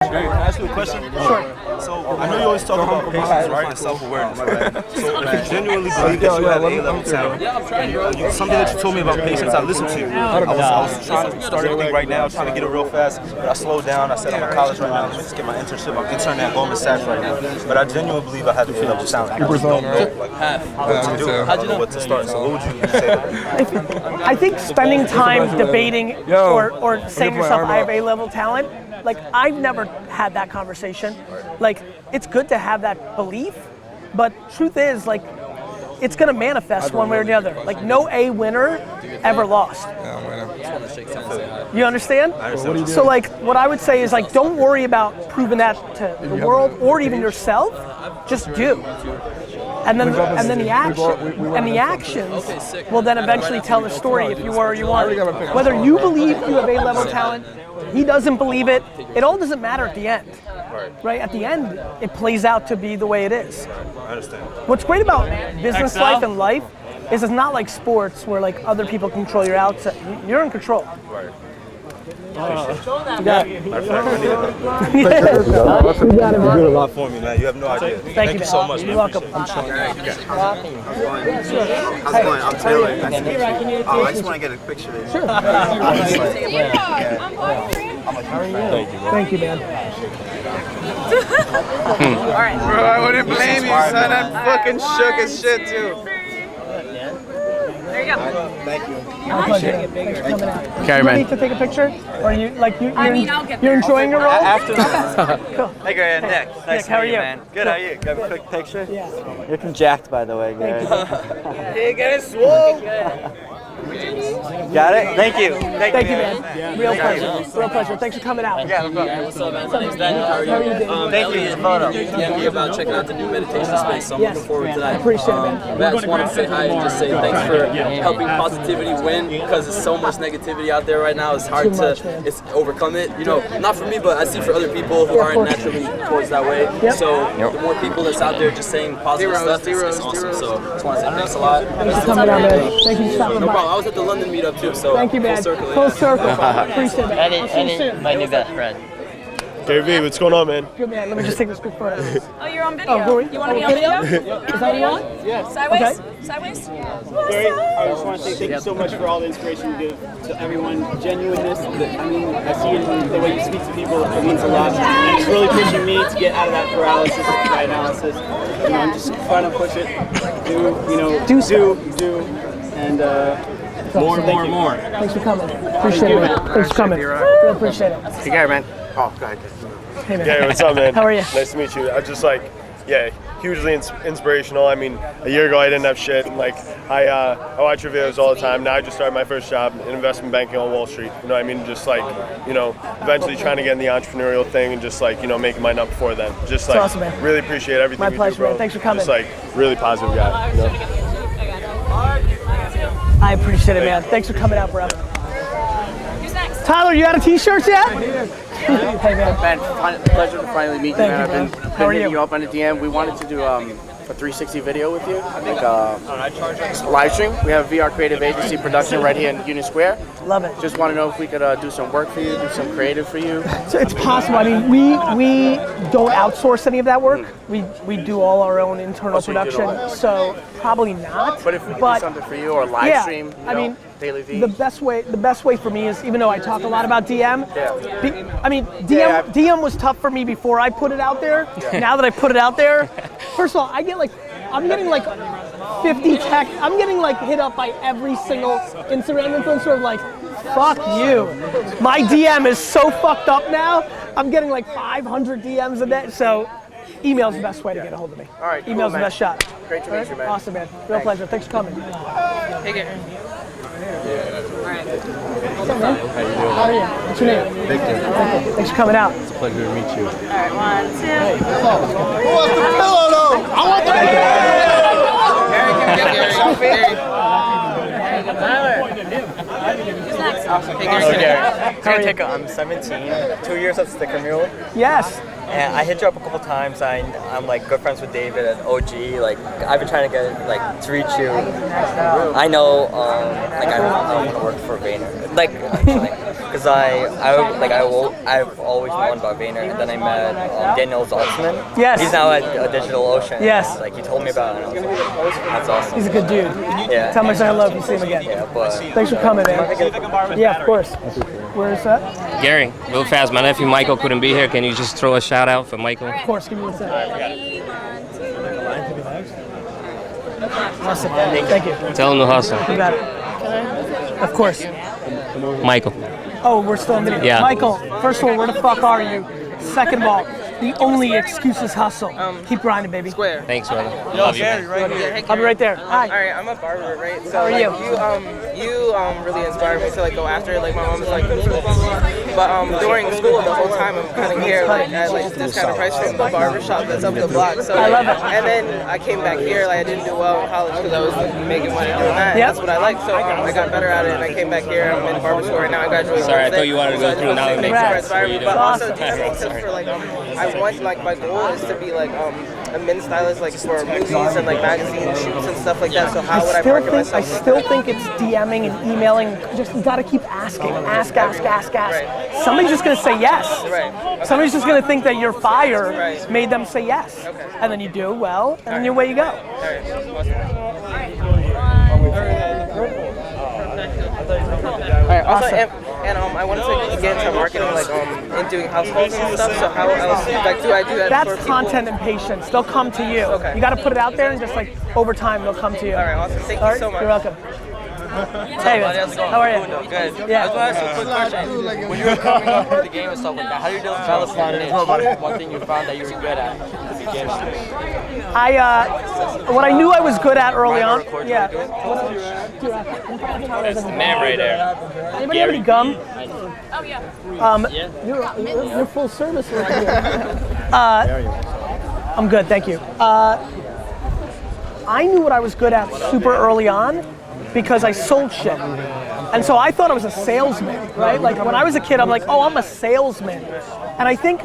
Gary, can I ask you a question? Sure. So I know you always talk about patience, right, and self-awareness, right? So if you genuinely believe that you have A-level talent, something that you told me about patience, I listened to you. I was trying to start everything right now, trying to get it real fast, but I slowed down. I said I'm in college right now. Let me just get my internship. I'm interning at Goldman Sachs right now. But I genuinely believe I have the A-level talent. I just don't know what to do. I don't know what to start. So what would you say? I think spending time debating or saying to yourself, I have A-level talent, like I've never had that conversation. Like it's good to have that belief, but truth is like it's gonna manifest one way or the other. Like no A winner ever lost. You understand? So like what I would say is like don't worry about proving that to the world or even yourself. Just do. And then the actions will then eventually tell the story if you are or you aren't. Whether you believe you have A-level talent, he doesn't believe it, it all doesn't matter at the end. Right? At the end, it plays out to be the way it is. I understand. What's great about business life and life is it's not like sports where like other people control your outset. You're in control. Right. You got it. You got it, man. did a lot for me, man. You have no idea. Thank you so much, man. You're welcome. How's it going? I'm Taylor. Nice to meet you. I just want to get a picture there. Sure. Thank you, man. All right. Bro, I wouldn't blame you, son. I'm fucking shook as shit, too. There you go. Thank you. My pleasure. Thanks for coming out. Gary, You man. need to take a picture? Or are you like you're I'll get you're enjoying your role? After Cool. Hey Gary, Nick. Nice to how are meet you, you? man. Good, how are you? Got a quick picture? Yeah. You're looking jacked, by the way, Gary. Hey, get it swole. Got it? Thank you. Thank you, man. Real pleasure. Real pleasure. Thanks for coming out. Yeah, no problem. What's up, man? My name's Daniel. How are you? How are you doing? Thank you for the photo. Yeah, about checking out the new meditation space, so I'm Yes. looking forward to that. Appreciate it, man. I just want to say hi and just say thanks for helping positivity win because there's so much negativity out there right now. It's hard Too much, to man. overcome it. You know, not for me, but I see for other people who aren't naturally towards that way. Yep. So the more people that's out there just saying positive stuff, it's awesome. So just want to say thanks a lot. Thanks for coming out, man. Thank you for stopping No by. problem. I was at the London meetup too, so Thank you, man. full circle. Full circle. Appreciate it. I'll see you soon. My new best friend. GaryVee, what's going on, man? Good, man. Let me just take this quick photo. Oh, you're on video. Oh, who are you? You want to be on video? Is that what you want? Sideways? Okay. Sideways? Gary, I just want to say thank you so much for all the inspiration you give to everyone. Genuineness, I mean, I see it in the way you speak to people. It means a lot. And it's really pushing me to get out of that paralysis by analysis. You know, I'm just trying to push it. Do, and more. Thanks for coming. Appreciate it, man. Thanks for coming. Really appreciate it. Hey, Gary, man. Oh, go ahead. Hey, man. Gary, what's up, man? How are you? Nice to meet you. I just hugely inspirational. I mean, a year ago I didn't have shit. And, I watch your videos all the time. Now I just started my first job in investment banking on Wall Street. You know what I mean? Just eventually trying to get in the entrepreneurial thing and just making mine up before then. Just That's awesome, man. really appreciate everything My you pleasure, do, bro. man. Thanks for coming. Just really positive guy. You know? I appreciate it, man. Thanks for coming out, bro. Who's next? Tyler, you out of t-shirts yet? Hey, man. Man, pleasure to finally meet you, Thank man. you, I've man. been How are hitting you? you up on the DM. We wanted to do a 360 video with you. I think live stream. We have VR Creative Agency production right here in Union Square. Love it. Just want to know if we could do some work for you, do some creative for you. So it's possible. I mean, we don't outsource any of that work. We do all our own internal so you do it production. all? So probably not. But if we could do something for you or live yeah, stream, I mean, DailyVee. the best way for me is, even though I talk a lot about DM, Yeah. DM was tough for me before I put it out there. Now that I put it out there, first of all, I'm getting 50 text. I'm getting hit up by every single Instagram influencer of fuck you. My DM is so fucked up now. I'm getting 500 DMs a day. So email's the best way to get a hold of me. All right, cool, Email's the man. best shot. Great to meet you, man. Awesome, man. Real pleasure. Thanks for coming. Hey, Gary. What's up, man? How are you? What's your name? Victor. Thanks for coming out. It's a pleasure to meet you. All right, 1, 2. Who wants the pillow, though? I want the Who's next? Hey, Gary. I'm 17. 2 years at Sticker Mule. Yes. And I hit you up a couple times. I'm like good friends with David at OG. Like I've been trying to get like to reach you. I know like I want to work for Vayner. Like because I've always known about Vayner, and then I met Daniel Zaltzman. Yes. He's now at DigitalOcean. Yes. Like he told me about it, and I was like, that's awesome. He's a good dude. Yeah. Tell him I say hello if you see him again. Yeah, but Thanks for coming, man. Yeah, of course. Where's that? Gary, real fast, my nephew Michael couldn't be here. Can you just throw a shout out for Michael? Of course, give me one second. Awesome. Thank you. Tell him to hustle. You got it. Of course. Michael. Oh, we're still on video. Yeah. Michael, first of all, where the fuck are you? Second of all, the only excuse is hustle. Keep grinding, baby. Square. Thanks, brother. Love you, man. I'll be right there. Hi. All right, I'm a barber, right? So How are like, you? you really inspired me to like go after it. Like my mom's like, but during school the whole time I'm cutting hair like at like this kind of price from the barber shop that's up the block. So I love it. And then I came back here. Like I didn't do well in college because I was making money doing that. Yep. That's what I like. So I got better at it, and I came back here. I'm in the barber school right now. I graduated. Sorry, I Wednesday. thought you wanted to go through now. It makes Congrats. sense. What are you doing? But also, do you have any Sorry. tips for like I want like my goal is to be like a men's stylist like for movies and like magazine shoots and stuff like that. So how would I market I myself? still think it's DMing and emailing. Just you gotta keep asking. Ask. Right. Somebody's just gonna say yes. Right. Somebody's just gonna think that your fire Right. made them say yes. Okay. And then you do well, and then away you go. All right. Alright, also, Awesome. and I wanted to get into marketing, like and doing households and stuff. So how else, like, do I do that That's for people? content and patience. They'll come to you. Okay. You got to put it out there, and just like over time, they'll come to you. All right, awesome. Thank All you right, so much. You're welcome. Hey, man. How are you? Good. Yeah. I was going to ask you a quick question. When you were coming up through the game and stuff like that, how do you develop your niche? One thing you found that you were good at at the beginning? What I knew I was good at early on. Yeah. That's the man right there. Anybody have any gum? Oh, yeah. You're full service right here. I'm good, thank you. I knew what I was good at super early on because I sold shit. And so I thought I was a salesman, right? Like when I was a kid, I'm like, oh, I'm a salesman. And I think,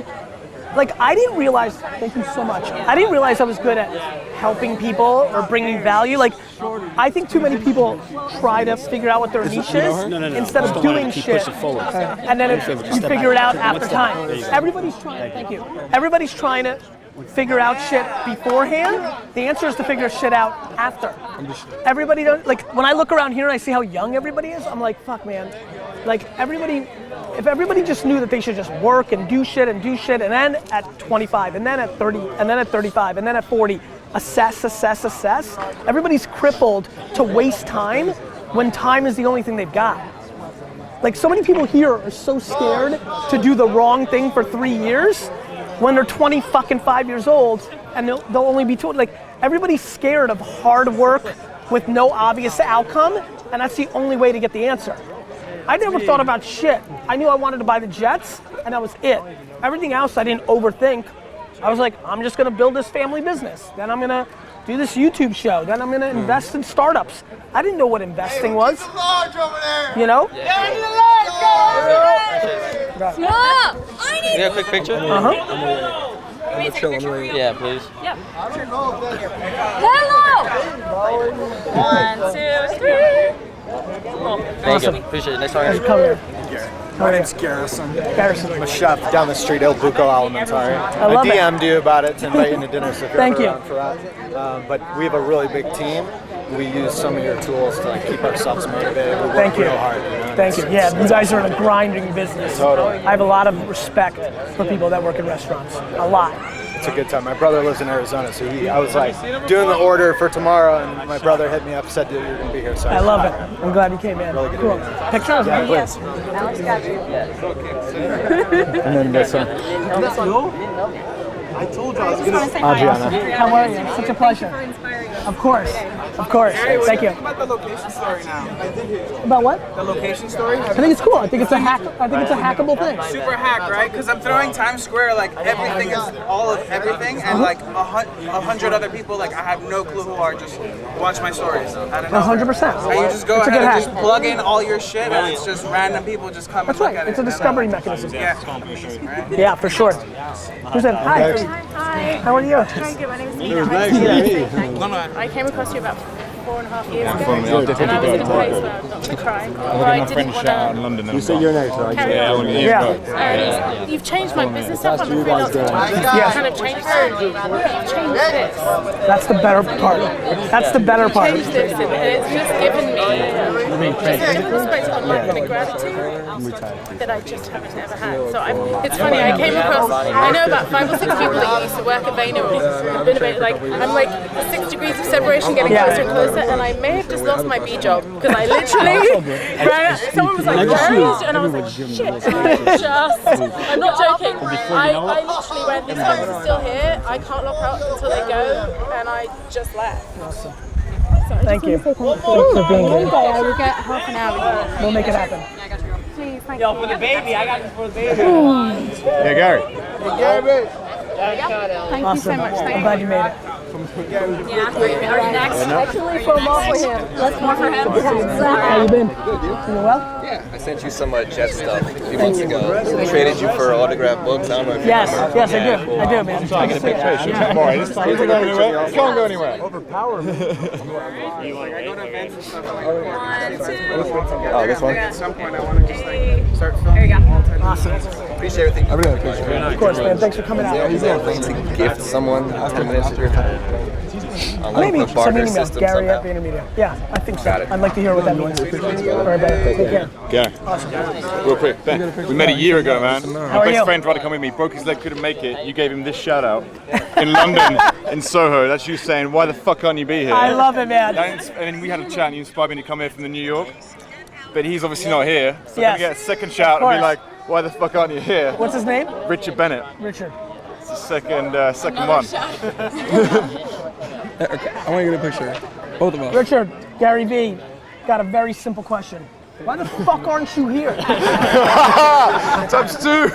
like I didn't realize, thank you so much. I didn't realize I was good at helping people or bringing value. Like, I think too many people try to figure out what their niche is instead of doing shit. And then you figure it out after time. Everybody's trying, thank you. Everybody's trying to figure out shit beforehand. The answer is to figure shit out after. Everybody don't, like when I look around here and I see how young everybody is, I'm like, fuck man. Like everybody, if everybody just knew that they should just work and do shit and then at 25 and then at 30 and then at 35 and then at 40, assess. Everybody's crippled to waste time when time is the only thing they've got. Like so many people here are so scared to do the wrong thing for 3 years when they're 25 years old and they'll only be 20. Like everybody's scared of hard work with no obvious outcome, and that's the only way to get the answer. I never thought about shit. I knew I wanted to buy the jets, and that was it. Everything else I didn't overthink. I was like, I'm just gonna build this family business. Then I'm gonna do this YouTube show. Then I'm gonna invest in startups. I didn't know what investing was. You know? You got a quick picture? Uh-huh. Yeah, please. Yeah. Hello! 1, 2, 3. Thank you. Appreciate it. Nice talking to you. Come here. My name's Garrison. Garrison. I'm a chef down the street, El Buco Alimentari. I love it. DM'd you about it to invite you to dinner, so if you're Thank ever you. around for that. But we have a really big team. We use some of your tools to like keep ourselves motivated. We work Thank you. real hard. You know? Thank you. Yeah, you guys are in a grinding business. Totally. I have a lot of respect for people that work in restaurants. A lot. It's a good time. My brother lives in Arizona, so I was like doing the order for tomorrow, and my brother hit me up, said that you're gonna be here. So I love it. I'm glad you came in. Really good Cool. meeting you. Pictures? Yeah, please. Alex got you. And then this one. I told you I was going to say Adriana. How are you? Such a pleasure. for inspiring us. Of course. Thank you. About the location story now. About what? The location story? I think it's cool. I think it's a hackable thing. Super hack, right? Because I'm throwing Times Square, like everything is all of everything, and like 100 other people, like I have no clue who are, just watch my stories. 100%. And you just go ahead and just plug in all your shit, and it's just random people just come and look at it. It's a discovery mechanism. Yeah. Yeah, for sure. Who's that? Hi. Hi. How are you? Very good. My name is Nina. I came across you about 4.5 years ago, and I was in a place where I got to cry. I didn't want to. You say your name, right? And you've changed my business stuff. I'm a freelance photographer. Kind of changed it. You've changed this. That's the better part. That's the better part. Changed this, and it's just given me a different perspective on life and a gratitude that I just haven't ever had. So it's funny. I came across. I know about 5 or 6 people that used to work at Vayner. I'm like 6 degrees of separation, getting closer and closer. And I may have just lost my B job because I literally ran. Someone was like, "Where is?" And I was like, "Shit!" I'm not joking. I literally went. These guys are still here. I can't lock out until they go, and I just left. Awesome. So Thank you. Thanks for being here. I will get half an hour. We'll make it happen. Please, thank Yo, you. for the baby, I got this for the baby. Yeah, Gary. Thank you so much. I'm glad you made it. Next. Actually, for more for him. Let's more for him. How you been? Doing well? Yeah, I sent you some jet stuff a few months ago. I traded you for autographed books. I don't know if you remember. Yes, I do. I do, man. Taking a picture. Can't go anywhere. Overpower me. I go to events and stuff like Oh, this one? at some point I want to just like start filming all the time. Awesome. Appreciate everything. I really appreciate it. Of course, man. Thanks for coming out. Is there a way to gift someone 10 minutes of your time? Maybe the send me barter an email. system Gary somehow. at VaynerMedia. Yeah, I think so. I'd like to hear what that means. All right, buddy. Take care. Gary, real quick, Ben, we met a year ago, man. How My are best you? friend tried to come with me, broke his leg, couldn't make it. You gave him this shout out in London, in Soho. That's you saying, why the fuck can't you be here? I love it, man. And then we had a chat and you inspired me to come here from the New York. But he's obviously not here. So I'm Yes. going to get a second shout and be like, why the fuck aren't you here? What's his name? Richard Bennett. Richard. It's the second one. I want to get a picture. Both of us. Richard, GaryVee, got a very simple question. Why the fuck aren't you here? Times two,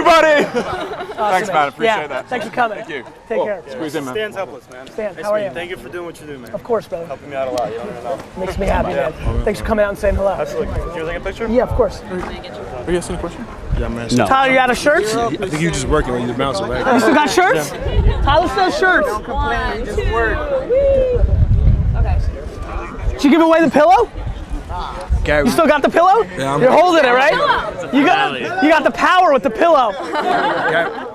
buddy. Thanks, man. Appreciate that. Thanks for coming. Thank you. Take care. Squeeze in, man. Stan's helpless, man. Stan, how are you? Thank you for doing what you do, man. Of course, brother. Helping me out a lot. You don't even know. Makes me happy, man. Thanks for coming out and saying hello. Absolutely. Do you take a picture? Yeah, of course. Are you asking a question? Yeah, man. No. Tyler, you out of shirts? I think you're just working when you bounce it, right? You still got shirts? Yeah. Tyler still has shirts. Don't complain, just work. Okay. Did you give away the pillow? Gary. You still got the pillow? Yeah, You're holding it, right? You got the power with the pillow.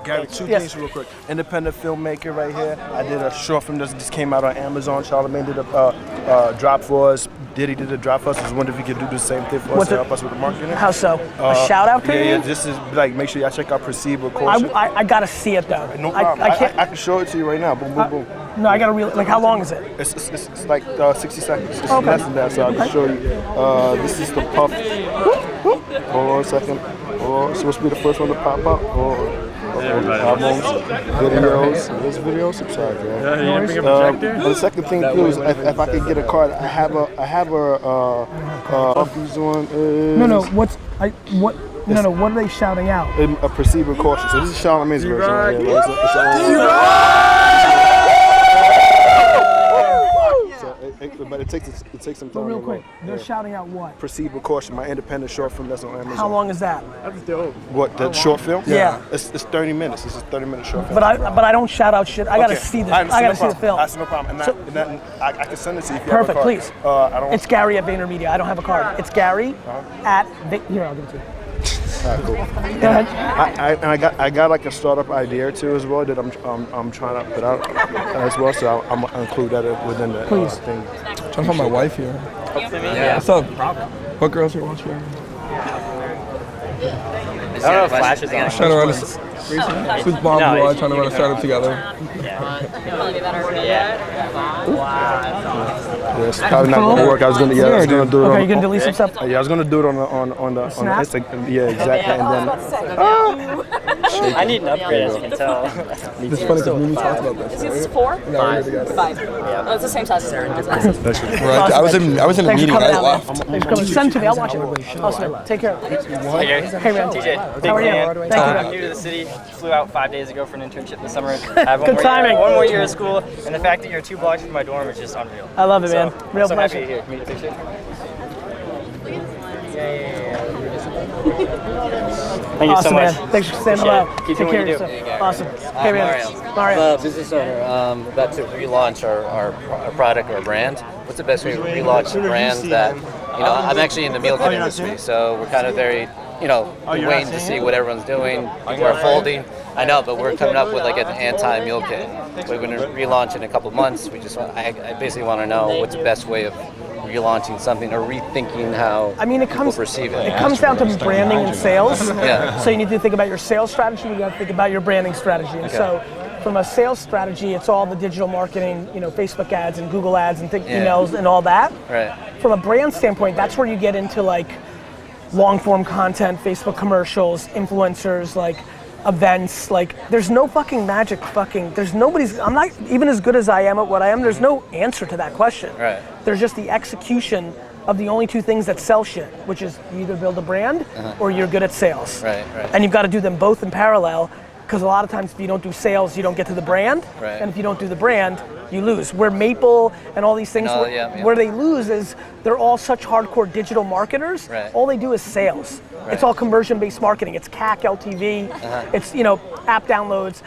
Gary, two things real quick. Independent filmmaker right here. I did a short film that just came out on Amazon. Charlamagne did a drop for us. Diddy did a drop for us. I was wondering if you could do the same thing for us to help us with the marketing. How so? A shout out to you? Yeah, this is like, make sure y'all check out Perceive with Caution. I gotta see it though. No problem. I can't. I can show it to you right now. Boom, boom, boom. No, I gotta like, how long is it? It's like 60 seconds. It's Okay. less than that, so I can show you. This is the puff. Hold on a second. Oh, it's supposed to be the first one to pop up. Albums, videos. This video, subscribe, man. Yeah, you didn't bring a projector? The second thing too is if I could get a card, I have a these on. No, what are they shouting out? A Perceive with Caution. So this is Charlamagne's version. Right here. But it takes some time. But real quick, they're shouting out what? Perceive with Caution, my independent short film that's on Amazon. How long is that? That's dope. What, the short film? Yeah. It's 30 minutes. It's a 30-minute short film. But I don't shout out shit. I gotta see this. I gotta see the film. That's no problem. And I can send it to you if you Perfect, have a card. please. It's Gary at VaynerMedia. I don't have a card. It's Gary at here. I'll give it to you. All right, cool. Go ahead. I got like a startup idea or two as well that I'm trying to put out as well, so I'm gonna include that within the Please. thing. Trying to find my wife here. Yeah. What's up? What girls here watching? I don't know if flashes on. Trying to run Who's Bob and Roy trying to run a startup together? It's probably not gonna work. I was gonna do it. Okay, you gonna delete some stuff? Yeah, I was gonna do it on the Instagram. Yeah, exactly. And then I need an upgrade, as you can tell. It's funny because we talked about this. Is this 4? No, 5. Yeah. Oh, it's the same size as Aaron. Right. I was in a meeting. I left. Thanks for coming. Send it to me. I'll watch it. Awesome. Take care. Hey, man. TJ. How are you? Thank you. I'm new to the city. Flew out 5 days ago for an internship this summer. I have Good timing. One more year of school, and the fact that you're 2 blocks from my dorm is just unreal. I love it, man. Real so pleasure. happy to meet a picture. Thank you awesome, so much. Man. Thanks for standing by. Keep Take doing care what you of do. yourself. Awesome. Hey, man. I'm a business owner about to relaunch our product or brand. What's the best way to relaunch a brand that, I'm actually in the meal kit industry, so we're kind of very, waiting to see what everyone's doing. People are folding. I know, but we're coming up with like an anti-meal kit. We're going to relaunch in a couple months. I basically want to know what's the best way of relaunching something or rethinking how people perceive it. It comes down to branding and sales. Yeah. So you need to think about your sales strategy. You got to think about your branding strategy. And so from a sales strategy, it's all the digital marketing, Facebook ads and Google ads and emails and all that. Right. From a brand standpoint, that's where you get into like long form content, Facebook commercials, influencers, like events. Like there's no fucking magic I'm not even as good as I am at what I am. There's no answer to that question. Right. There's just the execution of the only 2 things that sell shit, which is you either build a brand or you're good at sales. Right. And you've got to do them both in parallel, because a lot of times if you don't do sales, you don't get to the brand. Right. And if you don't do the brand, you lose. Where Maple and all these things, where they lose is they're all such hardcore digital marketers. Right. All they do is sales. Right. It's all conversion-based marketing. It's CAC, LTV. It's app downloads,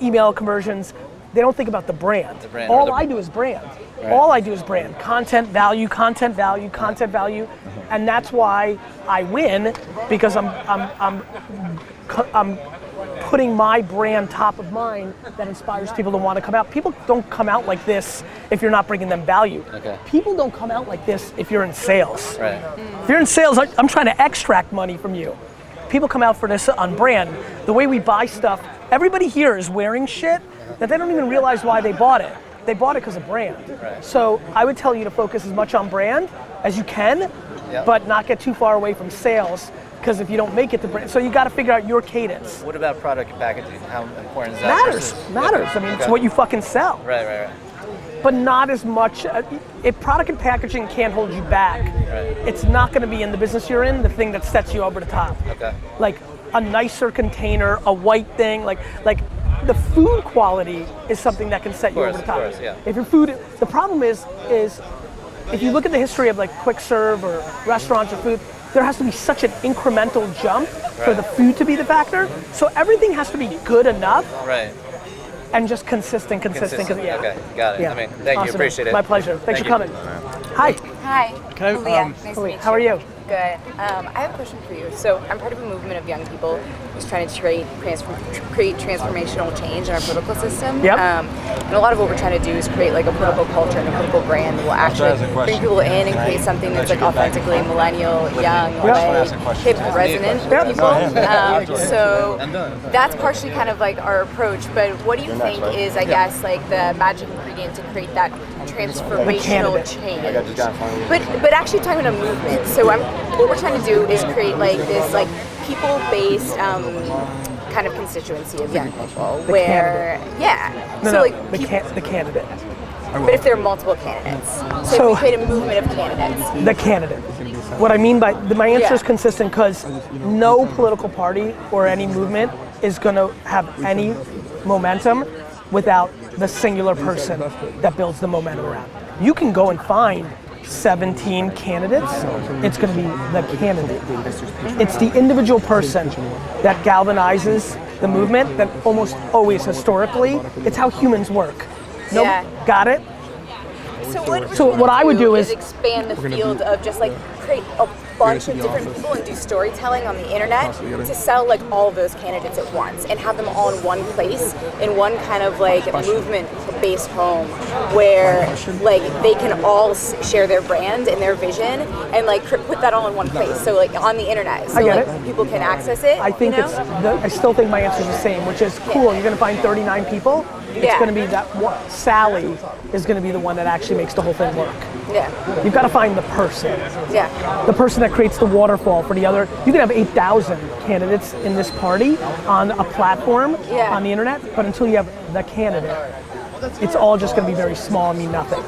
email conversions. They don't think about the brand. All I do is brand. Right. All I do is brand. Content value, content value, content value, and that's why I win, because I'm putting my brand top of mind that inspires people to want to come out. People don't come out like this if you're not bringing them value. Okay. People don't come out like this if you're in sales. Right. If you're in sales, I'm trying to extract money from you. People come out for this on brand. The way we buy stuff, everybody here is wearing shit that they don't even realize why they bought it. They bought it because of brand. Right. So I would tell you to focus as much on brand as you can, but not get too far away from sales, because if you don't make it to brand, so you got to figure out your cadence. What about product and packaging? How important is that? Matters. I mean, it's what you fucking sell. Right. But not as much. If product and packaging can't hold you back, it's not going to be in the business you're in the thing that sets you over the top. Okay. Like a nicer container, a white thing, like the food quality is something that can set you over the top. Of course, yeah. If your food, the problem is if you look at the history of like quick serve or restaurants or food, there has to be such an incremental jump for the food to be the factor. So everything has to be good enough. Right. And just consistent. Yeah. Okay, got it. Yeah. I mean, thank you, appreciate it. My pleasure. Thanks for coming. Hi. Hi. Can Leah. Nice to meet you. How are you? Good. I have a question for you. So I'm part of a movement of young people who's trying to create transformational change in our political system. Yep. And a lot of what we're trying to do is create like a political culture and a political brand that will actually bring people in and create something that's like authentically millennial, young, hip, resonant for people. So that's partially kind of like our approach. But what do you think is, I guess, like the magic ingredient to create that transformational change? But actually talking about a movement. So what we're trying to do is create like this like people-based kind of constituency of young people The candidate. But if there are multiple candidates, so if we create a movement of candidates. The candidate. What I mean by my answer is consistent, because no political party or any movement is going to have any momentum without the singular person that builds the momentum around. You can go and find 17 candidates, it's going to be the candidate. It's the individual person that galvanizes the movement that almost always historically, it's how humans work. Nope, got it? So what I would do is expand the field of just like create a bunch of different people and do storytelling on the internet to sell like all of those candidates at once and have them all in one place in one kind of like movement based home where like they can all share their brand and their vision and like put that all in one place. So like on the internet, so like people can access it. I think I still think my answer is the same, which is cool. You're gonna find 39 people. It's gonna be that one. Sally is gonna be the one that actually makes the whole thing work. Yeah. You've got to find the person. Yeah. The person that creates the waterfall for the other. You can have 8,000 candidates in this party on a platform on the internet, but until you have the candidate, it's all just going to be very small and mean nothing.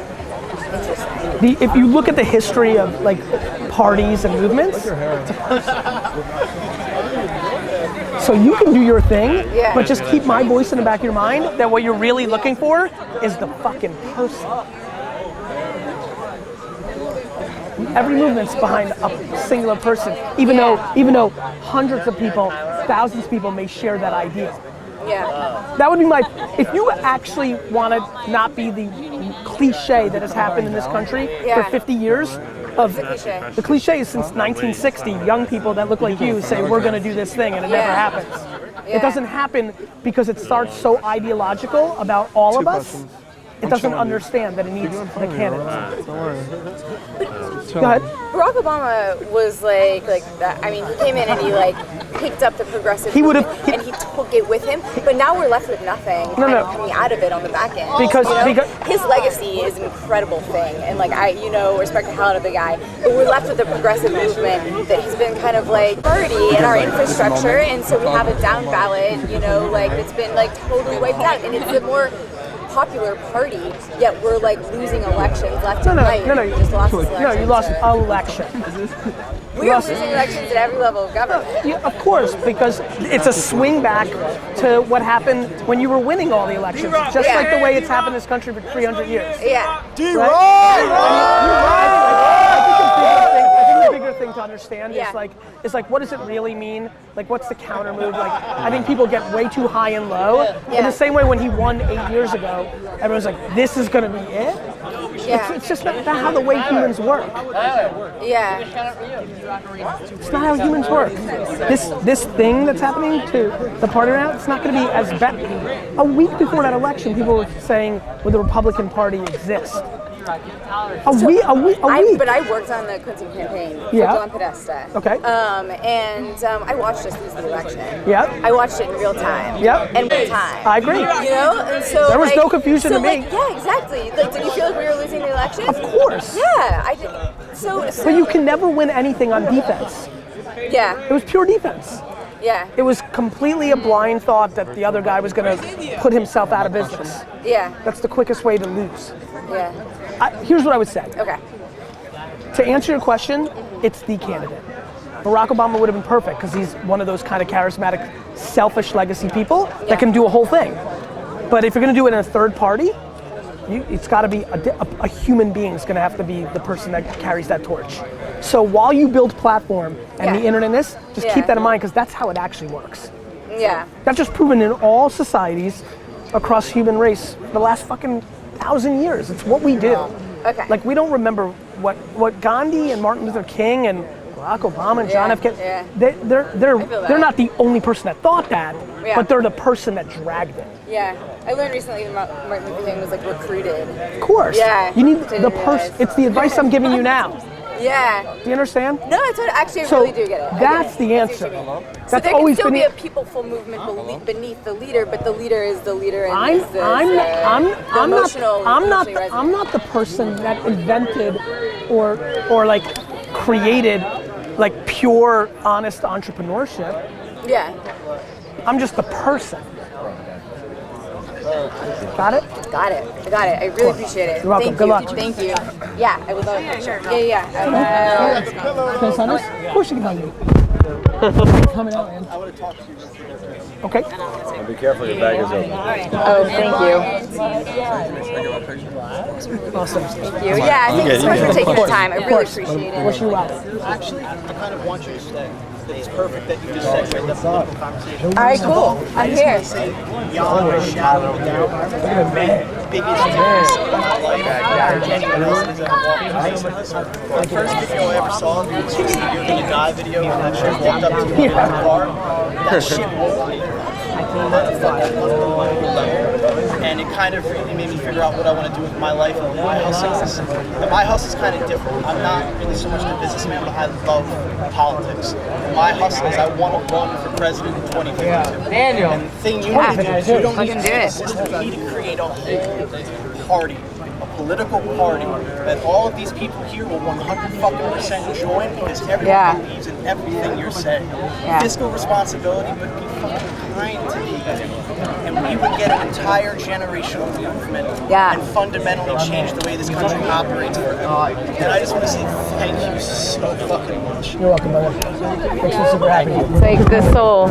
If you look at the history of like parties and movements, so you can do your thing, but just keep my voice in the back of your mind that what you're really looking for is the fucking person. Every movement's behind a singular person, even though hundreds of people, thousands of people may share that idea. Yeah. That would be if you actually want to not be the cliche that has happened in this country for 50 years, the cliche is since 1960, young people that look like you say, we're gonna do this thing, and it never happens. It doesn't happen because it starts so ideological about all of us. It doesn't understand that it needs the candidates. Go ahead. Barack Obama was like that. I mean, he came in and he like picked up the progressive movement and he took it with him. But now we're left with nothing coming out of it on the back end. Because his legacy is an incredible thing, and like I respect the hell out of the guy. But we're left with the progressive movement that he's been kind of like dirty in our infrastructure, and so we have a down ballot, like that's been like totally wiped out, and it's a more popular party, yet we're like losing elections left and right. No, you just lost this election. No, you lost an election. We are losing elections at every level of government. Yeah, of course, because it's a swing back to what happened when you were winning all the elections, just like the way it's happened in this country for 300 years. Yeah. The bigger thing to understand is like what does it really mean? Like what's the counter move? Like I think people get way too high and low. In the same way when he won 8 years ago, everyone's like, this is gonna be it? Yeah. It's just not how the way humans work. Yeah. It's not how humans work. This thing that's happening to the party now, it's not gonna be as bad. A week before that election, people were saying, will the Republican Party exist? A week. But I worked on the Clinton campaign for John Podesta. Okay. And I watched us lose the election. Yep. I watched it in real time. Yep. And real time. I agree. And so there was no confusion to me. Yeah, exactly. Like, did you feel like we were losing the election? Of course. Yeah, I did. So. But you can never win anything on defense. Yeah. It was pure defense. Yeah. It was completely a blind thought that the other guy was going to put himself out of business. Yeah. That's the quickest way to lose. Yeah. Here's what I would say. Okay. To answer your question, it's the candidate. Barack Obama would have been perfect because he's one of those kind of charismatic, selfish legacy people that can do a whole thing. But if you're going to do it in a third party, it's got to be a human being is going to have to be the person that carries that torch. So while you build platform and the internet just keep that in mind because that's how it actually works. Yeah. That's just proven in all societies across human race for the last fucking 1,000 years. It's what we do. Okay. Like we don't remember what Gandhi and Martin Luther King and Barack Obama and John F. Kennedy. They're not the only person that thought that, but they're the person that dragged it. Yeah. I learned recently that Martin Luther King was like recruited. Of course. Yeah. You need the person. It's the advice I'm giving you now. Yeah. Do you understand? No, actually I really do get it. That's the answer. So there can still be a peopleful movement beneath the leader, but the leader is the leader. And I'm not the person that invented or like created like pure, honest entrepreneurship. Yeah. I'm just the person. Got it? Got it. I got it. I really appreciate it. You're welcome. Thank Good you. luck. Thank you. Yeah, I would love it. Sure. Yeah. Can I sign this? Of course you can hug me. Coming out, man. I want to talk to you. Okay. Be careful, your bag is open. Oh, thank you. Awesome. Thank you. Yeah, thank you so much for taking the time. I really appreciate it. Wish you well. Actually, I kind of want you to stay. It's perfect that you just segued the political conversation. All right, cool. I'm here. Y'all shadow down. The first video I ever saw was just the You're Gonna Die video when that chick walked up to me in the car. That shit was and it kind of really made me figure out what I want to do with my life and my hustle is. And my hustle is kind of different. I'm not really so much a businessman, but I love politics. And my hustle is I want to run for president in 2052. And the thing you need to do is you don't need to do a system. You need to create a whole party, a political party that all of these people here will 100% join because everyone believes in everything you're saying. Fiscal responsibility, but be fucking kind to people. And we would get an entire generational movement and fundamentally change the way this country operates forever. And I just want to say thank you so fucking much. You're welcome, brother. Makes me super happy. It's like the soul.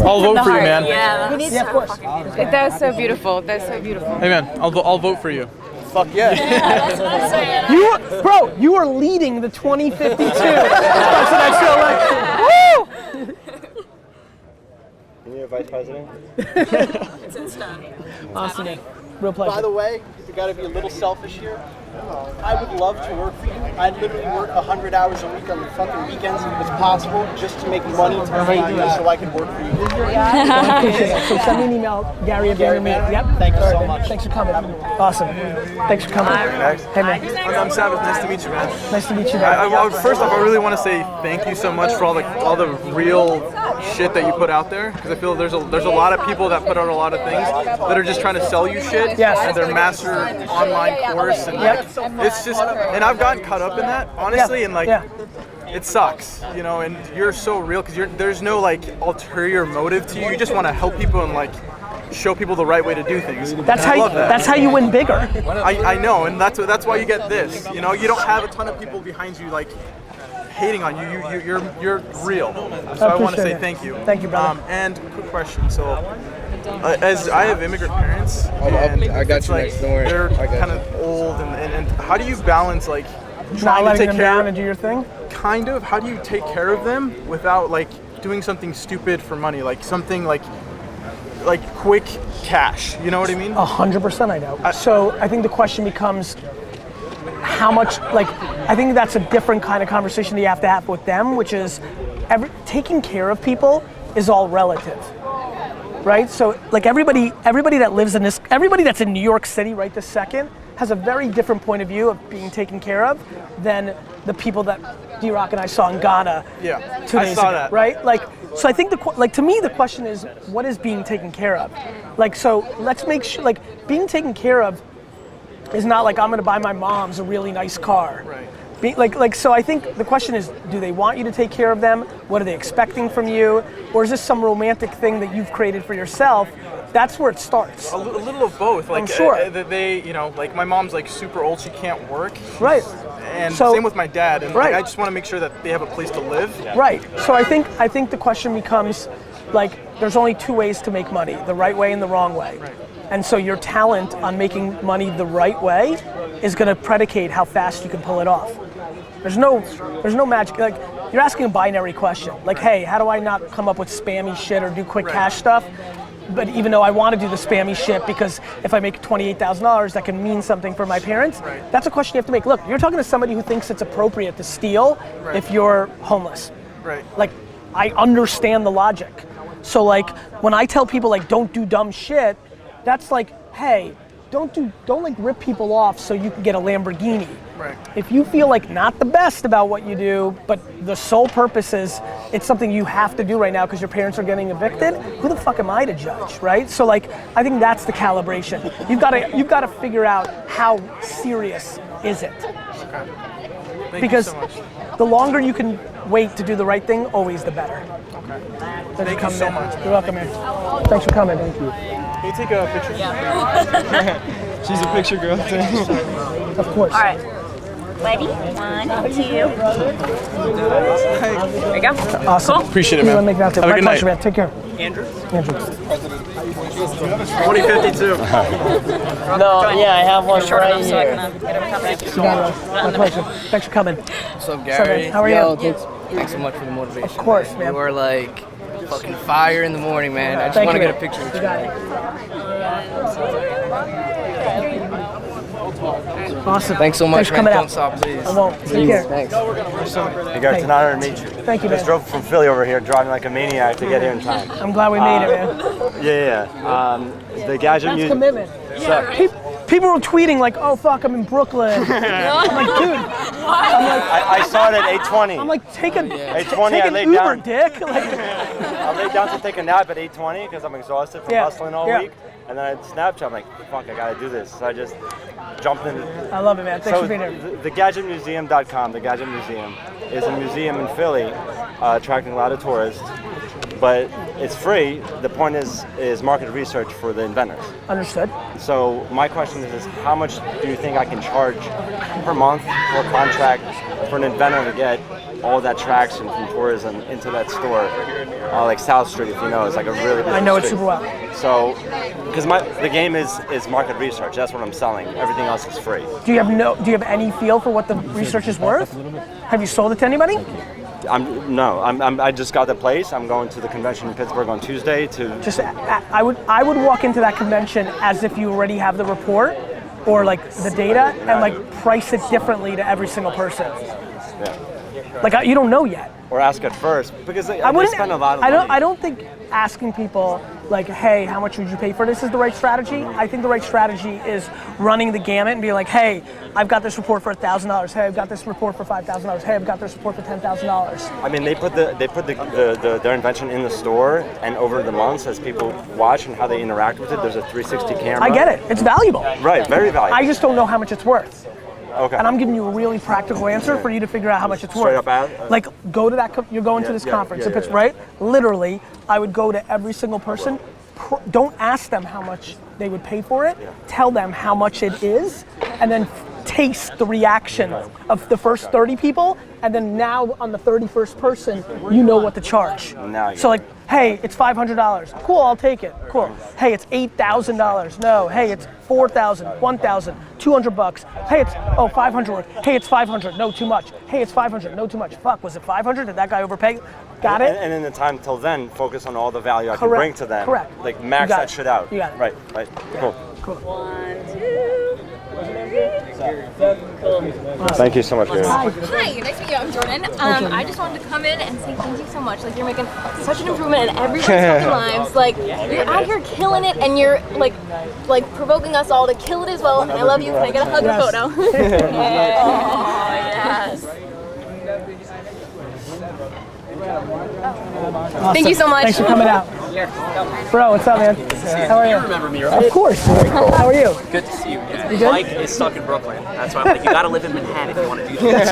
I'll vote for you, man. Yeah, of course. That was so beautiful. That's so beautiful. Hey, man, I'll vote for you. Fuck yeah. That's what I'm saying. You are leading the 2052 presidential election. Woo! Can you vice president? It's instant. Awesome. Real pleasure. By the way, you gotta be a little selfish here. I would love to work for you. I'd literally work 100 hours a week on the fucking weekends if it's possible, just to make money to pay you so I could work for you. So send me an email, Gary at VaynerMedia. Yep. Thank you so much. Thanks for coming. Awesome. Thanks for coming. Hey, man. I'm Savage. Nice to meet you, man. Nice to meet you, man. First off, I really want to say thank you so much for all the real shit that you put out there, because I feel there's a lot of people that put out a lot of things that are just trying to sell you shit. Yes. And their master online course, and it's just, and I've gotten caught up in that, honestly, and like. It sucks, you know, and you're so real because there's no like ulterior motive to you. You just want to help people and like show people the right way to do things. That's how you win bigger. I know, and that's why you get this. You know, you don't have a ton of people behind you like hating on you. You're real. So I want to say thank you. Thank you, brother. And quick question. So, as I have immigrant parents, and I got you next. Don't worry. They're kind of old, and how do you balance like Not trying to letting take them care down and do your thing? Kind of. How do you take care of them without like doing something stupid for money, like something like quick cash? You know what I mean? 100% I know. So I think the question becomes how much, like, I think that's a different kind of conversation that you have to have with them, which is taking care of people is all relative, right? So like everybody that lives in this, everybody that's in New York City right this second has a very different point of view of being taken care of than the people that D-Rock and I saw in Ghana 2 days ago, that. right? Like, so I think to me the question is, what is being taken care of? Like, so let's make sure, like, being taken care of is not like I'm gonna buy my mom's a really nice car. Right. So I think the question is, do they want you to take care of them? What are they expecting from you? Or is this some romantic thing that you've created for yourself? That's where it starts. A little of both. Like, I'm sure. They, you know, like my mom's like super old, she can't work. Right. And So- same with my dad. And Right. like, I just want to make sure that they have a place to live. Right. So I think the question becomes, like, there's only two ways to make money: the right way and the wrong way. Right. And so your talent on making money the right way is going to predicate how fast you can pull it off. There's no magic. Like, you're asking a binary question. Like, hey, how do I not come up with spammy shit or do quick cash stuff? But even though I want to do the spammy shit because if I make $28,000, that can mean something for my parents. Right. That's a question you have to make. Look, you're talking to somebody who thinks it's appropriate to steal if you're homeless. Right. Like, I understand the logic. So like, when I tell people like, don't do dumb shit, that's like, hey, don't like rip people off so you can get a Lamborghini. Right. If you feel like not the best about what you do, but the sole purpose is it's something you have to do right now because your parents are getting evicted, who the fuck am I to judge, right? So like, I think that's the calibration. You've got to figure out how serious is it. Okay. Thank Because you so much. the longer you can wait to do the right thing, always the better. Okay. Thank you so much. You're welcome, man. Thanks for coming. Thank you. Can you take a picture? She's a picture girl too. Of course. All right. Ready? 1, 2. There we go. Awesome. Cool. Appreciate it, You man. wanna make that Have a My good pleasure, night. man. Take care. Andrew? Andrew. 2052. No, yeah, I have one right So I here. can get him coming. You got it. My pleasure. Thanks for coming. What's up, What's up, Gary? man? How are Yo, you? Thanks so much for the motivation. Of course, man. You are like fucking fire in the morning, man. I just Thank want to you, get a man. picture with You you. got it. Awesome. Thanks so much, Thanks for man. coming Don't out. stop, please. I won't. Take care. Thanks. Hey Gary, it's an honor to meet you. Thank you, I just man. drove from Philly over here, driving like a maniac to get here in time. I'm glad we made it, man. Yeah. The gadget That's music. commitment. People were tweeting like, "Oh fuck, I'm in Brooklyn." I'm like, dude. I saw it at 8:20. I'm like, take an 8:20. I laid Uber, down. dick. Like, I laid down to take a nap at 8:20 because I'm exhausted from hustling all week. And then I had Snapchat. I'm like, fuck, I gotta do this. So I just jumped in. I love it, man. Thanks for being here. The GadgetMuseum.com. The Gadget Museum is a museum in Philly, attracting a lot of tourists. But it's free. The point is market research for the inventors. Understood. So my question is how much do you think I can charge per month or contract for an inventor to get all that traction from tourism into that store? Like South Street, if you know, it's like a really big I know it street. super well. So, because the game is market research. That's what I'm selling. Everything else is free. Do you have any feel for what the research is worth? Have you sold it to anybody? I just got the place. I'm going to the convention in Pittsburgh on Tuesday to. I would walk into that convention as if you already have the report or like the data and like price it differently to every single person. Yeah. Like you don't know yet. Or ask it first because they spend a lot of money. money. I don't think asking people like, hey, how much would you pay for this is the right strategy. I think the right strategy is running the gamut and being like, hey, I've got this report for $1,000. Hey, I've got this report for $5,000. Hey, I've got this report for $10,000. I mean, they put their invention in the store, and over the months, as people watch and how they interact with it, there's a 360 camera. I get it. It's valuable. Right, very valuable. I just don't know how much it's worth. Okay. And I'm giving you a really practical answer for you to figure out how much it's Straight worth. up Like, go to that. You're going to this conference, right? Literally, I would go to every single person. Don't ask them how much they would pay for it. Tell them how much it is, and then taste the reaction of the first 30 people, and then now on the 31st person, you know what to charge. So like, hey, it's $500. Cool, I'll take it. Cool. Hey, it's $8,000. No. Hey, it's $4,000, $1,000, $200. Hey, it's $500. Hey, it's $500. No, too much. Hey, it's $500. No, too much. Fuck, was it $500? Did that guy overpay? Got it? And in the time till then, focus on all the value I can bring to them. Correct. Like max that shit out. You got it. Right. Cool. Thank you so much, Gary. Hi, nice to meet you. I'm Jordan. I just wanted to come in and say thank you so much. Like, you're making such an improvement in everyone's fucking lives. Like, you're out here killing it, and you're like provoking us all to kill it as well. And I love you. Can I get a hug or photo? Oh, yes. Awesome. Thank you so much. Thanks for coming out. Bro, what's up, man? How are you? You remember me, right? Of course. How are you? Good to see you again. You good? Mike is stuck in Brooklyn. That's why I'm like, you gotta live in Manhattan if you want to do this.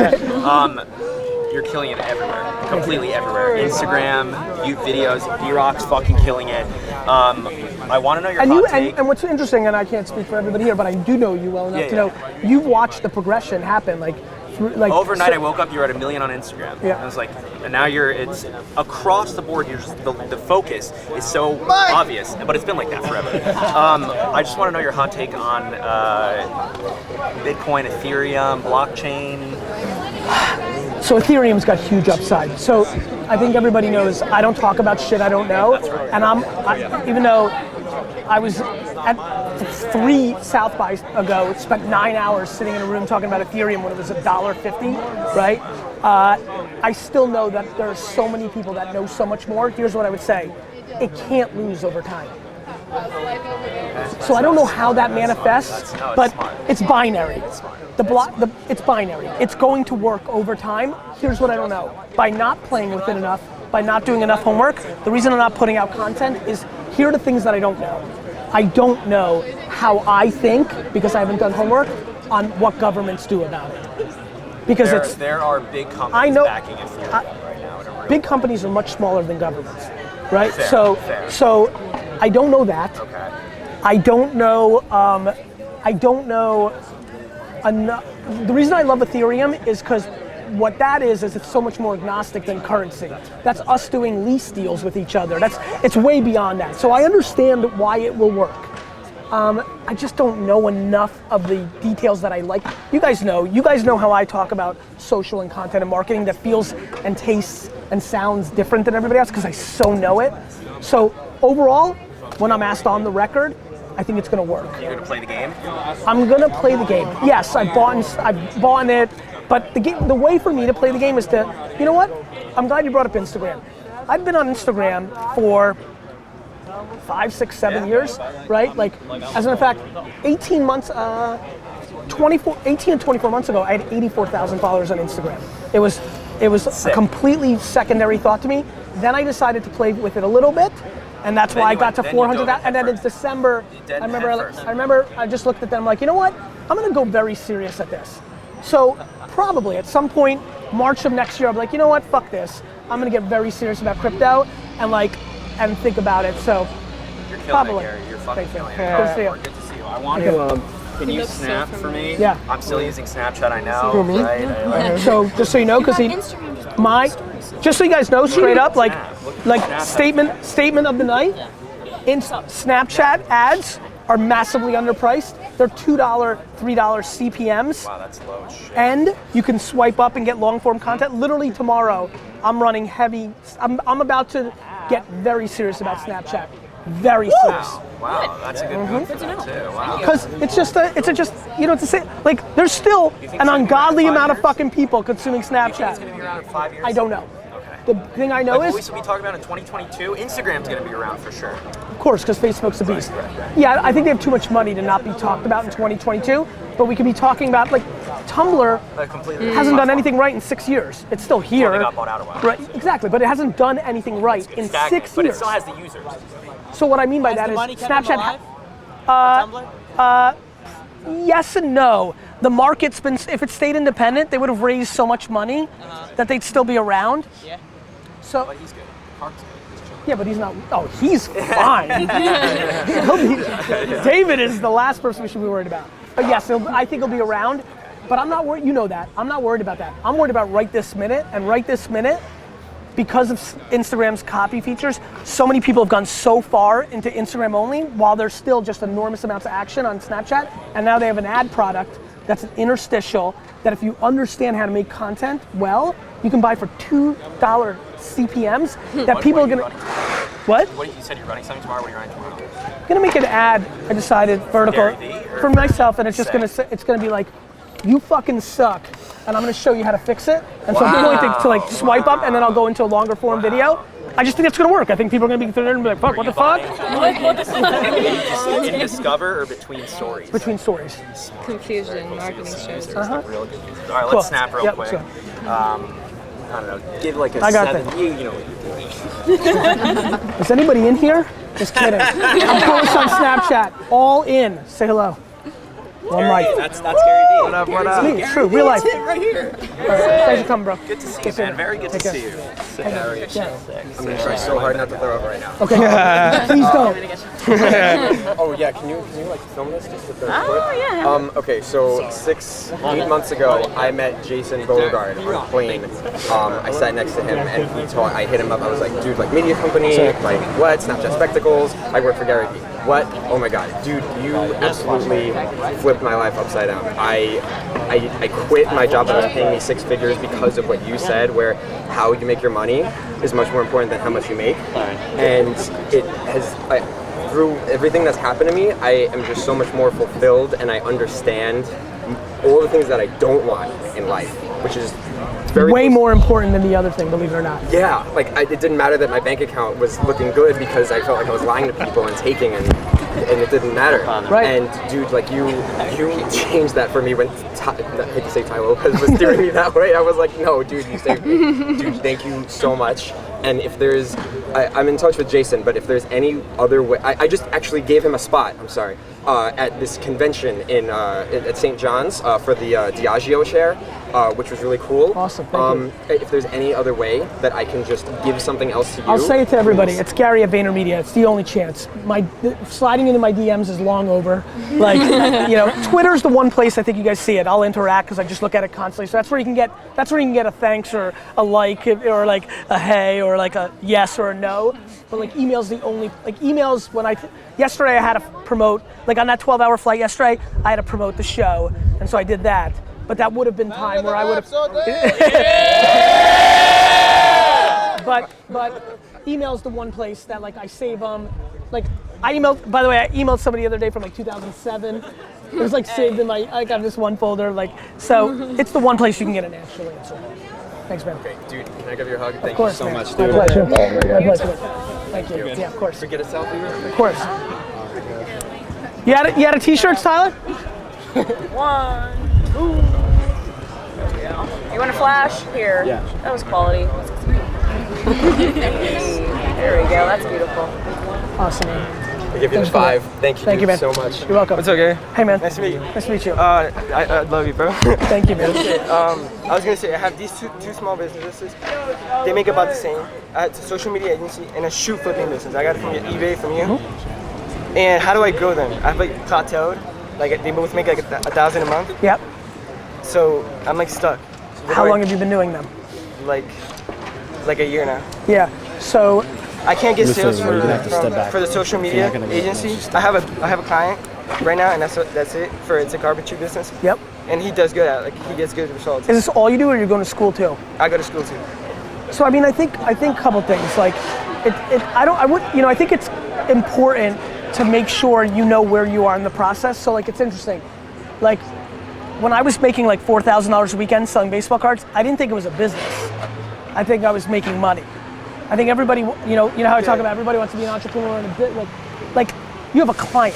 You're killing it everywhere. Completely everywhere. Instagram, YouTube videos, D-Rock's fucking killing it. I want to know your hot take. And what's interesting, and I can't speak for everybody here, but I do know you well enough to know you've watched the progression happen. Like overnight, I woke up, you were at 1 million on Instagram. Yeah. I was like, and now it's across the board. You're just, the focus is so obvious, but it's been like that forever. I just want to know your hot take on Bitcoin, Ethereum, blockchain. So Ethereum's got huge upside. So I think everybody knows I don't talk about shit I don't know. And even though I was at 3 South by ago, spent 9 hours sitting in a room talking about Ethereum when it was $1.50, right? I still know that there are so many people that know so much more. Here's what I would say. It can't lose over time. So I don't know how that manifests, but it's binary. It's binary. It's going to work over time. Here's what I don't know. By not playing with it enough, by not doing enough homework, the reason I'm not putting out content is here are the things that I don't know. I don't know how I think, because I haven't done homework, on what governments do about it. Because there are big companies backing Ethereum right now. Big companies are much smaller than governments, right? Fair. So I don't know that. Okay. I don't know enough. The reason I love Ethereum is because what that is it's so much more agnostic than currency. That's us doing lease deals with each other. It's way beyond that. So I understand why it will work. I just don't know enough of the details that I like. You guys know how I talk about social and content and marketing that feels and tastes and sounds different than everybody else because I so know it. So overall, when I'm asked on the record, I think it's going to work. You're gonna play the game? I'm going to play the game. Yes, I've bought it, but the way for me to play the game is to, you know what? I'm glad you brought up Instagram. I've been on Instagram for 5, 6, 7 years, right? Like, as a matter of fact, 18 and 24 months ago, I had 84,000 followers on Instagram. It was a completely secondary thought to me. Then I decided to play with it a little bit, and that's why I got to 400. And then in December, I remember I just looked at them like, you know what? I'm gonna go very serious at this. So probably at some point, March of next year, I'll be like, you know what? Fuck this. I'm gonna get very serious about crypto and think about it. So You're killing probably. it, Gary. You're fucking killing it. Good to see you. Good to see you. I want to. Can you snap for me? Yeah. I'm still using Snapchat. I know. For me? Right? So just so you know, because just so you guys know, straight up, like statement of the night. Snapchat ads are massively underpriced. They're $2, $3 CPMs. Wow, that's low as shit. And you can swipe up and get long form content. Literally tomorrow, I'm running heavy. I'm about to get very serious about Snapchat. Very serious. Wow, that's a good move for them too. Wow. Because like there's still an ungodly amount of fucking people consuming Snapchat. You think it's gonna be around in 5 years? I don't know. The thing I know Like, is, what we talking about in 2022, Instagram's gonna be around for sure. of course, because Facebook's a beast. Yeah, I think they have too much money to not be talked about in 2022, but we could be talking about, like, Tumblr hasn't done anything right in 6 years. It's still here. Well, they got bought out a while. Right, exactly, but it hasn't done anything right in 6 years. But it still has the users. So what I mean by that is Snapchat, yes and no. The market's been, if it stayed independent, they would have raised so much money that they'd still be around. Yeah. So, But he's good. Park's good. He's chilling. yeah, but he's not, he's fine. David is the last person we should be worried about. But yes, I think he'll be around, but I'm not worried, you know that. I'm not worried about that. I'm worried about right this minute, and right this minute, because of Instagram's copy features, so many people have gone so far into Instagram only, while there's still just enormous amounts of action on Snapchat, and now they have an ad product that's an interstitial that if you understand how to make content well, you can buy for $2 CPMs that people are gonna. What? You said you're running something tomorrow. What are you running tomorrow? I'm gonna make an ad. I decided vertical for myself, and it's just gonna be like, you fucking suck, and I'm gonna show you how to fix it. And so I'm going to like swipe up, and then I'll go into a longer form video. I just think that's gonna work. I think people are gonna be there and be like, fuck, what the fuck? In Discover or Between Stories? Between Stories. Confusion, marketing strategy. Real good. All right, Cool. let's snap real quick. Sure. I don't know. Give like a I got 7. that. You know. Is anybody in here? Just kidding. I'm post on Snapchat. All in. Say hello. One mic. That's GaryVee. What up? What up? It's me. It's true. Real life. Right here. All right. Thanks for coming, bro. Good to see you, man. Very good to see you. I'm gonna try so hard not to throw up right now. Okay. Please don't. Oh yeah, can you like film this just with the Oh, yeah. Okay, so 8 months ago, I met Jason Beauregard on a plane. I sat next to him and I hit him up. I was like, dude, like media company, like what? Snapchat Spectacles. I work for GaryVee. What? Oh my God, dude, you absolutely flipped my life upside down. I quit my job that was paying me 6 figures because of what you said, where how you make your money is much more important than how much you make. And it has, through everything that's happened to me, I am just so much more fulfilled, and I understand all the things that I don't want in life, which is very way more important than the other thing, believe it or not. Yeah, like it didn't matter that my bank account was looking good because I felt like I was lying to people and taking, and it didn't matter. Right. And dude, like you changed that for me when I hate to say Ty Lopez was steering me that way. I was like, no, dude, you saved me. Dude, thank you so much. And if there's, I'm in touch with Jason, but if there's any other way, I just actually gave him a spot, I'm sorry, at this convention at St. John's for the Diageo chair, which was really cool. Awesome, thank you. If there's any other way that I can just give something else to you. I'll say it to everybody, it's Gary at VaynerMedia, it's the only chance. Sliding into my DMs is long over. Like, Twitter's the one place I think you guys see it. I'll interact because I just look at it constantly. So that's where you can get a thanks or a like or like a hey or like a yes or a no. But like email's the only, emails yesterday I had to promote, like on that 12-hour flight yesterday, I had to promote the show. And so I did that. But that would have been time where I would have. But email's the one place that like I save them. Like I emailed, by the way, I emailed somebody the other day from like 2007. It was like saved in my, I got this one folder, like, so it's the one place you can get an actual answer. Thanks, man. Okay, dude, can I give you a hug? Of Thank course, you so man. much, My dude. pleasure. My pleasure. Thank you. Yeah, of course. Can we get a selfie? Of course. You had a t-shirt, Tyler? 1, 2. You want a flash? Here. Yeah. That was quality. There we go. That's beautiful. Awesome. I give you the 5. Thank you, Thank you, man. so much. You're welcome. What's up, Gary? Hey, man. Nice to meet you. Nice to meet you. I love you, bro. Thank you, man. I was gonna say I have these two small businesses. They make about the same. I had a social media agency and a shoe flipping business. I got it from eBay from you. Mm-hmm. And how do I grow them? I've like plateaued. Like they both make like $1,000 a month. Yep. So I'm like stuck. How long have you been doing them? Like a year now. Yeah. So I can't get Listen, sales you're gonna have to step back. for the social You're media not gonna be able to agency. I have a client right now, and that's it for it's a carpentry business. Yep. And he does good at it. Like he gets good results. Is this all you do, or you're going to school too? I go to school too. So I mean, I think a couple things. Like, I think it's important to make sure you know where you are in the process. So like, it's interesting. Like, when I was making like $4,000 a weekend selling baseball cards, I didn't think it was a business. I think I was making money. I think everybody, you know how I talk about everybody wants to be an entrepreneur and a bit like you have a client.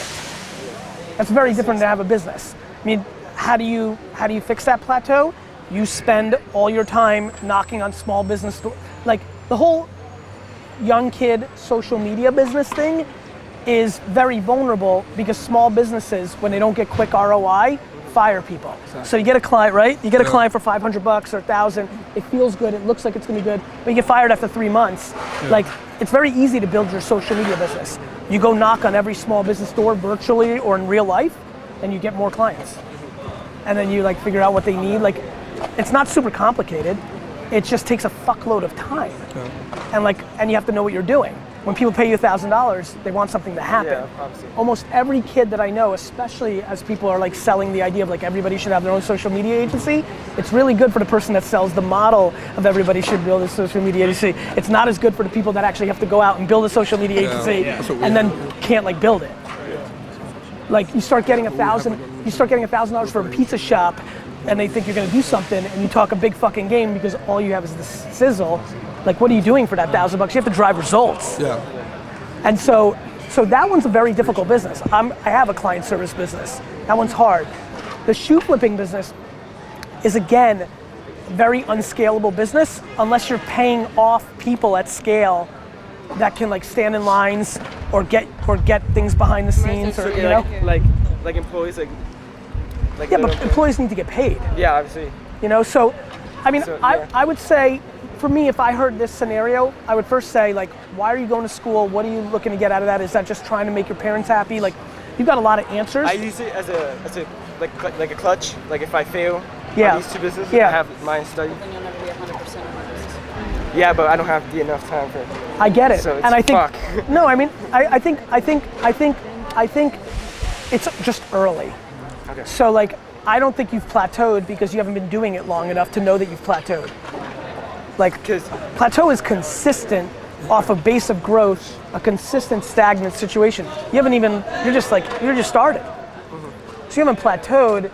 That's very different than have a business. I mean, how do you fix that plateau? You spend all your time knocking on small business doors. Like the whole young kid social media business thing is very vulnerable because small businesses, when they don't get quick ROI, fire people. So you get a client, right? You get a client for $500 or $1,000. It feels good. It looks like it's going to be good, but you get fired after 3 months. Like, it's very easy to build your social media business. You go knock on every small business door virtually or in real life, and you get more clients. And then you like figure out what they need. Like, it's not super complicated. It just takes a fuckload of time. And you have to know what you're doing. When people pay you $1,000, they want something to happen. Yeah, obviously. Almost every kid that I know, especially as people are like selling the idea of like everybody should have their own social media agency, it's really good for the person that sells the model of everybody should build a social media agency. It's not as good for the people that actually have to go out and build a social media agency and then can't like build it. Like you start getting $1,000 for a pizza shop and they think you're gonna do something and you talk a big fucking game because all you have is the sizzle. Like, what are you doing for that $1,000? You have to drive results. Yeah. And so that one's a very difficult business. I have a client service business. That one's hard. The shoe flipping business is, again, very unscalable business unless you're paying off people at scale that can like stand in lines or get things behind the scenes, or you know, like employees, like yeah, but employees need to get paid. Yeah, obviously. You know, so I mean, So, yeah. I would say, for me, if I heard this scenario, I would first say, like, why are you going to school? What are you looking to get out of that? Is that just trying to make your parents happy? Like, you've got a lot of answers. I use it as a like a clutch. Like if I fail Yeah. on these two businesses, Yeah. I have my study. Yeah, but I don't have enough time for it. I get it, So it's and I think fuck. no. I mean, I think it's just early. Okay. So like, I don't think you've plateaued because you haven't been doing it long enough to know that you've plateaued. Like, plateau is consistent off a base of growth, a consistent stagnant situation. You're just started. So you haven't plateaued.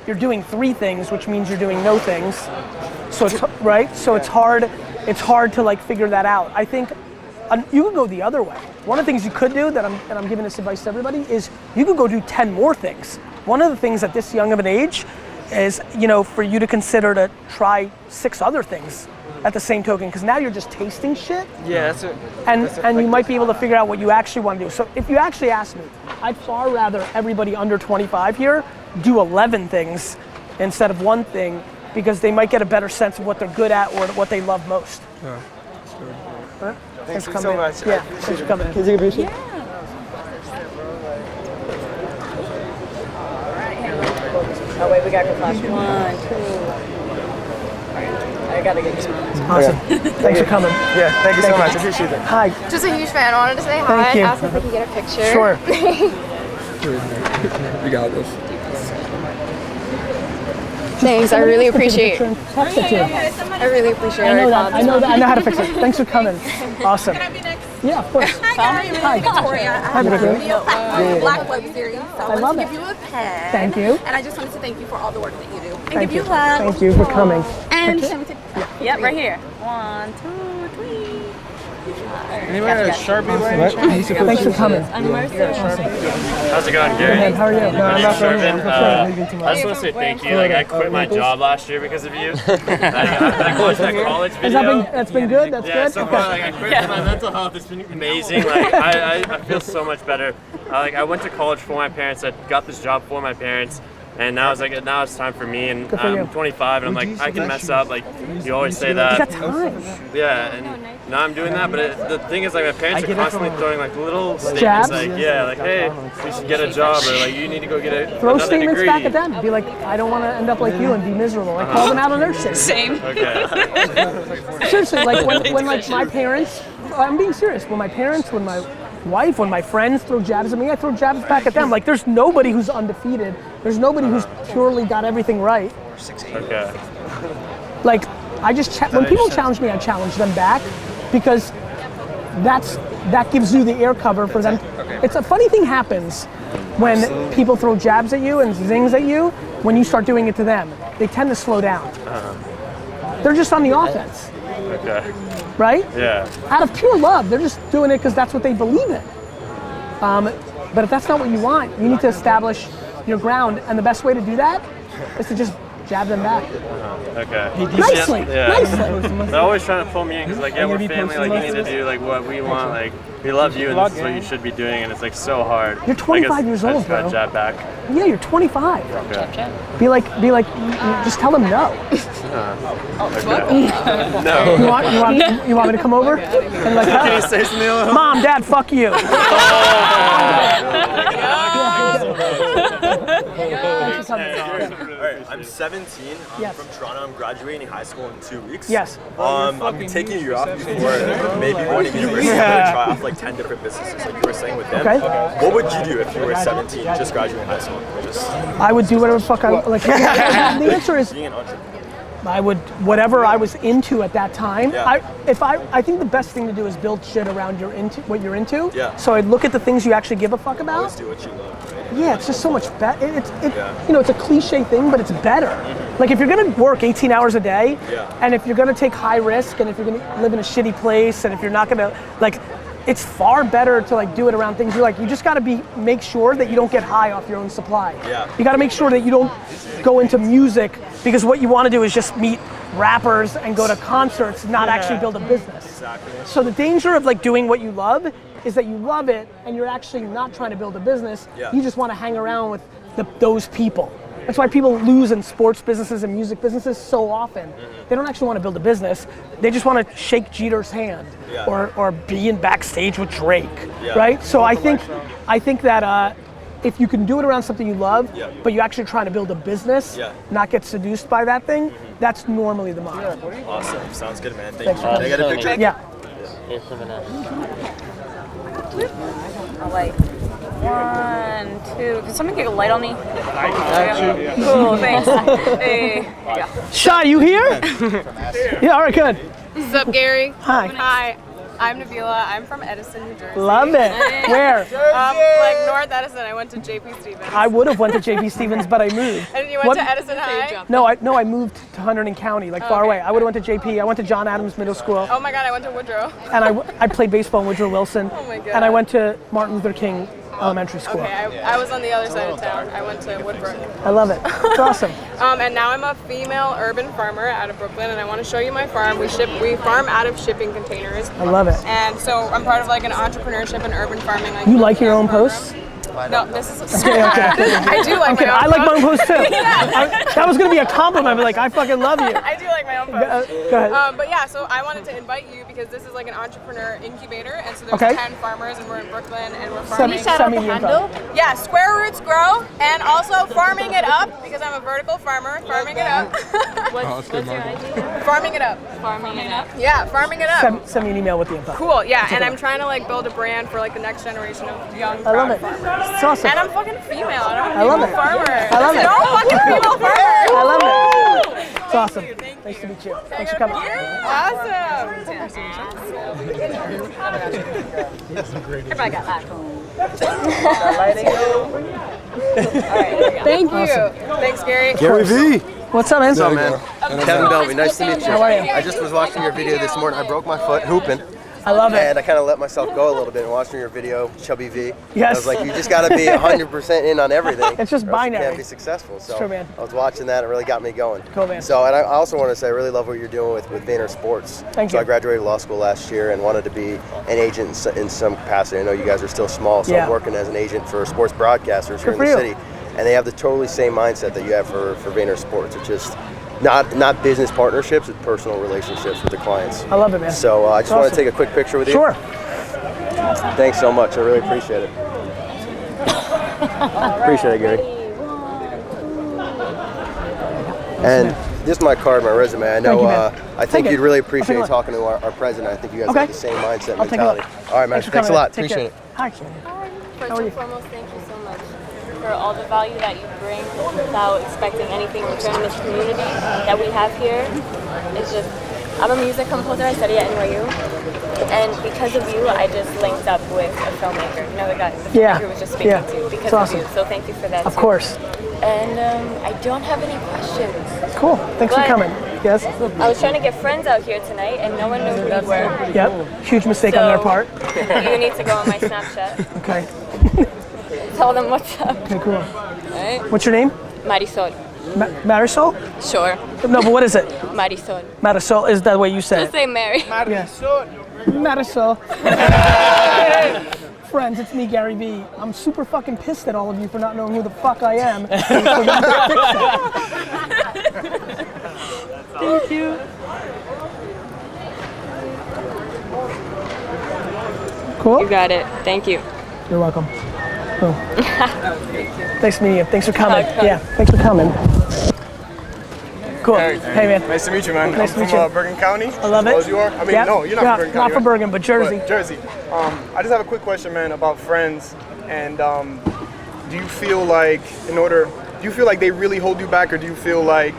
You're doing 3 things, which means you're doing no things. So it's right. So it's hard to like figure that out. I think you could go the other way. One of the things you could do and I'm giving this advice to everybody is you could go do 10 more things. One of the things at this young of an age is, you know, for you to consider to try 6 other things at the same token, because now you're just tasting shit. Yeah, that's it. And you might be able to figure out what you actually want to do. So if you actually ask me, I'd far rather everybody under 25 here do 11 things instead of 1 thing, because they might get a better sense of what they're good at or what they love most. Yeah. Huh? Thanks for so coming in. much. Yeah, thanks for coming in. Can you take a picture? Oh wait, we got to flash. 1, 2. I gotta get you. Awesome. Thanks for coming. Yeah, thank you so much. I appreciate it. Hi. Just a huge fan. I wanted to say hi. Thank you. Ask if we can get a picture. Sure. We got this. Thanks. I really appreciate. Text it to you. I really appreciate I know it. that. I know how to fix it. Thanks for coming. Awesome. Can I be next? Yeah, of course. Hi, Gary. My name is Victoria. I have a video platform, Black Web Series. So I love wanted it. to give you a pen. Thank you. And I just wanted to thank you for all the work that you do. And Thank give you you. a hug. Thank you for coming. And Okay. yep, right here. 1, 2, 3. Anybody have a Sharpie by any chance? Thanks for coming. How's it going, Gary? Good, how are you? No, My I'm name's not from Shervin. here. I just want to say thank you. Like, I quit my job last year because of you. I watched that college video. That's been good? That's Yeah, good? so far, like, I quit my mental health. It's been amazing. Like, I feel so much better. Like, I went to college for my parents. I got this job for my parents. And now it's time for me, and I'm 25, and I'm like, I can mess up, like, you always say that. You got time. Yeah, and now I'm doing that, but the thing is, like, my parents are constantly throwing, like, little statements, Jabs? like, like, hey, you should get a job, or, like, you need to go get Throw another statements degree. back at them. Be like, I don't want to end up like you and be miserable. Like, call them out on their shit. Same. Okay. Seriously, like when like my parents, I'm being serious. When my parents, when my wife, when my friends throw jabs at me, I throw jabs back at them. Like, there's nobody who's undefeated. There's nobody who's purely got everything right. Okay. Like, when people challenge me, I challenge them back because that gives you the air cover for them. It's a funny thing happens when people throw jabs at you and zings at you. When you start doing it to them, they tend to slow down. They're just on the offense. Okay. Right? Yeah. Out of pure love, they're just doing it because that's what they believe in. But if that's not what you want, you need to establish your ground, and the best way to do that is to just jab them back. Okay. Nicely, nicely. They're always trying to pull me in because, like, yeah, we're family. Like, you need to do like what we want. Like, we love you, and this is what you should be doing. And it's like so hard. You're 25 years old, I just got bro. jab back. Yeah, you're 25. Okay. Be like, just tell them no. Okay. No. You want me to come over? And like, Can you say something? Mom, Dad, fuck you. Alright, I'm 17. I'm from Toronto. I'm graduating high school in 2 weeks. Yes. I'm taking you off before maybe going to university. I'm going to try off like 10 different businesses, like you were saying with them. Okay. What would you do if you were 17, just graduating high school? I would do whatever the fuck I like. The answer is, being an entrepreneur. I would, whatever I was into at that time. Yeah. I think the best thing to do is build shit around what you're into. Yeah. So I'd look at the things you actually give a fuck about. Always do what you love, right? Yeah, it's just so much better. You know, it's a cliche thing, but it's better. Like, if you're gonna work 18 hours a day, and if you're gonna take high risk, and if you're gonna live in a shitty place, and if you're not gonna, like, it's far better to like do it around things you like. You just gotta make sure that you don't get high off your own supply. Yeah. You gotta make sure that you don't go into music because what you wanna do is just meet rappers and go to concerts, not actually build a business. Exactly. So the danger of like doing what you love is that you love it and you're actually not trying to build a business. Yeah. You just wanna hang around with those people. That's why people lose in sports businesses and music businesses so often. They don't actually want to build a business. They just want to shake Jeter's hand or be in backstage with Drake, right? So I think that if you can do it around something you love, but you actually trying to build a business, not get seduced by that thing, that's normally the model. Awesome. Sounds good, man. Thank Thanks you. for Can I get a picture? Yeah. I'll like 1, 2. Can someone get a light on me? Cool, thanks. Hey, yeah. Shy, you here? Yeah, all right, good. What's up, Gary? Hi. Hi. I'm Nabila. I'm from Edison, New Jersey. Love it. Where? Like North Edison. I went to JP Stevens. I would have went to JP Stevens, but I moved. And you went to Edison High? No, I moved to Hunterdon County, like far away. I would have went to JP. I went to John Adams Middle School. Oh my God, I went to Woodrow. And I played baseball in Woodrow Wilson. Oh my God. And I went to Martin Luther King Elementary School. Okay, I was on the other side of town. I went to Woodbrook. I love it. It's awesome. And now I'm a female urban farmer out of Brooklyn, and I want to show you my farm. We farm out of shipping containers. I love it. And so I'm part of like an entrepreneurship and urban farming. Like, You like your own posts? No, this is. Okay. I do like my own. I like my own posts too. Yeah. That was gonna be a compliment, but like I fucking love you. I do like my own posts. Go ahead. But yeah, so I wanted to invite you because this is like an entrepreneur incubator, and so there's Okay. 10 farmers, and we're in Brooklyn, and we're Send farming. me the handle. Yeah, Square Roots Grow, and also farming it up because I'm a vertical farmer. Farming it up. What's your idea? Farming it up. Farming it up. Yeah, farming it up. Send me an email with the info. Cool. Yeah, and I'm trying to like build a brand for like the next generation of young I love proud it. farmers. It's awesome. And I'm fucking female. I don't I love want it. to be a farmer. I love it. No fucking female farmer. I love it. It's awesome. Thank you. Nice to meet you. Thanks for coming. Awesome. Everybody got iPhone. Thank you. Thanks, Gary. GaryVee. What's up, man? What's up, man? Kevin Belby, nice to meet you. How are you? I just was watching your video this morning. I broke my foot hooping. I love it. And I kind of let myself go a little bit and watching your video, Chubby V. Yes. I was like, you just got to be 100% in on everything. It's just or else binary. You can't be successful. So true, man. I was watching that. It really got me going. Cool, man. So, and I also want to say I really love what you're doing with Vayner Sports. Thank so you. I graduated law school last year and wanted to be an agent in some capacity. I know you guys are still small, so Yeah. I'm working as an agent for sports broadcasters here in Good the for city. And they have the totally same mindset that you have for Vayner Sports. It's just not business partnerships, it's personal relationships with the clients. I love it, man. So I just want to Awesome. take a quick picture with you. Sure. Thanks so much. I really appreciate it. Appreciate it, Gary. And this is my card, my resume. I know. I think you'd really appreciate talking to our president. I think you guys have the same mindset I'll take a mentality. look. All right, man. Thanks a lot. Appreciate it. Hi. First and foremost, thank you so much for all the value that you bring without expecting anything in return in this community that we have here. It's just, I'm a music composer, I study at NYU, and because of you, I just linked up with a filmmaker, the guy the filmmaker was just speaking to, because of you, so thank you for that Of too. course. And I don't have any questions. Cool. Thanks for But coming. Yes. I was trying to get friends out here tonight, and no one knew who you were. Yep. Huge mistake on their part. You need to go on my Snapchat. Okay. Tell them what's up. Okay, cool. Alright? What's your name? Marisol. Marisol? Sure. No, but what is it? Marisol. Marisol is that the way you say Just it? say Mary. Marisol. Friends, it's me, Gary Vee. I'm super fucking pissed at all of you for not knowing who the fuck I am. Thank you. Cool. You got it. Thank you. You're welcome. Cool. Thanks for meeting you. Thanks for coming. Yeah, thanks for coming. Cool. Hey, man. Nice to meet you, man. Nice I'm to meet from you. Bergen County. I love it. As you are? I mean, Yep. no, you're not Yeah, from Bergen County. not from right? Bergen, but Jersey. But Jersey. I just have a quick question, man, about friends. And do you feel like do you feel like they really hold you back, or do you feel like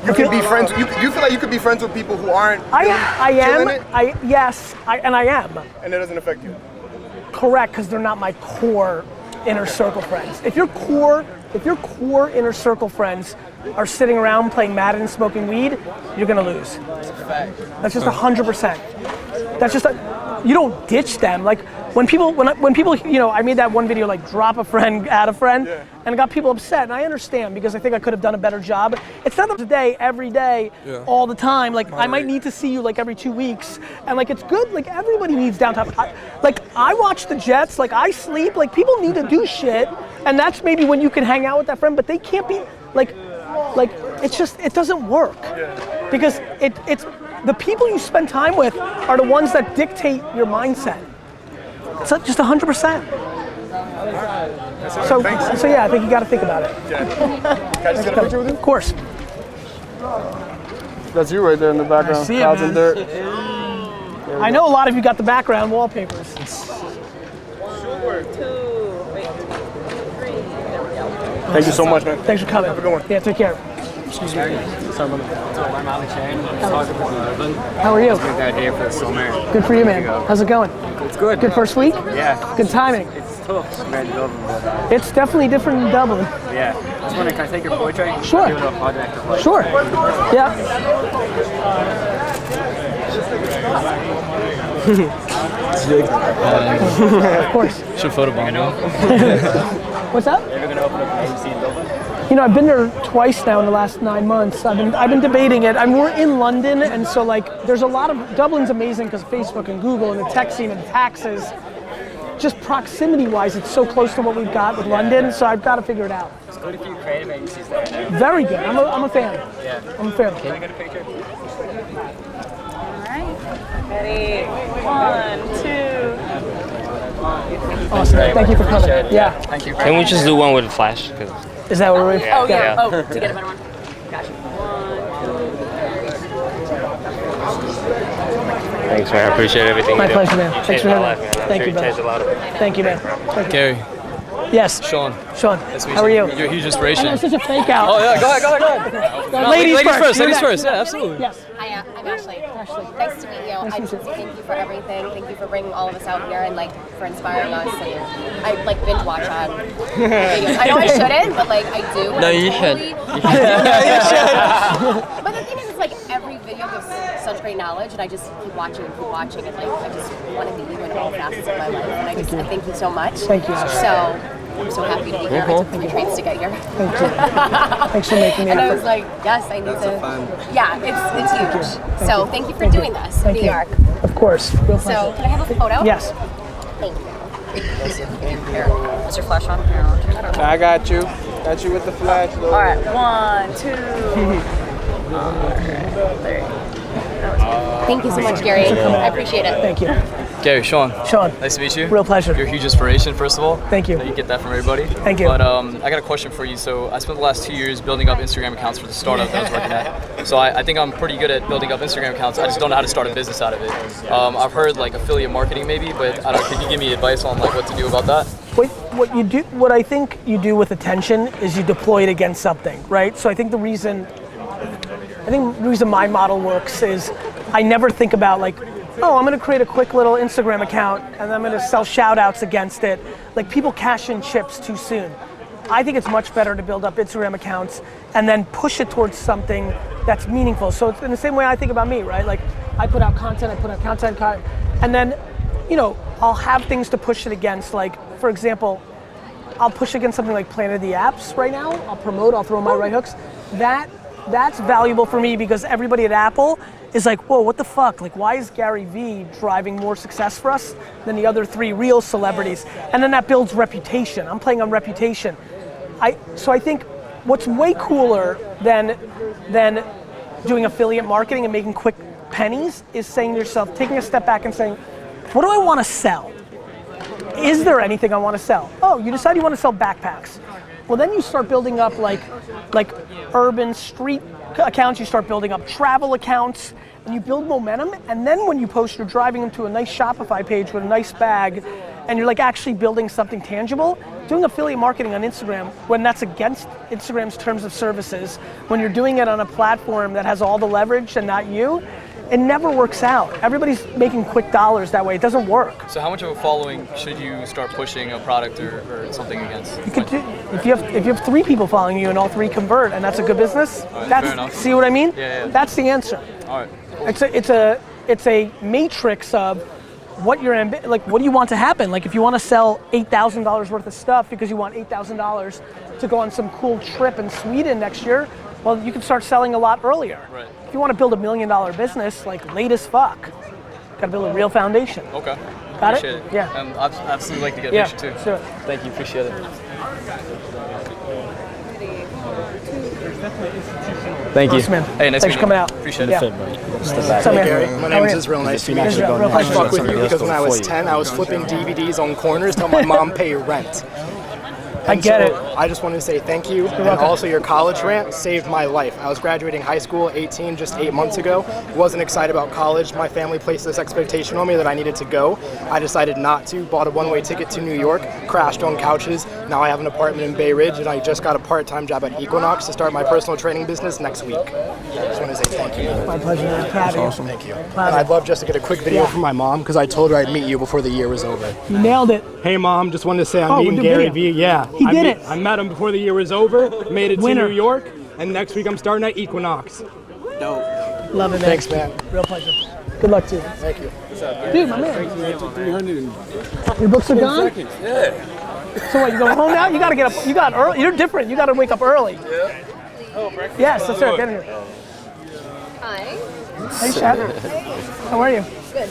you can be friends? Do you feel like you could be friends with people who aren't? I am. It? Yes, I am. And it doesn't affect you. Correct, because they're not my core inner circle friends. If your core inner circle friends are sitting around playing Madden and smoking weed, you're gonna lose. That's just 100%. That's just you don't ditch them. Like when people, I made that one video like drop a friend, add a friend, and it got people upset. And I understand because I think I could have done a better job. It's not today, every day, all the time. Like I might need to see you like every 2 weeks, and like it's good. Like everybody needs downtime. I watch the Jets. Like I sleep. Like people need to do shit, and that's maybe when you can hang out with that friend. But they can't be like it's just it doesn't work because it's the people you spend time with are the ones that dictate your mindset. So just 100%. So yeah, I think you got to think about it. Can I just get a picture with you? Of course. That's you right there in the background. I see it, Clouds man. and dirt. I know a lot of you got the background wallpapers. Thank you so much, man. Thanks for coming. Have a good one. Yeah, take care. Excuse me. So I'm Alex Shane. How are you? Good idea for the summer. Good for you, man. How's it going? It's good. Good first week? Yeah. Good timing. It's tough compared to Dublin, but It's definitely different in Dublin. yeah. Just wondering, can I take your poetry? Sure. Do a little project of like, Sure. Yeah. Of course. Should photobomb now. What's up? You're going to open up an agency in Dublin? You know, I've been there twice now in the last 9 months. I've been debating it. We're in London, and so like, there's a lot of Dublin's amazing because of Facebook and Google and the tech scene and the taxes. Just proximity-wise, it's so close to what we've got with London. So I've got to figure it out. There's quite a few creative agencies there now. Very good. I'm a fan. Yeah. I'm a fan. Can I get a picture? Ready? 1, 2. Awesome. Thank you for coming. Yeah. Thank you. Can we just do one with flash? Is that what we're doing? Oh, yeah. Yeah. Oh, to get a better one. Gotcha. 1, 2. Thanks, man. I appreciate everything My you do. pleasure, man. You Thanks changed for my having life, me. man. I'm Thank sure you, you changed a lot of it. Thank you, man. Thank you. Gary. Yes. Sean. Nice to meet you. How are you? You're a huge inspiration. I know, it's such a fake out. Oh yeah, go ahead. No, Ladies first. Ladies first. Yeah, absolutely. Yes. Hi, I'm Ashley. Nice to meet you. I just want to say thank you for everything. Thank you for bringing all of us out here and like for inspiring us. And I like binge watch on videos. I know I shouldn't, but like I do. No, you should. You should. But the thing is, like every video gives such great knowledge, and I just keep watching and like I just want to meet you in all facets of my life. And I thank you so much. Thank you. So I'm so happy to be here. I took 3 trains to get here. Thank you. Thanks for making me. And I was like, yes, I need to. Yeah, it's huge. So thank you for doing this in New York. Of course. Real So pleasure. can I have a photo? Yes. Thank you. Here. Is your flash on? Here, I don't know. I got you. Got you with the flash. All right, 1, 2. Thank you so much, Gary. I appreciate it. Thank you. Gary, Sean. Sean. Nice to meet you. Real pleasure. You're a huge inspiration, first of all. Thank you. You get that from everybody. Thank you. But I got a question for you. So I spent the last 2 years building up Instagram accounts for the startup that I was working at. So I think I'm pretty good at building up Instagram accounts. I just don't know how to start a business out of it. I've heard like affiliate marketing maybe, but I don't know, could you give me advice on like what to do about that? What I think you do with attention is you deploy it against something, right? So I think the reason my model works is I never think about like, oh, I'm gonna create a quick little Instagram account and I'm gonna sell shout outs against it. Like people cash in chips too soon. I think it's much better to build up Instagram accounts and then push it towards something that's meaningful. So it's in the same way I think about me, right? Like I put out content, and then, you know, I'll have things to push it against. Like, for example, I'll push against something like Planet of the Apps right now. I'll promote, I'll throw my right hooks. That's valuable for me because everybody at Apple is like, whoa, what the fuck? Like, why is GaryVee driving more success for us than the other 3 real celebrities? And then that builds reputation. I'm playing on reputation. So I think what's way cooler than doing affiliate marketing and making quick pennies is saying to yourself, taking a step back and saying, what do I want to sell? Is there anything I want to sell? Oh, you decide you want to sell backpacks. Well, then you start building up like urban street accounts, you start building up travel accounts, and you build momentum, and then when you post, you're driving them to a nice Shopify page with a nice bag, and you're like actually building something tangible. Doing affiliate marketing on Instagram, when that's against Instagram's terms of services, when you're doing it on a platform that has all the leverage and not you, it never works out. Everybody's making quick dollars that way. It doesn't work. So how much of a following should you start pushing a product or something against? You could do, if you have 3 people following you and all 3 convert, and that's a good business. Right, fair enough. See what I mean? Yeah. That's the answer. All right. It's a matrix of what what do you want to happen? Like if you want to sell $8,000 worth of stuff because you want $8,000 to go on some cool trip in Sweden next year, well, you can start selling a lot earlier. Right. If you want to build $1 million business, like late as fuck, gotta build a real foundation. Okay. Got appreciate it? Yeah. I'd absolutely like to get a Yeah, picture too. sure. Thank you, appreciate it. Thank you. Awesome, man. Hey, nice Thanks for coming out. Appreciate Yeah. it. What's up, man? Gary, my name is Israel. Nice to meet you. Real I pleasure. fuck with you because when I was 10, I was flipping DVDs on corners to help my mom pay rent. I get it. I just wanted to say thank you, and also your college rant saved my life. I was graduating high school at 18 just 8 months ago. Wasn't excited about college. My family placed this expectation on me that I needed to go. I decided not to, bought a one-way ticket to New York, crashed on couches. Now I have an apartment in Bay Ridge, and I just got a part-time job at Equinox to start my personal training business next week. I just want to say thank you. My pleasure. I'm proud of you. Awesome. Thank you. And I'd love just to get a quick video from my mom because I told her I'd meet you before the year was over. You nailed it. Hey mom, just wanted to say I'm Oh, meeting with the Gary video. Vee. Yeah, He did it. I met him before the year was over. Made it Winner. to New York, and next week I'm starting at Equinox. Dope. Love it, man. Thanks, man. Real pleasure. Good luck to you. Thank you. Dude, my man. Your books are gone? Yeah. So what, you going home now? You gotta get up. You got early. You're different. You gotta wake up early. Yeah. Yes, that's right. Get in here. Hi. Hey, Chad. How are you? Good.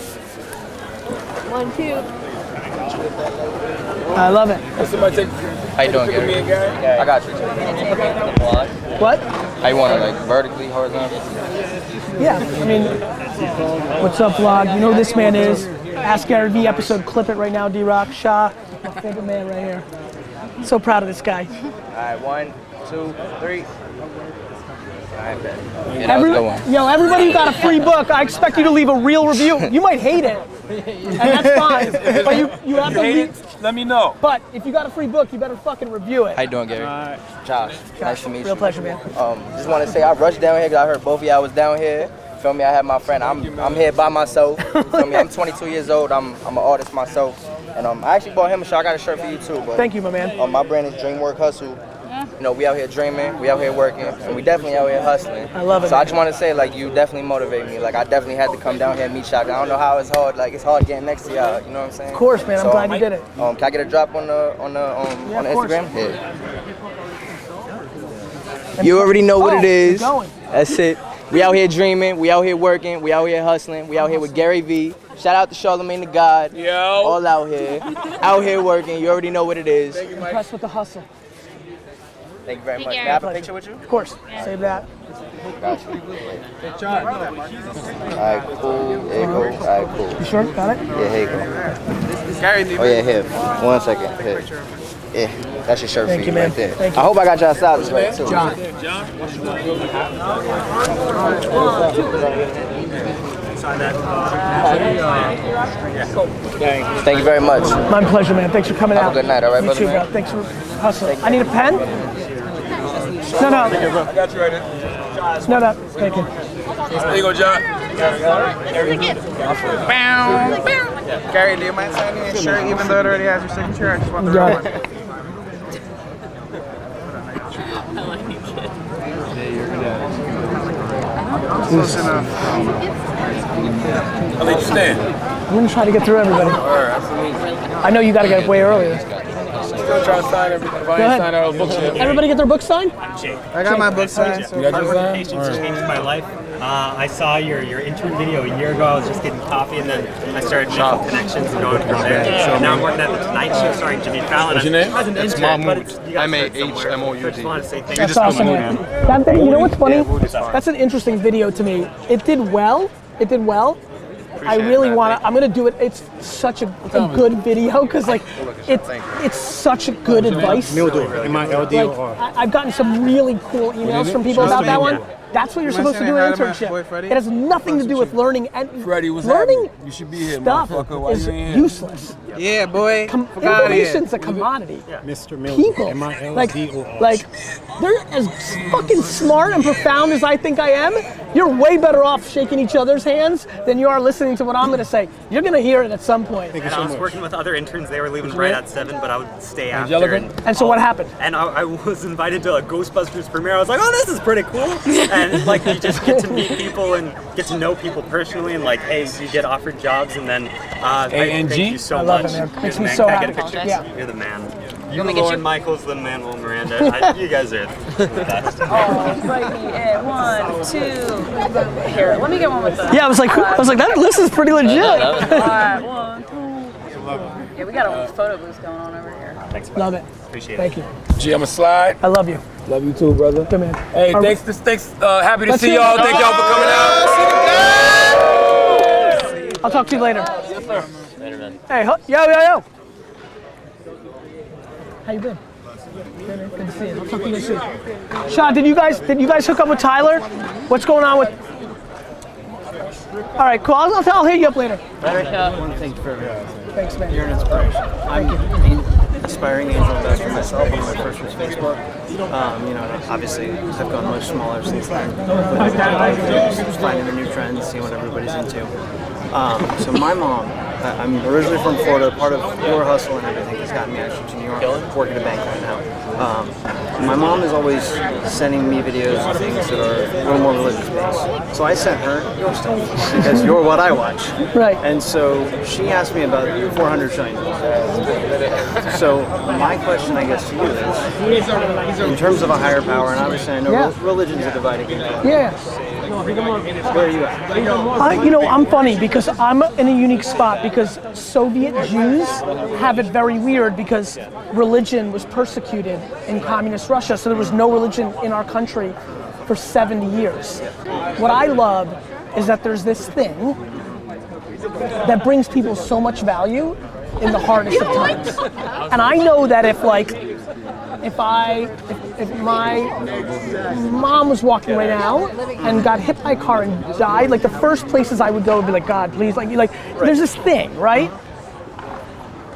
1, 2. I love it. How you doing, Gary? Yeah, I got you. What? How you want it, like vertically, horizontally? Yeah, I mean, what's up, vlog? You know who this man is. Ask Gary Vee episode, clip it right now, D-Rock. Shah, my favorite man right here. So proud of this guy. All right, 1, 2, 3. Yeah, that was a good one. Yo, everybody who got a free book, I expect you to leave a real review. You might hate it, and that's fine. But you have to leave. let me know. But if you got a free book, you better fucking review it. How you doing, Gary? Josh. Nice to meet you. Real pleasure, man. Just want to say I rushed down here because I heard both of y'all was down here. Feel me? I had my friend. I'm here by myself. Feel me? I'm 22 years old. I'm an artist myself, and I actually bought him a shirt. I got a shirt for you too. But thank you, my man. My brand is Dream Work Hustle. You know, we out here dreaming, we out here working, and we definitely out here hustling. I love it. So I just want to say, like, you definitely motivate me. Like, I definitely had to come down here and meet y'all. I don't know how it's hard. Like, it's hard getting next to y'all. You know what I'm saying? Of course, man. I'm glad you did it. Can I get a drop on the Instagram? Yeah. You already know what it is. That's it. We out here dreaming, we out here working, we out here hustling, we out here with GaryVee. Shout out to Charlamagne the God. Yo. All out here working. You already know what it is. Impressed with the hustle. Thank you very much. May I have a picture with you? Of course. Save that. Gotcha. Alright, cool. There you go. Alright, cool. You sure? Got it? Yeah, here you go. Oh yeah, here. 1 second. Here. Yeah, that's your shirt for you right there. I hope I got y'all sizes right too. John. Thank you very much. My pleasure, man. Thanks for coming out. Have a good night, all right, you brother, too, man? bro. Thanks for hustling. I need a pen? No. I got you right there. No. Thank you. There you go, John. Gary, do you mind signing your shirt even though it already has your signature? I just want the real one. Close enough. I'll let you stand. I'm going to try to get through everybody. I know you got to get up way earlier. Still trying to sign everybody. Go ahead. Everybody get their book signed? I got my book signed. So Patience changed my life. I saw your intern video a year ago. I was just getting coffee, and then I started making connections and going from there. Now I'm working at the Tonight Show starring Jimmy Fallon. What's your name? I was an intern, but it's M-A-H-M-O-U-D. I just want to say thank That's you awesome, so man. much. That thing, you know what's funny? That's an interesting video to me. It did well. I really want to. I'm gonna do it. It's such a good video because like it's such a good advice. I've gotten some really cool emails from people about that one. That's what you're supposed to do in internship. It has nothing to do with learning, and learning you should be here, stuff is useless. Yeah, boy. Information's a commodity. Mr. People, like they're as fucking smart and profound as I think I am. You're way better off shaking each other's hands than you are listening to what I'm gonna say. You're gonna hear it at some point. And I was working with other interns. They were leaving right at 7, but I would stay after. And so what happened? And I was invited to a Ghostbusters premiere. I was like, oh, this is pretty cool. And like you just get to meet people and get to know people personally, and like, hey, you get offered jobs, and then thank you so much. I love it, man. Makes me so happy. Can I get a picture? Yeah. You're the man. You and Lauren Michaels, the Manuel Miranda. You guys are the best. Oh, right here. 1, 2. Here, let me get one with the. Yeah, I was like, that list is pretty legit. All right, 1, 2. Yeah, we got a photo booth going on over here. Thanks, man. Love it. Appreciate Thank you. G, I'm a slide. I love you. Love you too, brother. Good man. Hey, thanks. Happy to see y'all. Thank y'all for coming out. I'll talk to you later. Yes, sir. Later, man. Hey, yo. How you been? Good to see you. I'll talk to you soon. Sean, did you guys hook up with Tyler? What's going on with? All right, cool. I'll hit you up later. I want to thank you for everything. Thanks, man. You're an inspiration. I'm an aspiring angel investor myself. One of my first was Facebook. Obviously, I've gone much smaller since then. Just finding the new trends, seeing what everybody's into. So my mom, I'm originally from Florida. Part of your hustle and everything has gotten me actually to New York. Working at a bank right now. My mom is always sending me videos of things that are a little more religious based. So I sent her your stuff because you're what I watch. Right. And so she asked me about 400 shine. So my question, I guess, to you is, in terms of a higher power, and obviously I know religion's a dividing line. Yeah. Where are you at? I'm funny because I'm in a unique spot because Soviet Jews have it very weird because religion was persecuted in communist Russia, so there was no religion in our country for 70 years. What I love is that there's this thing that brings people so much value in the hardest of times. And I know that if my mom was walking right now and got hit by a car and died, like the first places I would go would be like, God, please, like there's this thing, right?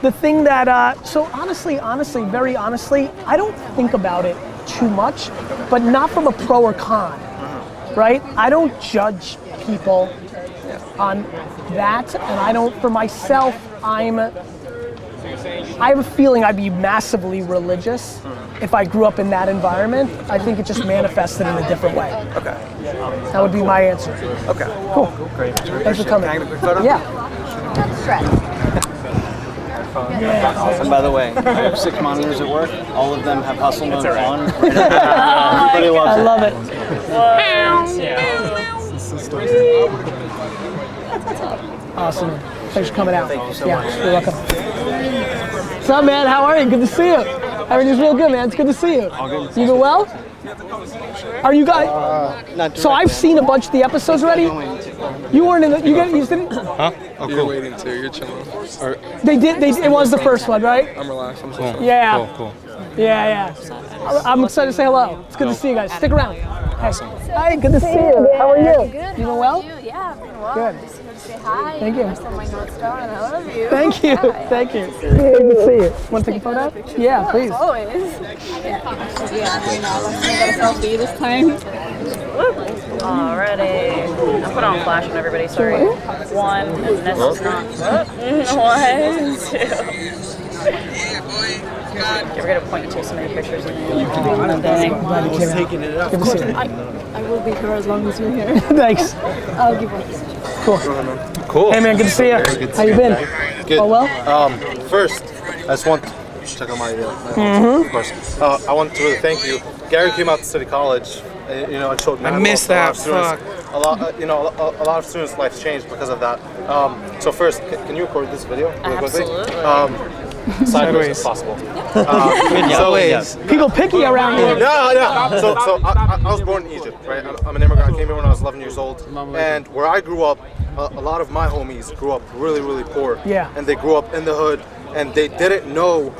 the thing that, so honestly, very honestly, I don't think about it too much, but not from a pro or con, right? I don't judge people on that, and I don't, for myself, I have a feeling I'd be massively religious if I grew up in that environment. I think it just manifested in a different way. Okay. That would be my answer. Okay. Cool. Great. Thanks for coming. Can I get a quick photo? Yeah. And by the way, I have 6 monitors at work. All of them have hustle mode on. Everybody loves it. I love it. Awesome. Thanks for coming out. Thank you so yeah, much. You're welcome. What's up, man? How are you? Good to see you. Everything's real good, man. It's good to see you. All good. You doing well? Are you guys? Not So I've seen a bunch of the episodes already. You weren't in the. You didn't. Huh? Oh, You're waiting too. You're chilling. Or, They did. It was the first one, right? I'm relaxed. I'm so Cool. sorry. Yeah. Cool. Yeah. I'm excited to say hello. It's good to see you guys. Stick around. Hey. Hi, good to see you. How are you? Good. You doing well? Yeah, I'm doing well. Good. Just here to say hi. Thank you. First on my North Star, and I love you. Thank you. Yeah. Thank you. Good to see you. Want to take a photo? Yeah, please. Always. Yeah, I got a selfie this time. Alrighty. I'll put on flash on everybody, sorry. 1, and this is not. 1, 2. We're gonna point you to so many pictures in Glad taking it up. Good to see you. I will be here as long as you're here. Thanks. I'll give one. Cool. Cool. Hey man, good to see you. How you been? Good. Oh well? First, I just want to check on my of course. I want to really thank you. Gary came out to City College, and showed I missed that. Fuck. A lot of students' lives changed because of that. So first, can you record this video really quickly? Sideways if possible. People picky around here. No. So I was born in Egypt, right? I'm an immigrant. I came here when I was 11 years old. And where I grew up, a lot of my homies grew up really, really poor. Yeah. And they grew up in the hood, and they didn't know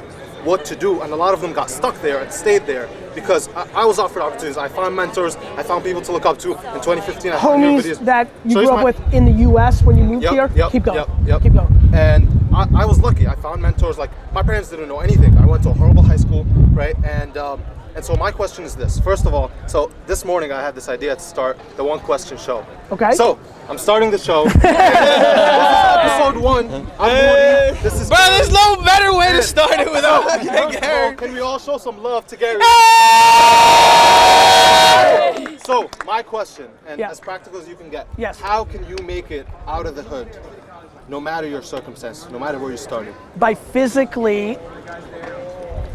what to do. And a lot of them got stuck there and stayed there because I was offered opportunities. I found mentors. I found people to look up to. In 2015, I found new Homies videos. that you grew up with in the U.S. when you moved here? Keep going. Keep going. And I was lucky. I found mentors. Like, my parents didn't know anything. I went to a horrible high school, right? And so my question is this. First of all, so this morning I had this idea to start the one question show. Okay. So I'm starting the show. This is episode 1. I'm 40. This is. Bro, there's no better way to start it without Gary. Can we all show some love to Gary? So my question, and as practical as you can get, how can you make it out of the hood? No matter your circumstance, no matter where you started. By physically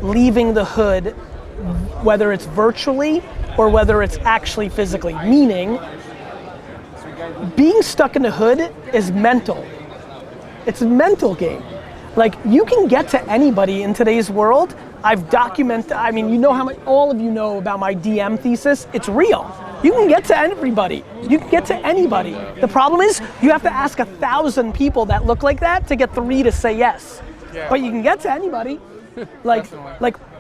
leaving the hood, whether it's virtually or whether it's actually physically. Meaning, being stuck in the hood is mental. It's a mental game. Like, you can get to anybody in today's world. I've documented, I mean, you know how much, all of you know about my DM thesis. It's real. You can get to everybody. You can get to anybody. The problem is, you have to ask 1,000 people that look like that to get 3 to say yes. Yeah. But you can get to anybody. Like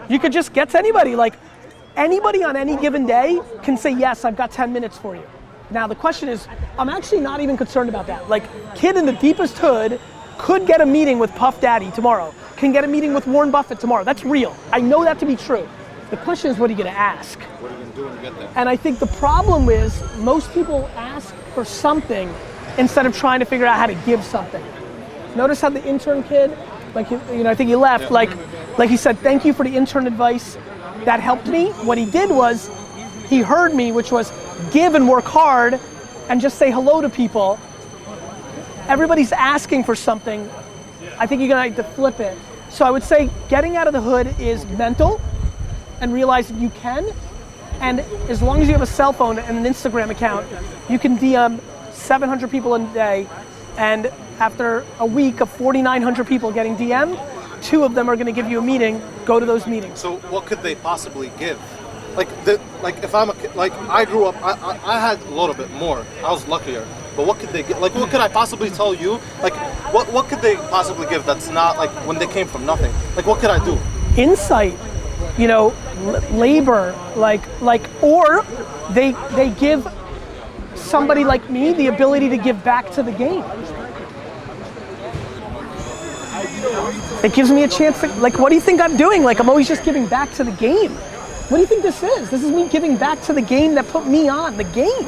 you could just get to anybody. Like, anybody on any given day can say, yes, I've got 10 minutes for you. Now the question is, I'm actually not even concerned about that. Like, kid in the deepest hood could get a meeting with Puff Daddy tomorrow, can get a meeting with Warren Buffett tomorrow. That's real. I know that to be true. The question is, what are you gonna ask? What are you gonna do when you get there? And I think the problem is, most people ask for something instead of trying to figure out how to give something. Notice how the intern kid, like, I think he left, like he said, thank you for the intern advice. That helped me. What he did was, he heard me, which was give and work hard and just say hello to people. Everybody's asking for something. I think you're gonna have to flip it. So I would say getting out of the hood is mental and realizing you can. And as long as you have a cell phone and an Instagram account, you can DM 700 people a day. And after a week of 4,900 people getting DM'd, 2 of them are gonna give you a meeting. Go to those meetings. So what could they possibly give? Like if I'm a kid, like I grew up, I had a little bit more. I was luckier. But what could they get? Like, what could I possibly tell you? Like, what could they possibly give that's not like when they came from nothing? Like, what could I do? Insight, labor, or they give somebody like me the ability to give back to the game. It gives me a chance to, like, what do you think I'm doing? Like, I'm always just giving back to the game. What do you think this is? This is me giving back to the game that put me on, the game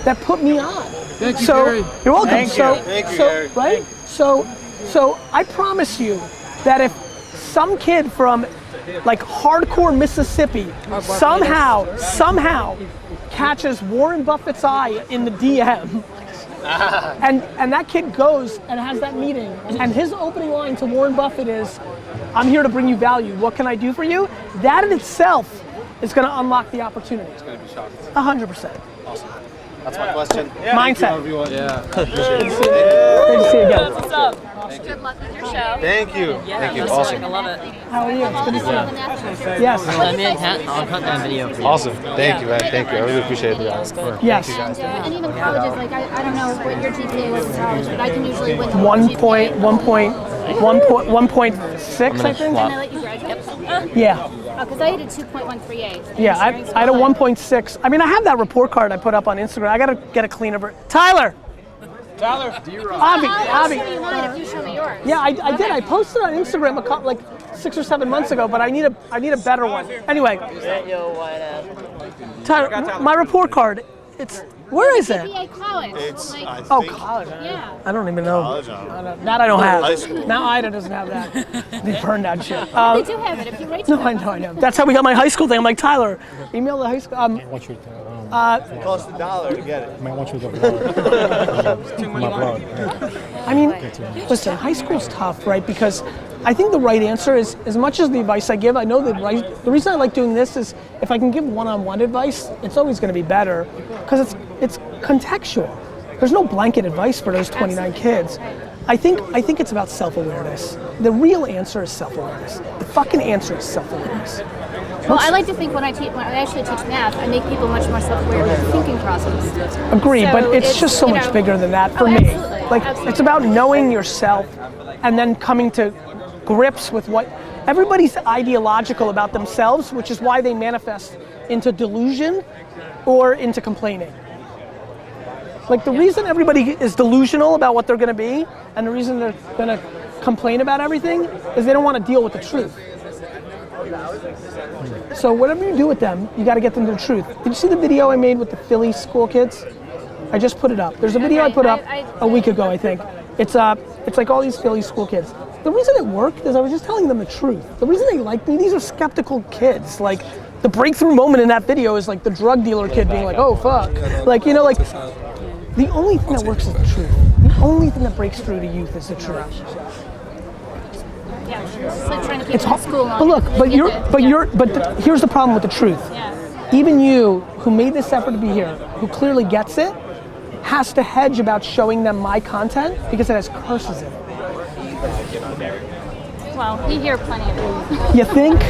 that put me on. Thank you, so, Gary. You're welcome. Thank so, you. Thank you, so Gary. right? So I promise you that if some kid from like hardcore Mississippi somehow catches Warren Buffett's eye in the DM, and that kid goes and has that meeting, and his opening line to Warren Buffett is, "I'm here to bring you value. What can I do for you?" That in itself is going to unlock the opportunity. It's going to be shocked. 100%. Awesome. That's my question. Mindset. Thank you, everyone. Yeah. Good to see you again. What's up? Good luck with your show. Thank you. Yeah, Thank you. best Awesome. luck. I love it. How are you? It's good to see you. Yes. I'll cut that video for you. Awesome. Thank you, man. Thank you. I really appreciate it, guys. Yes. Thank you, guys. And even colleges, like I don't know what your GPA was in college, but I can usually win. 1.6, I think. Can I let you graduate? Yeah. Oh, because I had a 2.13. Yeah, I had a 1.6. I mean, I have that report card I put up on Instagram. I gotta get a cleaner version. Tyler! Avi. I'll show you mine if you show me yours. Yeah, I did. I posted on Instagram like 6 or 7 months ago, but I need a better one. Anyway. Tyler, my report card, where is it? College. It's, college. Yeah. I don't even know. College, That I don't High have. school. Now Ida doesn't have that. They burned that shit. They do have it if you write to No, I know. That's how we got my high school thing. I'm like, Tyler, email the high school. It costs $1 to get it. I want you to blog. My blog. I mean, listen, high school's tough, right? Because I think the right answer is, as much as the advice I give, I know the reason I like doing this is if I can give one-on-one advice, it's always going to be better because it's contextual. There's no blanket advice for those 29 kids. I think it's about self-awareness. The real answer is self-awareness. The fucking answer is self-awareness. Well, I like to think when I actually teach math, I make people much more self-aware of their thinking process. Agree, So but it's just so much bigger than that for me. Absolutely, Like, absolutely. it's about knowing yourself and then coming to grips with what everybody's ideological about themselves, which is why they manifest into delusion or into complaining. Like, the reason everybody is delusional about what they're going to be and the reason they're going to complain about everything is they don't want to deal with the truth. So whatever you do with them, you got to get them to the truth. Did you see the video I made with the Philly school kids? I just put it up. There's a video I put up a week ago, I think. It's like all these Philly school kids. The reason it worked is I was just telling them the truth. The reason they liked me, these are skeptical kids. Like, the breakthrough moment in that video is like the drug dealer kid being like, oh fuck. Like, you know, like, the only thing that works is the truth. The only thing that breaks through to youth is the truth. Yeah, it's like trying to keep It's them hard. in school. But look, here's the problem with the truth. Even you, who made this effort to be here, who clearly gets it, has to hedge about showing them my content because it has curses in it. Well, we hear plenty of it. You think?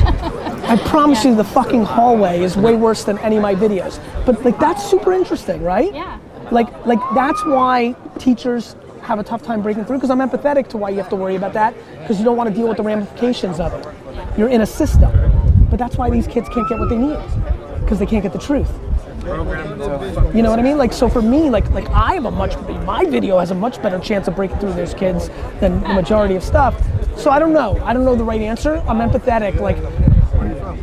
I promise you the fucking hallway is way worse than any of my videos. But like, that's super interesting, right? Yeah. Like that's why teachers have a tough time breaking through, because I'm empathetic to why you have to worry about that, because you don't want to deal with the ramifications of it. You're in a system. But that's why these kids can't get what they need, because they can't get the truth. You know what I mean? Like, so for me, like I have my video has a much better chance of breaking through those kids than the majority of stuff. So I don't know the right answer. I'm empathetic. Like,